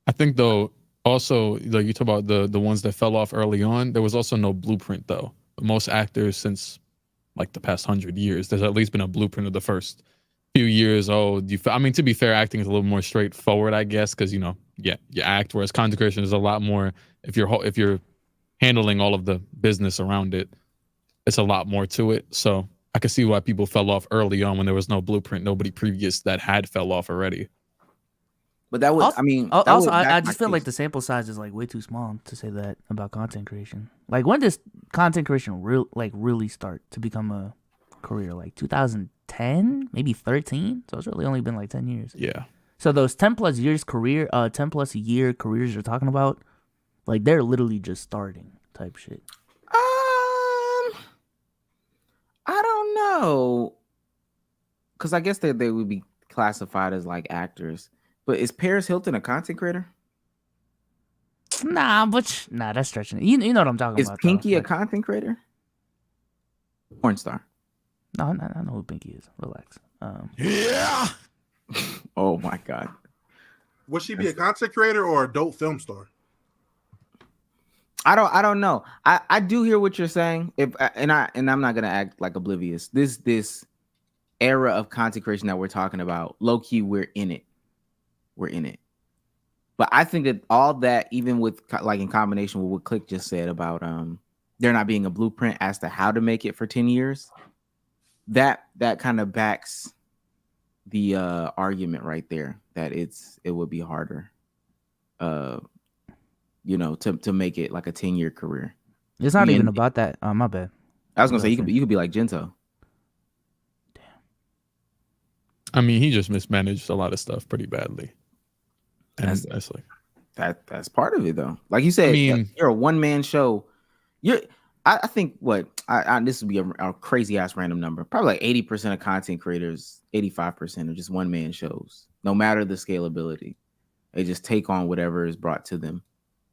I think though, also, like you talk about the ones that fell off early on, there was also no blueprint though. Most actors since like the past 100 years, there's at least been a blueprint of the first few years. To be fair, acting is a little more straightforward, I guess, because you act. Whereas content creation is a lot more. If you're handling all of the business around it, it's a lot more to it. So I can see why people fell off early on when there was no blueprint, nobody previous that had fell off already. But that was, I just feel like the sample size is like way too small to say that about content creation. Like, when does content creation really start to become a career? Like 2010, maybe 13. So it's really only been like 10 years. Yeah. So those 10+ year careers you're talking about, like they're literally just starting type shit. I don't know, because I guess they would be classified as like actors. But is Paris Hilton a content creator? Nah, that's stretching it. You know what I'm talking about. Is Pinky a content creator? Porn star. No, I know who Pinky is. Relax. Yeah. Oh my God. Would she be a content creator or adult film star? I don't know. I do hear what you're saying. I'm not gonna act like oblivious. This era of content creation that we're talking about, low key, we're in it. But I think that all that, even with like in combination with what CLIQUE just said about there not being a blueprint as to how to make it for 10 years, that kind of backs the argument right there that it would be harder, you know, to make it like a 10-year career. It's not even about that. My bad. I was gonna say you could be like Gento. I mean, he just mismanaged a lot of stuff pretty badly. And that's like that's part of it though. Like you said, I mean, you're a one-man show. I think this would be a crazy ass random number. Probably like 80% of content creators, 85% are just one-man shows. No matter the scalability, they just take on whatever is brought to them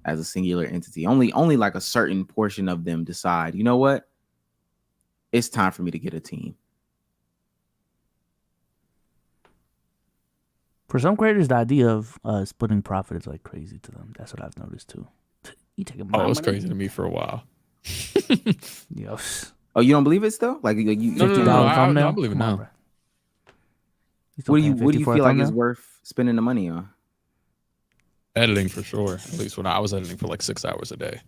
as a singular entity. Only like a certain portion of them decide, you know what? It's time for me to get a team. For some creators, the idea of splitting profit is like crazy to them. That's what I've noticed too. You take it was crazy to me for a while. Yes. Oh, you don't believe it still? Like you? No, I believe it now. What do you feel like is worth spending the money on? Editing for sure. At least when I was editing for like 6 hours a day.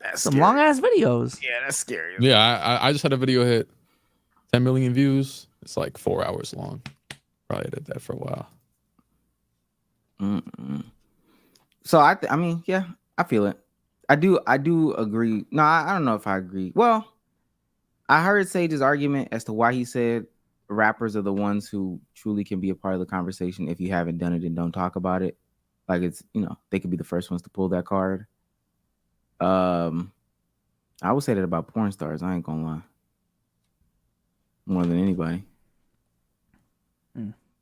That's some long ass videos. Yeah, that's scary. Yeah, I just had a video hit 10 million views. It's like 4 hours long. Probably did that for a while. So I mean, yeah, I feel it. I do agree. No, I don't know if I agree. Well, I heard Sage's argument as to why he said rappers are the ones who truly can be a part of the conversation. If you haven't done it and don't talk about it, like it's, you know, they could be the first ones to pull that card. I would say that about porn stars. I ain't gonna lie. More than anybody.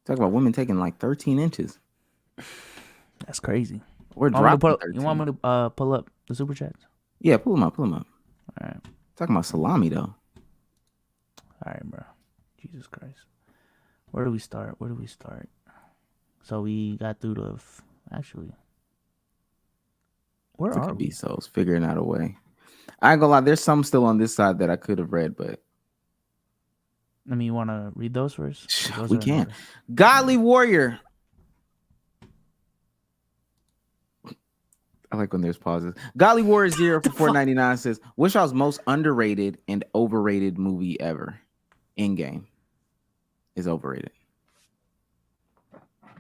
Talk about women taking like 13 inches. That's crazy. We're dropping. You want me to pull up the super chats? Yeah, pull them up. All right. Talking about salami though. All right, bro. Jesus Christ. Where do we start? So we got through the actually. Where are we? Bezos figuring out a way. I ain't gonna lie. There's some still on this side that I could have read, but I mean, you want to read those first? We can. Godly Warrior. I like when there's pauses. Godly Warrior 0 for $4.99 says, "What's y'all's most underrated and overrated movie ever?" In-game is overrated.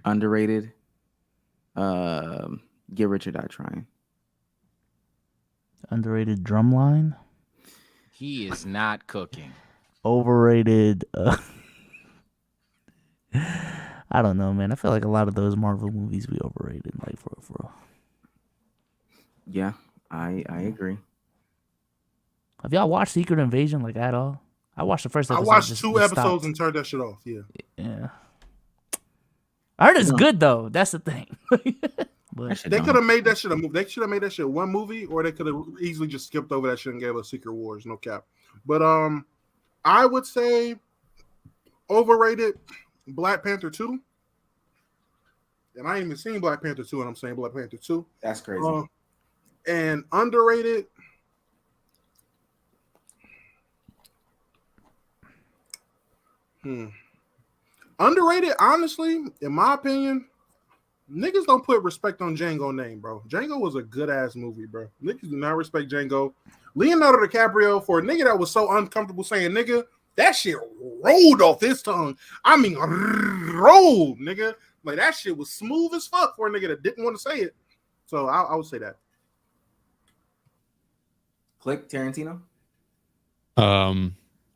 Underrated. Get Rich or Die Trying. Underrated Drumline. He is not cooking. Overrated. I don't know, man. I feel like a lot of those Marvel movies be overrated, like for real. Yeah, I agree. Have y'all watched Secret Invasion like at all? I watched the first episode. I watched 2 episodes and turned that shit off. Yeah. I heard it's good though. That's the thing. But they could have made that shit a movie. They should have made that shit one movie, or they could have easily just skipped over that shit and gave us Secret Wars. No cap. But I would say overrated Black Panther 2. And I ain't even seen Black Panther 2, and I'm saying Black Panther 2. That's crazy. And underrated. Underrated, honestly, in my opinion, niggas don't put respect on Django name, bro. Django was a good ass movie, bro. Niggas do not respect Django. Leonardo DiCaprio, for a nigga that was so uncomfortable saying nigga, that shit rolled off his tongue. I mean, rolled, nigga. Like that shit was smooth as fuck for a nigga that didn't want to say it. So I would say that. Click Tarantino.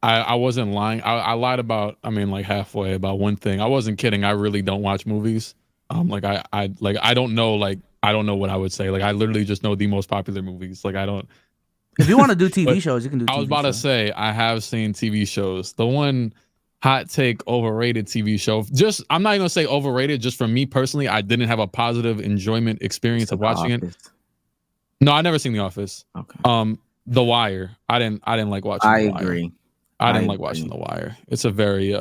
I wasn't lying. I lied about, I mean, like halfway about one thing. I wasn't kidding. I really don't watch movies. Like I don't know what I would say. Like I literally just know the most popular movies. Like I don't. If you want to do TV shows, you can do. I was about to say I have seen TV shows. The one hot take overrated TV show. Just I'm not even gonna say overrated. Just for me personally, I didn't have a positive enjoyment experience of watching it. No, I never seen The Office. Okay. The Wire. I didn't like watching. I The Wire. agree. I didn't like watching The Wire. It's a very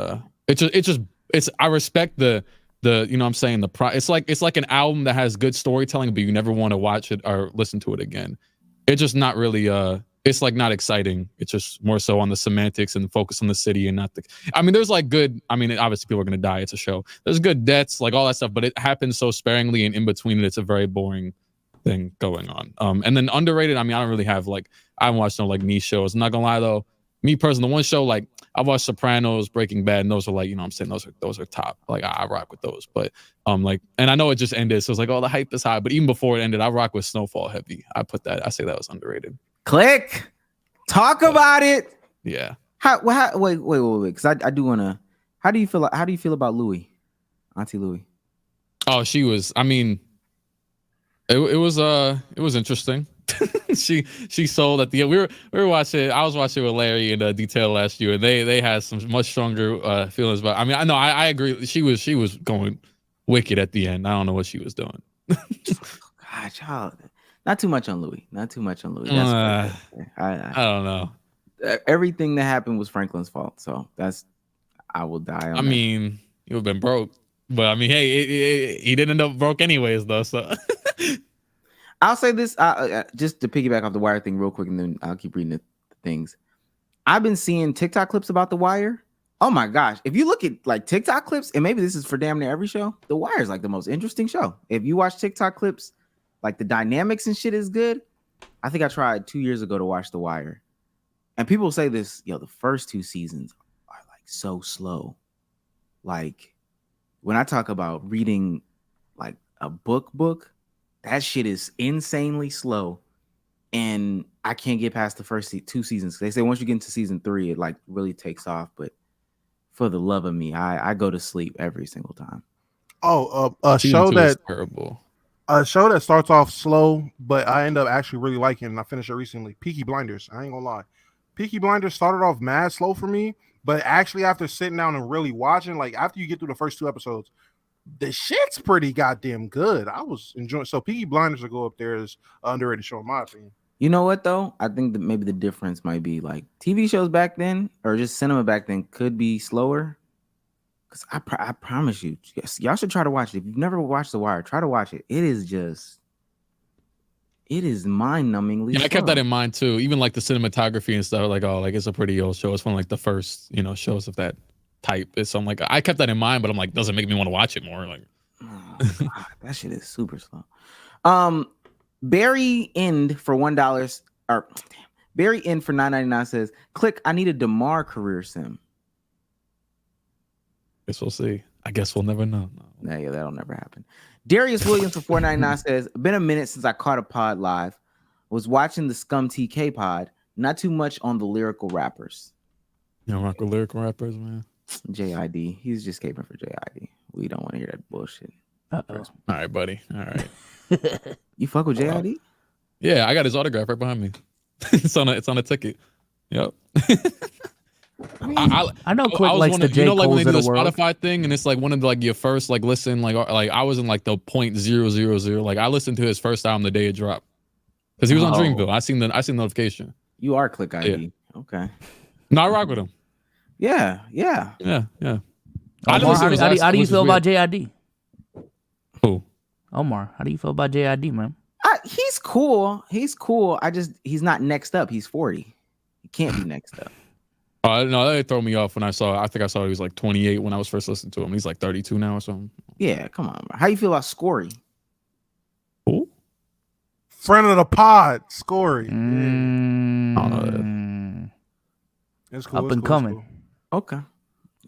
it's I respect the you know what I'm saying it's like an album that has good storytelling, but you never want to watch it or listen to it again. It's just not really it's like not exciting. It's just more so on the semantics and focus on the city and not the I mean there's like good, I mean obviously people are gonna die, it's a show. There's good deaths, like all that stuff, but it happens so sparingly, and in between it it's a very boring thing going on. And then underrated, I mean, I don't really have like, I haven't watched no like niche shows. I'm not gonna lie though, me personally, the one show like I watched Sopranos, Breaking Bad, and those are like, you know what I'm saying, those are top. Like I rock with those. But like, and I know it just ended, so it's like, oh, the hype is high. But even before it ended, I rock with Snowfall heavy. I say that was underrated. Click. Talk about it. Yeah. Wait, because I do wanna. How do you feel about Louis, Auntie Louis? Oh, she was. I mean, it was interesting. she sold at the end. We were watching. I was watching with Larry and Detail last year, and they had some much stronger feelings. But I mean, I know I agree. She was going wicked at the end. I don't know what she was doing. God, child. Not too much on Louis. That's I don't know. Everything that happened was Franklin's fault. So I will die on I mean, he would have been broke. But I mean, hey, he didn't end up broke anyways, though. So I'll say this just to piggyback off the Wire thing real quick, and then I'll keep reading the things. I've been seeing TikTok clips about the Wire. Oh my gosh. If you look at like TikTok clips, and maybe this is for damn near every show, the Wire is like the most interesting show. If you watch TikTok clips, like the dynamics and shit is good. I think I tried 2 years ago to watch the Wire. And people say this, the first 2 seasons are like so slow. Like when I talk about reading like a book, that shit is insanely slow. And I can't get past the first 2 seasons. They say once you get into season 3, it like really takes off. But for the love of me, I go to sleep every single time. Oh, a show that terrible. A show that starts off slow, but I end up actually really liking, and I finished it recently. Peaky Blinders. I ain't gonna lie. Peaky Blinders started off mad slow for me, but actually after sitting down and really watching, like after you get through the first 2 episodes, the shit's pretty goddamn good. I was enjoying. So Peaky Blinders will go up there as an underrated show in my opinion. You know what though? I think that maybe the difference might be like TV shows back then, or just cinema back then, could be slower. Cause I promise you, y'all should try to watch it. If you've never watched The Wire, try to watch it. It is mind-numbingly. Yeah, I kept that in mind too. Even like the cinematography and stuff. Like, oh, like it's a pretty old show. It's one of like the first, shows of that type. So I'm like, I kept that in mind, but I'm like, doesn't make me want to watch it more. Like, God, that shit is super slow. Barry End for $1 or Barry End for $9.99 says, "Click. I need a DeMar career sim." Guess we'll see. I guess we'll never know. No. Yeah, that'll never happen. Darius Williams for $4.99 says, "Been a minute since I caught a pod live. Was watching the Scum TK pod. Not too much on the lyrical rappers." You don't rock with lyrical rappers, man. JID. He's just caping for JID. We don't want to hear that bullshit. All right, buddy. All right. You fuck with JID? Yeah, I got his autograph right behind me. It's on a ticket. Yep. I know Click likes the J. Like when they do the world. Spotify thing, and it's like one of the, like your first like listen, like I was in like the 0.000. Like I listened to his first album the day it dropped because he was on Dreamville. I seen the notification. You are Click ID. Yeah. Okay. No, I rock with him. Yeah. Omar, how do you feel about JID? Who? Omar, how do you feel about JID, man? He's cool. He's not next up. He's 40. He can't be next up. No, they throw me off when I think I saw he was like 28 when I was first listening to him. He's like 32 now or something. Yeah, come on, bro. How you feel about Scory? Who? Friend of the pod, Scory. It's cool. Up and coming. Cool. Okay.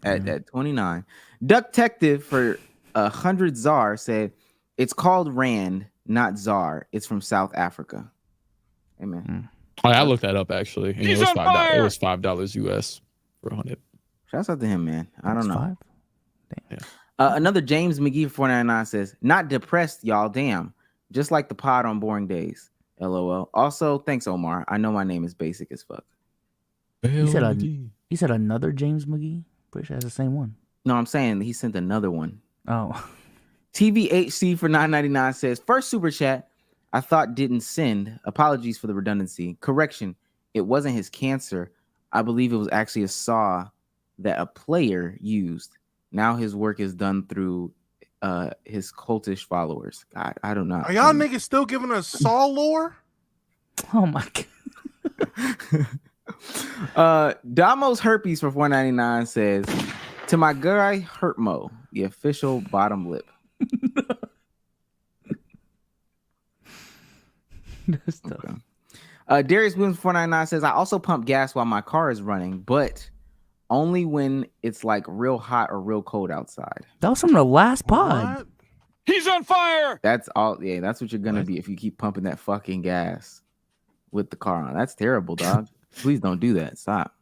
At 29. Duck Detective for 100 ZAR said, "It's called Rand, not ZAR. It's from South Africa." Amen. Oh, I looked that up actually. And it was $5. It was $5 US for 100. Shouts out to him, man. I don't know. 5? Yeah. Another James McGee for $4.99 says, "Not depressed, y'all. Damn. Just like the pod on boring days. LOL. Also, thanks, Omar. I know my name is basic as fuck." He said another James McGee? Pretty sure that's the same one. No, I'm saying he sent another one. Oh. TVHC for $9.99 says, "First super chat, I thought didn't send. Apologies for the redundancy. Correction, it wasn't his cancer. I believe it was actually a saw that a player used. Now his work is done through his cultish followers." I don't know. Are y'all niggas still giving us Saw lore? Oh my god. Damos Herpes for $4.99 says, "To my guy Hurtmo, the official bottom lip." That's tough. Darius Williams 499 says, I also pump gas while my car is running, but only when it's like real hot or real cold outside. That was from the last pod. What? He's on fire. That's all. Yeah, that's what you're gonna be if you keep pumping that fucking gas with the car on. That's terrible, dog. Please don't do that. Stop.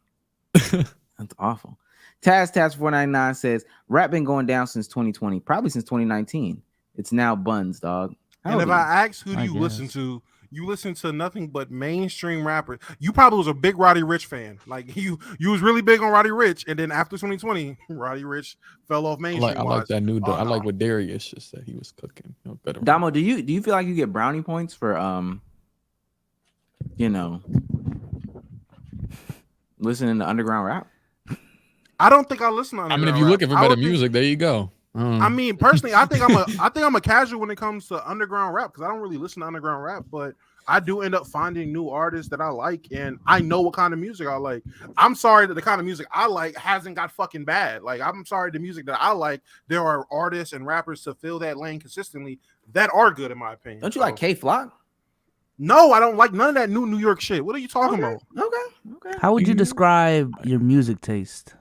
That's awful. Taz 499 says, rap been going down since 2020, probably since 2019. It's now buns, dog. And if I ask who do you listen to, you listen to nothing but mainstream rappers. You probably was a big Roddy Ricch fan. Like you was really big on Roddy Ricch, and then after 2020, Roddy Ricch fell off mainstream. I like that new. I like what Darius just said. He was cooking. Better. Damo, do you feel like you get brownie points for listening to underground rap? I don't think I listen to. I mean, if you're looking for better music, there you go. I mean, personally, I think I'm a casual when it comes to underground rap because I don't really listen to underground rap, but I do end up finding new artists that I like, and I know what kind of music I like. I'm sorry that the kind of music I like hasn't got fucking bad. Like, I'm sorry the music that I like, there are artists and rappers to fill that lane consistently that are good in my opinion. Don't you like K-Flock? No, I don't like none of that new New York shit. What are you talking about? Okay. How would you describe your music taste?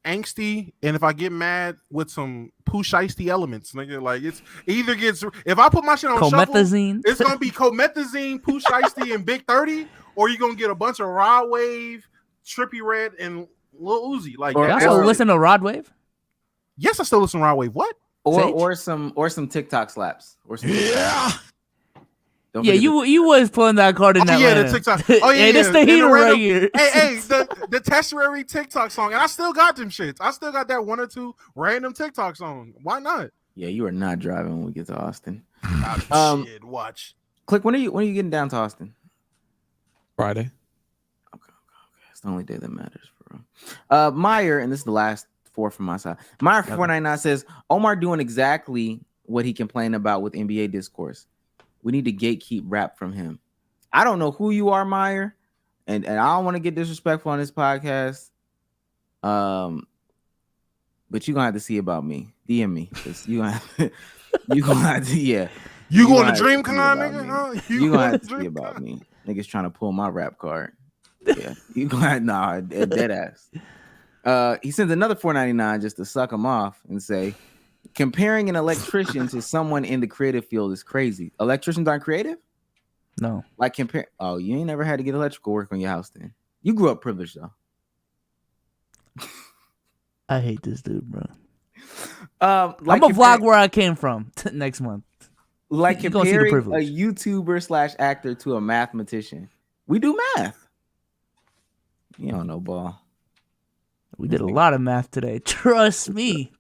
Angsty, and if I get mad with some Pooh Shiesty elements, nigga, like it either gets if I put my shit on Comethazine? shuffle, it's gonna be Comethazine, Pooh Shiesty, and Big 30, or you're gonna get a bunch of Rod Wave, Trippie Redd, and Lil Uzi. Like, You also listen to Rod Wave? Yes, I still listen to Rod Wave. What? Or some TikTok slaps. Or some Yeah, you was pulling that card in that. Yeah, the TikTok. Oh yeah, hey, this the heater right here. Hey, the tertiary TikTok song, and I still got them shits. I still got that one or two random TikTok song. Why not? Yeah, you are not driving when we get to Austin. Shit, watch. Click. When are you getting down to Austin? Friday. Okay. It's the only day that matters for real. Meyer, and this is the last four from my side. Meyer 499 says Omar doing exactly what he complained about with NBA discourse. We need to gatekeep rap from him. I don't know who you are, Meyer, and I don't want to get disrespectful on this podcast. But you're gonna have to see about me. DM me. You gonna have to, yeah. You going to DreamCon, nigga? Huh? You gonna have to see about me. Niggas trying to pull my rap card. Yeah. You gonna dead ass. He sends another $4.99 just to suck him off and say, comparing an electrician to someone in the creative field is crazy. Electricians aren't creative? No. Like compare. Oh, you ain't never had to get electrical work on your house then. You grew up privileged though. I hate this dude, bro. Like I'm gonna vlog where I came from next month. Like comparing a YouTuber / actor to a mathematician. We do math. You don't know ball. We did a lot of math today. Trust me.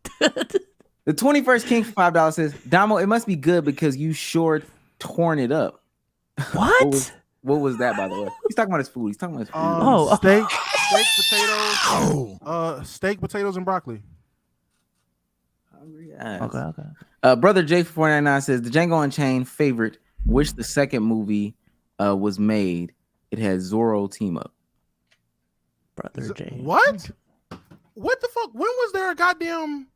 The 21st King for $5 says, Damo, it must be good because you sure torn it up. What? What was that, by the way? He's talking about his food. He's talking about his food. Steak, potatoes, and broccoli. Okay. Brother J for 499 says, the Django Unchained favorite. Wish the second movie was made. It had Zorro team up. Brother J. What? What the fuck? When was there a goddamn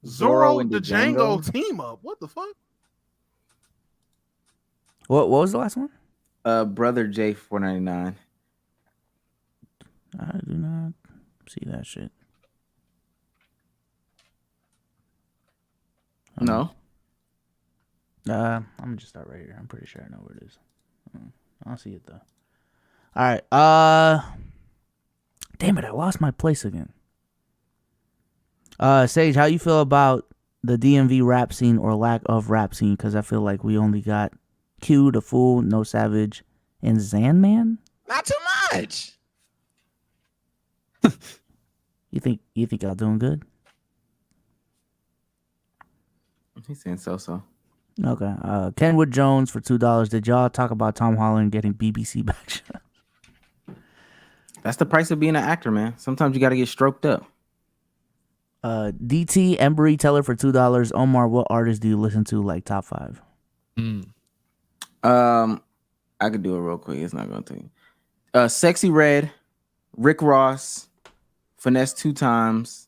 Zorro and the Django team up? What the fuck? What was the last one? Brother J 499. I do not see that shit. No. I'm gonna just start right here. I'm pretty sure I know where it is. I don't see it though. All right. Damn it! I lost my place again. Sage, how you feel about the DMV rap scene or lack of rap scene? Because I feel like we only got Q, The Fool, No Savage, and Zanman. Not too much. You think y'all doing good? He's saying so. Okay. Kenwood Jones for $2. Did y'all talk about Tom Holland getting BBC back? That's the price of being an actor, man. Sometimes you got to get stroked up. DT Embry Teller for $2. Omar, what artists do you listen to? Like top 5? I could do it real quick. It's not gonna take. Sexy Red, Rick Ross, Finesse 2 Times,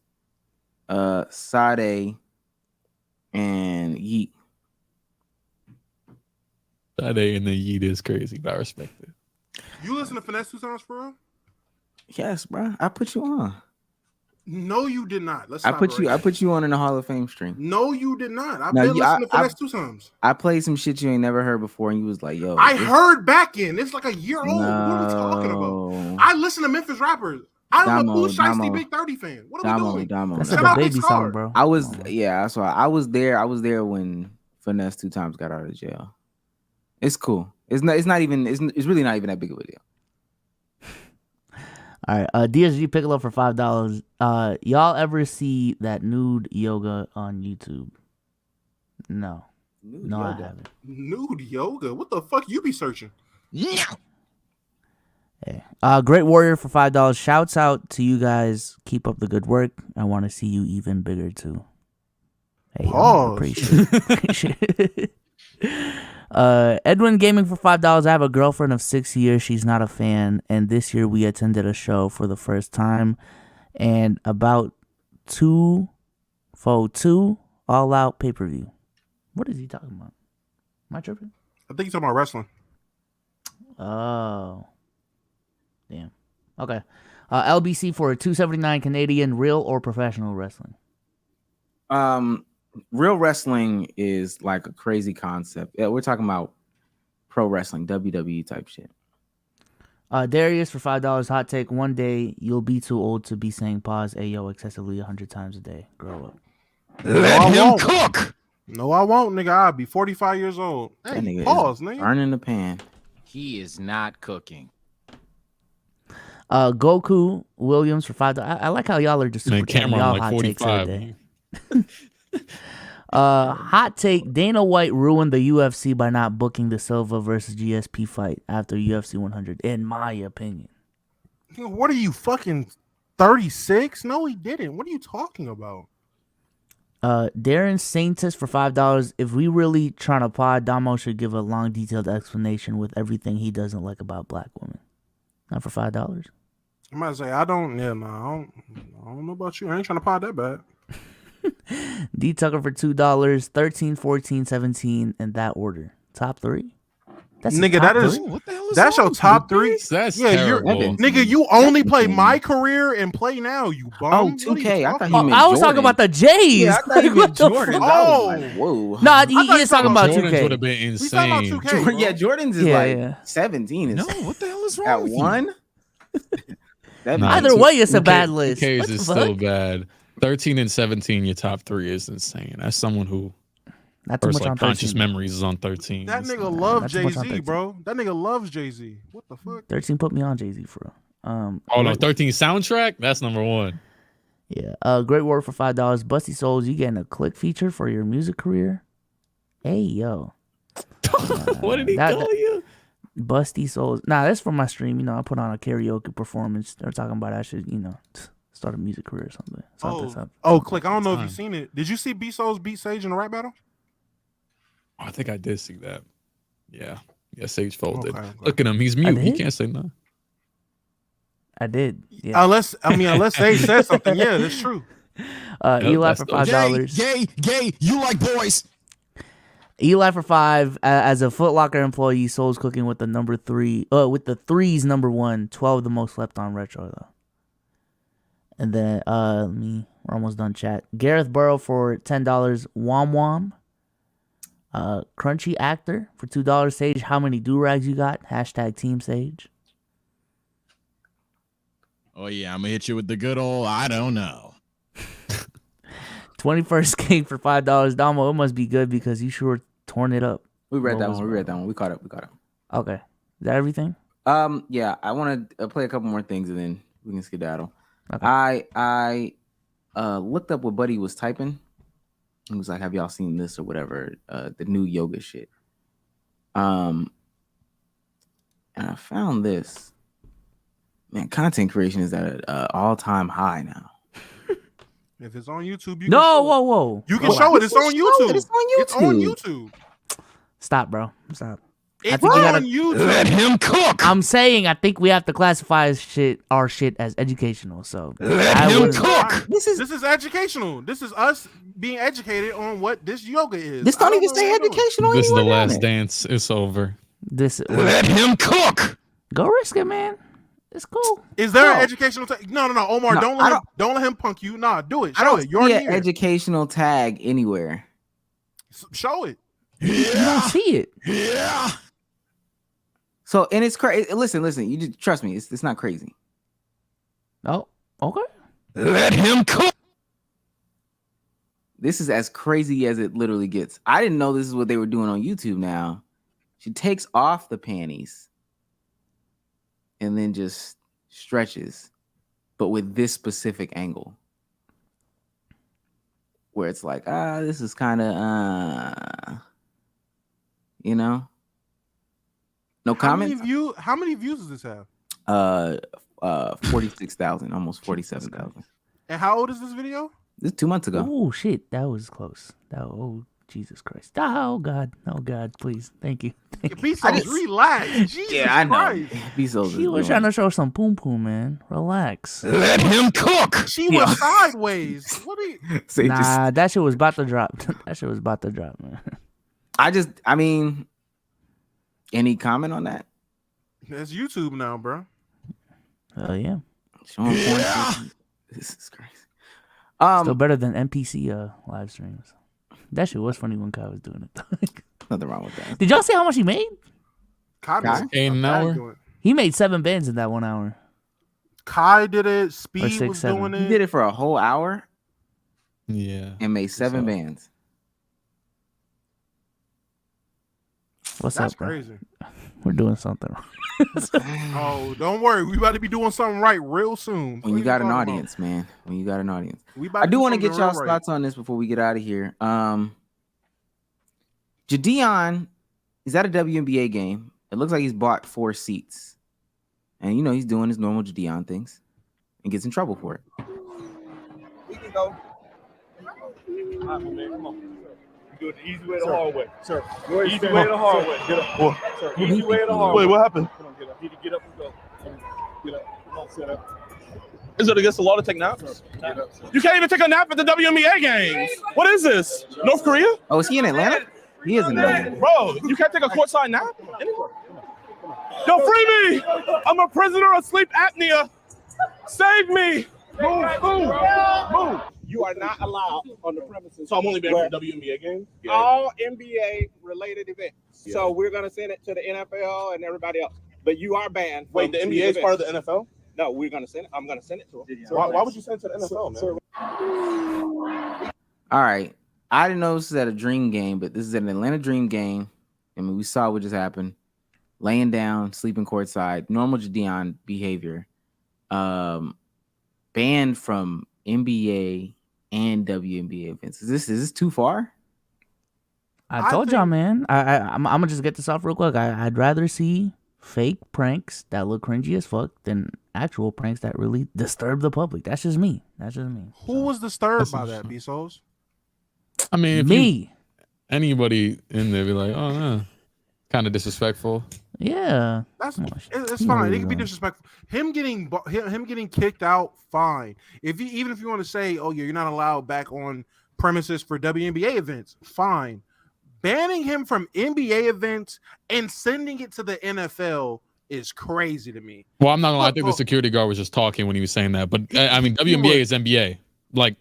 Sade, and Yeet. That A and the yeet is crazy, but I respect it. You listen to Finesse 2 Times for real? Yes, bro. I put you on. No, you did not. I put you on in the Hall of Fame stream. No, you did not. I've been listening to Finesse 2 Times. I played some shit you ain't never heard before, and you was like, "Yo." I heard back in. It's like a year old. What are we talking about? I listen to Memphis rappers. I'm a Pooh Shiesty Big 30 fan. What are we doing? That's like a baby song, bro. I was that's why I was there. I was there when Finesse 2 Times got out of jail. It's cool. It's really not even that big of a deal. All right, DSG Piccolo for $5. Y'all ever see that nude yoga on YouTube? No, no, I haven't. Nude yoga? What the fuck you be searching? Yeah. Hey. Great Warrior for $5. Shouts out to you guys. Keep up the good work. I want to see you even bigger too. Hey, appreciate it. Edwin Gaming for $5. I have a girlfriend of 6 years. She's not a fan, and this year we attended a show for the first time, and about 242 All Out pay-per-view. What is he talking about? Am I tripping? I think he's talking about wrestling. Oh, damn. Okay. LBC for a $279 Canadian. Real or professional wrestling? Real wrestling is like a crazy concept. Yeah, we're talking about pro wrestling, WWE type shit. Darius for $5. Hot take: one day you'll be too old to be saying pause ayo excessively 100 times a day. Grow up. Let him cook. No, I won't, nigga. I'll be 45 years old. Hey, nigga pause, nigga. Burning the pan. He is not cooking. Goku Williams for $5. I like how y'all are just super camera y'all like hot 45. takes every day. Hot take: Dana White ruined the UFC by not booking the Silva versus GSP fight after UFC 100, in my opinion. What are you, fucking 36? No, he didn't. What are you talking about? Darren Saintis for $5. If we really trying to pod, Damo should give a long, detailed explanation with everything he doesn't like about black women. Not for $5. I might say I don't know about you. I ain't trying to pod that bad. D Tucker for $2, 13, 14, 17 in that order. Top three? That's nigga, that is what the hell is that's your top three. That's terrible. Nigga, you only play My Career and Play Now, you bum. Oh, 2K. I thought he meant I was talking about the J's. Yeah, I thought he meant Jordan. Oh, like, whoa. Nah, he is talking about Jordans 2K. would have been insane. Jordan's is 17. No, what the hell is wrong at with one? Either way, it's a bad list. 2K's is still bad. 13 and 17, your top three is insane. As someone who not too first much like on conscious 13. memories is on 13. That It's nigga not- loves Not too much on Jay-Z, 13. bro. That nigga loves Jay-Z. What the fuck? 13 put me on Jay-Z for real. Oh no, 13 soundtrack? That's number one. Yeah. Great Work for $5. Busty Souls, you getting a click feature for your music career? Hey yo. What did he call you? Busty Souls. Nah, that's from my stream. You know, I put on a karaoke performance. They're talking about I should, start a music career or something. Oh, Click. I don't know if you've seen it. Did you see B-Souls beat Sage in a rap battle? I think I did see that. Yeah. Yeah, Sage folded. Okay. Look at him. He's mute. He did? can't say nothing. I did. Yeah. Unless Sage said something. Yeah, that's true. Eli that's for the- $5. Gay, you like boys. Eli for $5. As a Foot Locker employee, Souls cooking with the number 3. With the threes number 1. 12 the most slept on retro though. And then we're almost done chat. Gareth Burrow for $10. Wom Wom. Crunchy Actor for $2. Sage, how many do-rags you got? # Team Sage. Oh yeah, I'm gonna hit you with the good old I don't know. 21st King for $5. Damo, it must be good because you sure torn it up. We read that one. We caught up. Okay. Is that everything? Yeah, I want to play a couple more things and then we can skedaddle. Okay. I looked up what Buddy was typing. He was like, "Have y'all seen this or whatever? The new yoga shit." And I found this. Man, content creation is at an all-time high now. If it's on YouTube, you Whoa. You can show it. It's on YouTube. It's on YouTube. It's on YouTube. Stop, bro. Stop. It's we gotta on YouTube. Let him cook. I'm saying I think we have to classify our shit as educational. So Let him cook. This is educational. This is us being educated on what this yoga is. This don't even say educational. This is the anywhere down last there. dance. It's over. Let him cook. Go risk it, man. It's cool. Is there an educational tag? No, Omar, No, don't let him punk you. Nah, do it. I Show don't it. You're see an here. educational tag anywhere. Show it. You don't see it. Yeah. So and it's crazy. Listen. You just trust me. It's not crazy. Oh, okay. Let him cook. This is as crazy as it literally gets. I didn't know this is what they were doing on YouTube. Now she takes off the panties and then just stretches, but with this specific angle where it's like, this is kind of, no comments. How many views does this have? 46,000, almost 47,000. And how old is this video? This is 2 months ago. Oh shit, that was close. Jesus Christ. Oh God, please, thank you. Bezos, relax. Jesus Yeah, I know. Christ. Bezos She was trying to show some poom poom, man. Relax. Let him cook. She was sideways. What are you? Nah, that shit was about to drop. That shit was about to drop, man. I mean, any comment on that? That's YouTube now, bro. Hell yeah. Showing porn. This is crazy. Still better than NPC live streams. That shit was funny when Kai was doing it. Nothing wrong with that. Did y'all see how much he made? Kai? An hour. He made 7 bands in that 1 hour. Kai did it. Or Speed 6, was 7. doing it. He did it for a whole hour Yeah. and made 7 bands. What's That's up, bro? crazy. We're doing something wrong. Oh, don't worry. We about to be doing something right real soon. When you got an audience, man. When you got an audience. We about I do do want to get something y'all's real thoughts on this before we get out of here. Jadeon is at a WNBA game. It looks like he's bought 4 seats. And he's doing his normal Jadeon things and gets in trouble for it. We can go. Come on. Do it the easy way, the hard way. Sir, Easy way, the hard way. Get up. Sir, easy way, the hard way. Wait, what happened? Come on, get up. You need to get up and go. Get up. Come on, sit up. Is it against the law to take naps? Get up, sir. You can't even take a nap at the WNBA games. What is this? North Korea? Oh, is he in Atlanta? He is in Atlanta. Bro, you can't take a courtside nap? Anywhere. Yo, free me! I'm a prisoner of sleep apnea. Save me! Move. You are not allowed on the premises. So I'm only banned for WNBA games? All NBA related events. Yeah. So we're going to send it to the NFL and everybody else. But you are banned. Wait, the NBA is part of the NFL? No, we're going to send it. I'm going to send it to them. So why would you send it to the NFL, man? All right. I didn't know this was at a Dream game, but this is an Atlanta Dream game. I mean, we saw what just happened. Laying down, sleeping courtside, normal Jadeon behavior. Banned from NBA and WNBA events. Is this too far? I told y'all, man. I'm gonna just get this off real quick. I'd rather see fake pranks that look cringy as fuck than actual pranks that really disturb the public. That's just me. Who was disturbed by that, Bezos? I mean, me. Anybody in there be like, oh, kind of disrespectful. Yeah, It's fine. It can be disrespectful. Him getting kicked out, fine. Even if you want to say, oh yeah, you're not allowed back on premises for WNBA events, fine. Banning him from NBA events and sending it to the NFL is crazy to me. Well, I'm not gonna lie. I think the security guard was just talking when he was saying that. But I mean, WNBA is NBA. Like,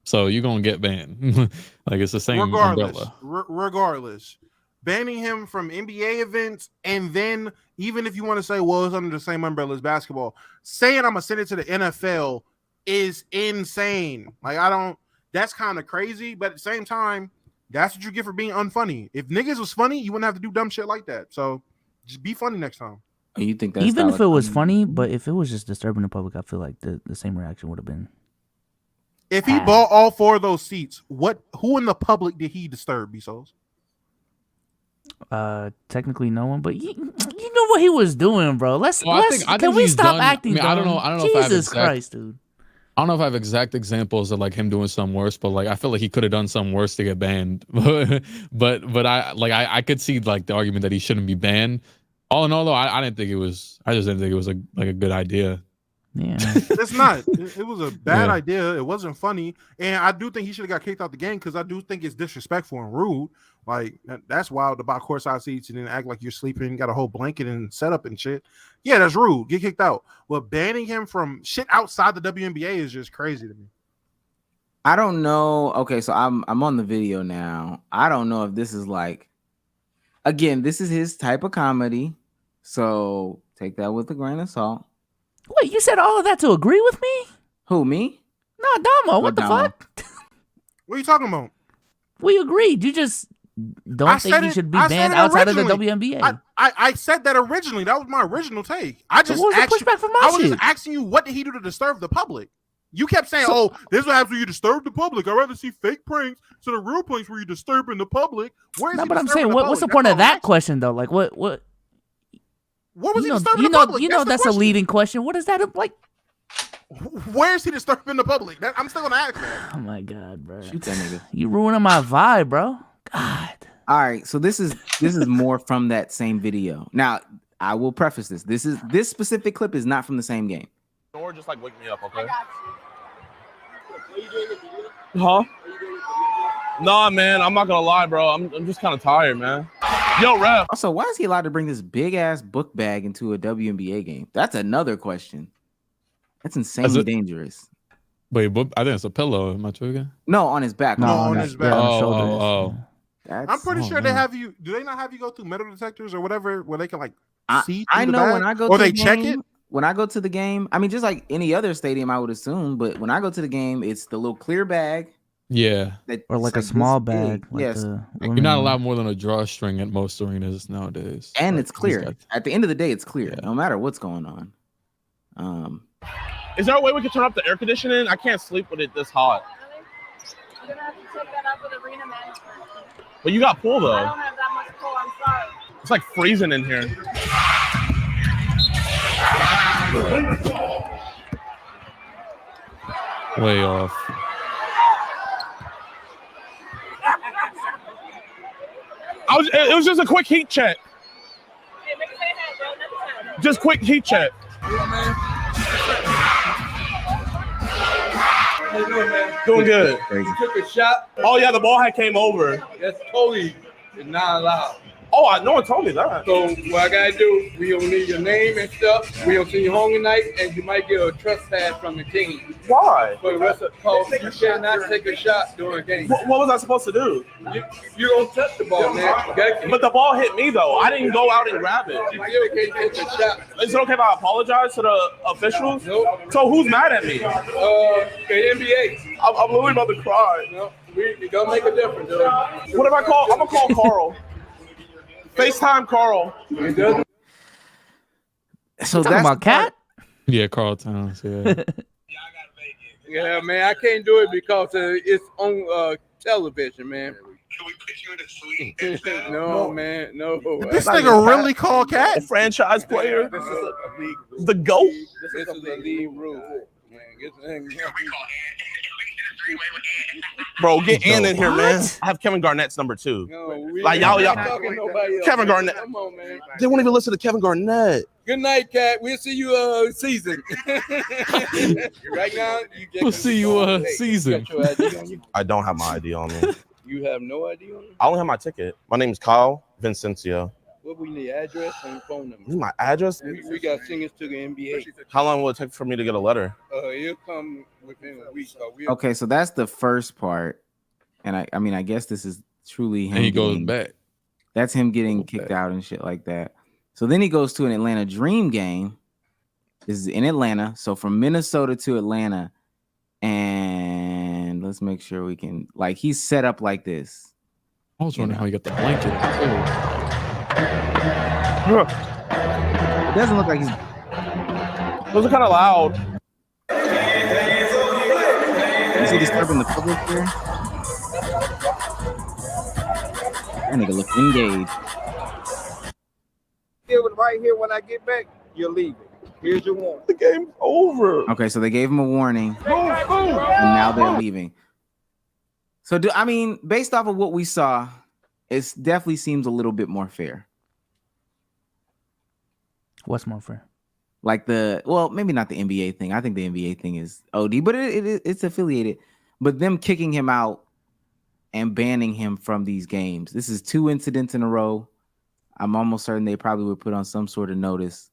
so you're gonna get banned. Like, it's the same umbrella. Regardless. Banning him from NBA events, and then even if you want to say, well, it's under the same umbrella as basketball, saying I'm gonna send it to the NFL is insane. Like, that's kind of crazy, but at the same time, that's what you get for being unfunny. If niggas was funny, you wouldn't have to do dumb shit like that. So just be funny next time. You think that's even if it was funny, but if it was just disturbing the public, I feel like the same reaction would have been. If he bought all 4 of those seats, who in the public did he disturb, Bezos? Technically no one, but you know what he was doing, bro. Can we stop acting dumb? I don't know. Jesus Christ, dude. I don't know if I have exact examples of like him doing something worse, but like I feel like he could have done something worse to get banned. but I could see like the argument that he shouldn't be banned. All in all, though, I didn't think it was. I just didn't think it was like a good idea. Yeah, it's not. It was a bad idea. It wasn't funny, and I do think he should have got kicked out the game because I do think it's disrespectful and rude. Like that's wild about courtside seats and then act like you're sleeping, got a whole blanket and setup and shit. Yeah, that's rude. Get kicked out. But banning him from shit outside the WNBA is just crazy to me. I don't know. Okay, so I'm on the video now. I don't know if this is like, again, this is his type of comedy, so take that with a grain of salt. Wait, you said all of that to agree with me? Who, me? No, Damo. What the fuck? What are you talking about? We agreed. You just don't think he should be banned outside of the WNBA. I said that originally. That was my original take. I just what was asked the pushback from my I was shit? just asking you, what did he do to disturb the public? You kept saying, "Oh, this is what happens when you disturb the public. I'd rather see fake pranks to the real pranks where you're disturbing the public." Where is No, he but I'm disturbing saying, the what's the public? point That's of all I'm that question though? Like, what? What was he You know, disturbing you the know, public? you know the that's a question. leading question. What is that like? Where is he disturbing the public? I'm still gonna ask that. Oh my god, bro! Shoot that nigga. You ruining my vibe, bro. God. All right, so this is more from that same video. Now, I will preface this. This specific clip is not from the same game. Or just like wake me up, okay? Huh? Nah, man, I'm not gonna lie, bro. I'm just kind of tired, man. Yo, ref. Also, why is he allowed to bring this big ass book bag into a WNBA game? That's another question. That's insanely dangerous. Wait, but I think it's a pillow. Am I tripping? No, on his back. No, on his back. Oh. I'm pretty sure they have you. Do they not have you go through metal detectors or whatever, where they can like see? I through the know bag? when I go or to they the check game, it. When I go to the game, I mean, just like any other stadium, I would assume. But when I go to the game, it's the little clear bag. Yeah. Or like a this small big. bag. Like Yes. You're not allowed more than a drawstring at most arenas nowadays. And Like, it's clear. At the end of the day, it's clear. No matter what's going on. Is there a way we can turn up the air conditioning? I can't sleep with it this hot. You're gonna have to check that out with arena management. But you got pool though. I don't have that much pull. I'm sorry. It's like freezing in here. Way off. It was just a quick heat check. Just quick heat check. How you doing, man? Doing good. You took a shot. Oh yeah, the ball had came over. That's totally not allowed. Oh, no one told me that. So what I gotta do, we don't need your name and stuff. We don't see you home tonight, and you might get a trespass from the team. Why? For the rest of the call, you cannot take a shot during a game. What was I supposed to do? You don't touch the ball, man. But the ball hit me though. I didn't go out and grab it. You still can't take a shot. Is it okay if I apologize to the officials? Nope. So who's mad at me? The NBA. I'm literally about to cry. No, it don't make a difference, dude. What if I call? I'm gonna call Carl. FaceTime Carl. So You that's talking about Cat? Yeah, Carl Towns. Yeah. Yeah, man, I can't do it because it's on television, man. Can we put you in a suite? No, man, no. This nigga really called Cat? A franchise player? This is a league. The GOAT? This is a league rule. Man, get the thing. Bro, get Ann in here, man. I have Kevin Garnett's number 2. No, Like y'all, talking nobody else. Kevin Garnett. Come on, man. They won't even listen to Kevin Garnett. Good night, Cat. We'll see you season. Right now, you just We'll see you season. got your ID on you. I don't have my ID on me. You have no ID on you? I only have my ticket. My name is Kyle Vincencio. What we need, address and phone number. This is my address. We got singers to the NBA. How long will it take for me to get a letter? It'll come within a week. Okay, so that's the first part. And I mean, I guess this is truly him. And he goes getting- back. That's him getting kicked out and shit like that. So then he goes to an Atlanta Dream game. This is in Atlanta. So from Minnesota to Atlanta. And let's make sure we can, like, he's set up like this. I was wondering how you got the blanket. It doesn't look like he's. Those are kind of loud. Is he disturbing the public here? That nigga look engaged. Right here when I get back, you're leaving. Here's your warning. The game's over. Okay, so they gave him a warning. Move and now they're leaving. So based off of what we saw, it definitely seems a little bit more fair. What's more fair? Like maybe not the NBA thing. I think the NBA thing is OD, but it's affiliated. But them kicking him out and banning him from these games. This is 2 incidents in a row. I'm almost certain they probably would put on some sort of notice.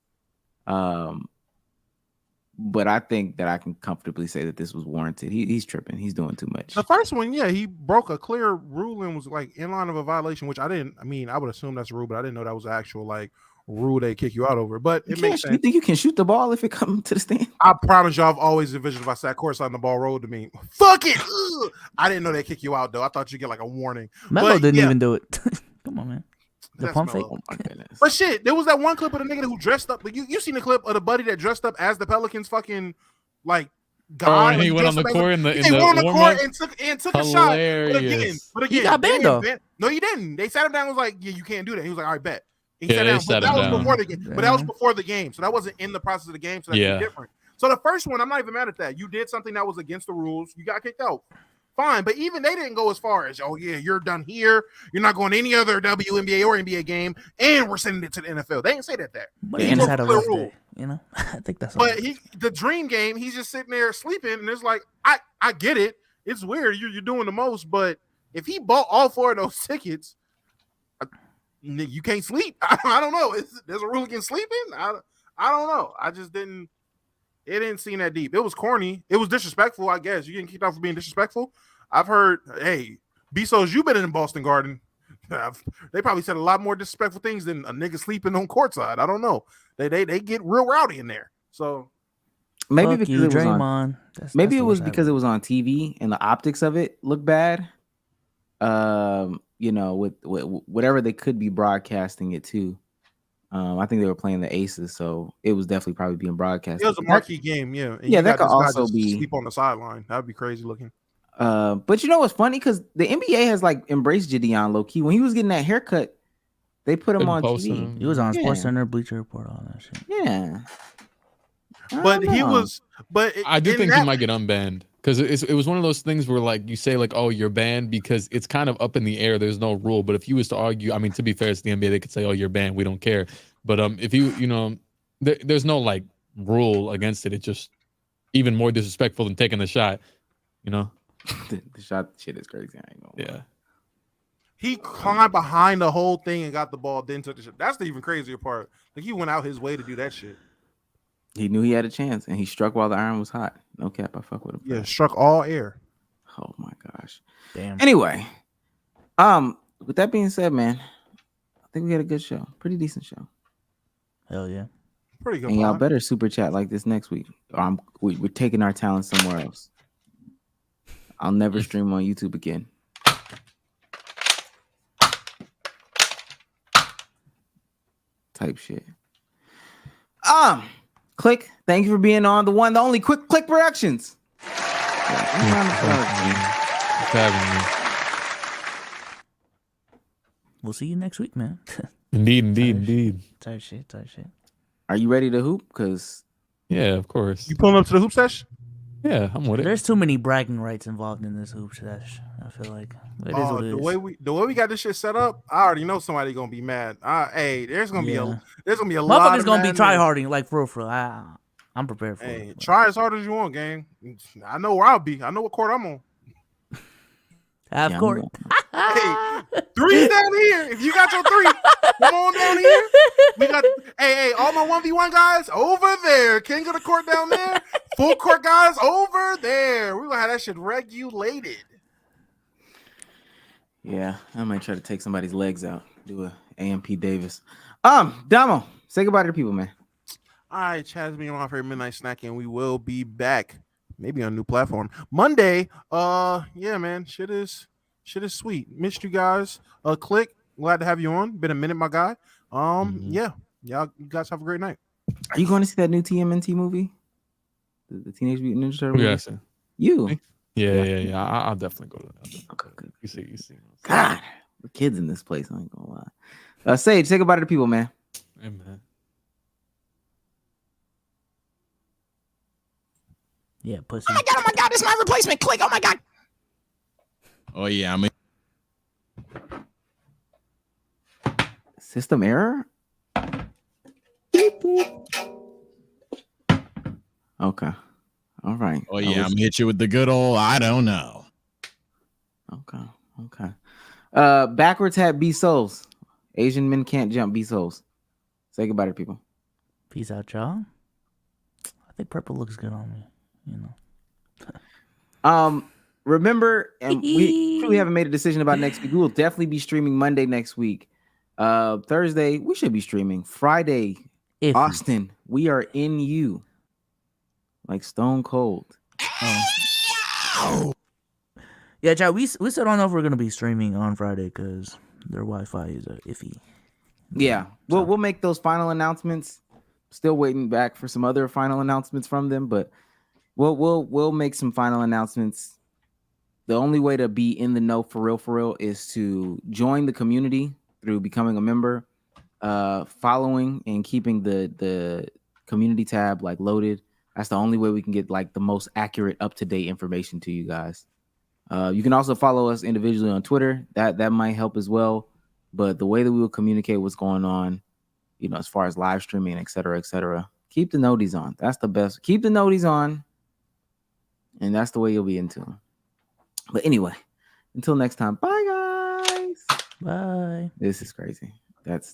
But I think that I can comfortably say that this was warranted. He's tripping. He's doing too much. The first one, yeah, he broke a clear rule and was like in line of a violation, which I would assume that's a rule, but I didn't know that was an actual like rule they kick you out over. But it makes sense. You think you can shoot the ball if it comes to the stand? I promise y'all, I've always envisioned if I sat courtside and the ball rolled to me, fuck it. Ugh. I didn't know they kick you out though. I thought you get like a warning. Melo didn't even do it. Come on, man. The pump fake. Oh my goodness. But shit, there was that one clip of the nigga who dressed up. Like you seen the clip of the buddy that dressed up as the Pelicans fucking like guy. And he went on the court in the court and took a shot. But again, he got banned though. No, he didn't. They sat him down and was like, yeah, you can't do that. He was like, all right, bet. He Yeah, sat down. But that was before the game. But that was before the game. So that wasn't in the process of the game. So that's different. So the first one, I'm not even mad at that. You did something that was against the rules. You got kicked out. Fine, but even they didn't go as far as, oh yeah, you're done here. You're not going to any other WNBA or NBA game, and we're sending it to the NFL. They didn't say that there. But he just had a rough day, you know. I think that's. But the dream game, he's just sitting there sleeping, and it's like, I get it. It's weird. You're doing the most, but if he bought all 4 of those tickets, you can't sleep. I don't know. There's a rule against sleeping. I don't know. I just didn't. It didn't seem that deep. It was corny. It was disrespectful, I guess. You getting kicked out for being disrespectful? I've heard, hey, Bezos, you've been in Boston Garden. They probably said a lot more disrespectful things than a nigga sleeping on courtside. I don't know. They get real rowdy in there. So maybe because it was on. Maybe it was because it was on TV and the optics of it looked bad. You know, with whatever they could be broadcasting it to. I think they were playing the Aces, so it was definitely probably being broadcast. It was a marquee game, yeah. And yeah, that could also be sleep on the sideline. That would be crazy looking. But you know what's funny? Because the NBA has like embraced Gideon low key. When he was getting that haircut, they put him on TV. He was on Sports Center, Bleacher Report, all that shit. Yeah, but he was. But I do think he might get unbanned because it was one of those things where like you say like, oh, you're banned because it's kind of up in the air. There's no rule. But if you was to argue, I mean, to be fair, it's the NBA. They could say, oh, you're banned. We don't care. But if you know, there's no like rule against it. It's just even more disrespectful than taking the shot. You know. The shot shit is crazy. I ain't gonna lie. He climbed behind the whole thing and got the ball, then took the shot. That's the even crazier part. Like he went out his way to do that shit. He knew he had a chance, and he struck while the iron was hot. No cap, I fuck with him. Yeah, struck all air. Oh my gosh. Damn. Anyway, with that being said, man, I think we had a good show. Pretty decent show. Hell yeah. Pretty good. And y'all better super chat like this next week, or we're taking our talent somewhere else. I'll never stream on YouTube again. Type shit. Click. Thank you for being on the one, the only Click Productions. We'll see you next week, man. Indeed. Type shit. Are you ready to hoop? Because yeah, of course. You pulling up to the hoop session? Yeah, I'm with it. There's too many bragging rights involved in this hoop sesh. I feel like it is what it is. The way we got this shit set up, I already know somebody gonna be mad. Hey, there's gonna be a lot. Motherfuckers gonna be try harding like for real. I'm prepared for it. Try as hard as you want, gang. I know where I'll be. I know what court I'm on. Half court. Hey, 3's down here. If you got your 3, come on down here. We got hey, all my 1v1 guys over there. King of the court down there. Full court guys over there. We're gonna have that shit regulated. Yeah, I might try to take somebody's legs out. Do a AMP Davis. Damo, say goodbye to the people, man. All right, Chaz being on for midnight snack, and we will be back. Maybe on a new platform Monday. Yeah, man. Shit is sweet. Missed you guys. Click. Glad to have you on. Been a minute, my guy. Yeah. You guys have a great night. Are you going to see that new TMNT movie? The Teenage Mutant Ninja Turtles? Yes. You? Yeah. I'll definitely go to that. Okay, good. You see. God, we're kids in this place. I ain't gonna lie. Sage, say goodbye to the people, man. Hey, man. Yeah, pussy. Oh my god, this is my replacement. Click. Oh my god. Oh yeah, I mean, System error. Okay. All right. oh yeah, I'm gonna hit you with the good old I don't know. Okay. Backwards hat B souls. Asian men can't jump B souls. Say goodbye to people. Peace out, y'all. I think purple looks good on me. You know. Remember, and we truly haven't made a decision about next week. We will definitely be streaming Monday next week. Thursday, we should be streaming. Friday, Austin, we are in you. Like Stone Cold. Yeah, Chad, we still don't know if we're gonna be streaming on Friday because their Wi-Fi is iffy. Yeah, we'll make those final announcements. Still waiting back for some other final announcements from them, but we'll make some final announcements. The only way to be in the know for real is to join the community through becoming a member, following and keeping the community tab like loaded. That's the only way we can get like the most accurate, up-to-date information to you guys. You can also follow us individually on Twitter. That might help as well. But the way that we will communicate what's going on, you know, as far as live streaming, et cetera, keep the noties on. That's the best. Keep the noties on, and that's the way you'll be into them. But anyway, until next time, bye guys. Bye. This is crazy. That's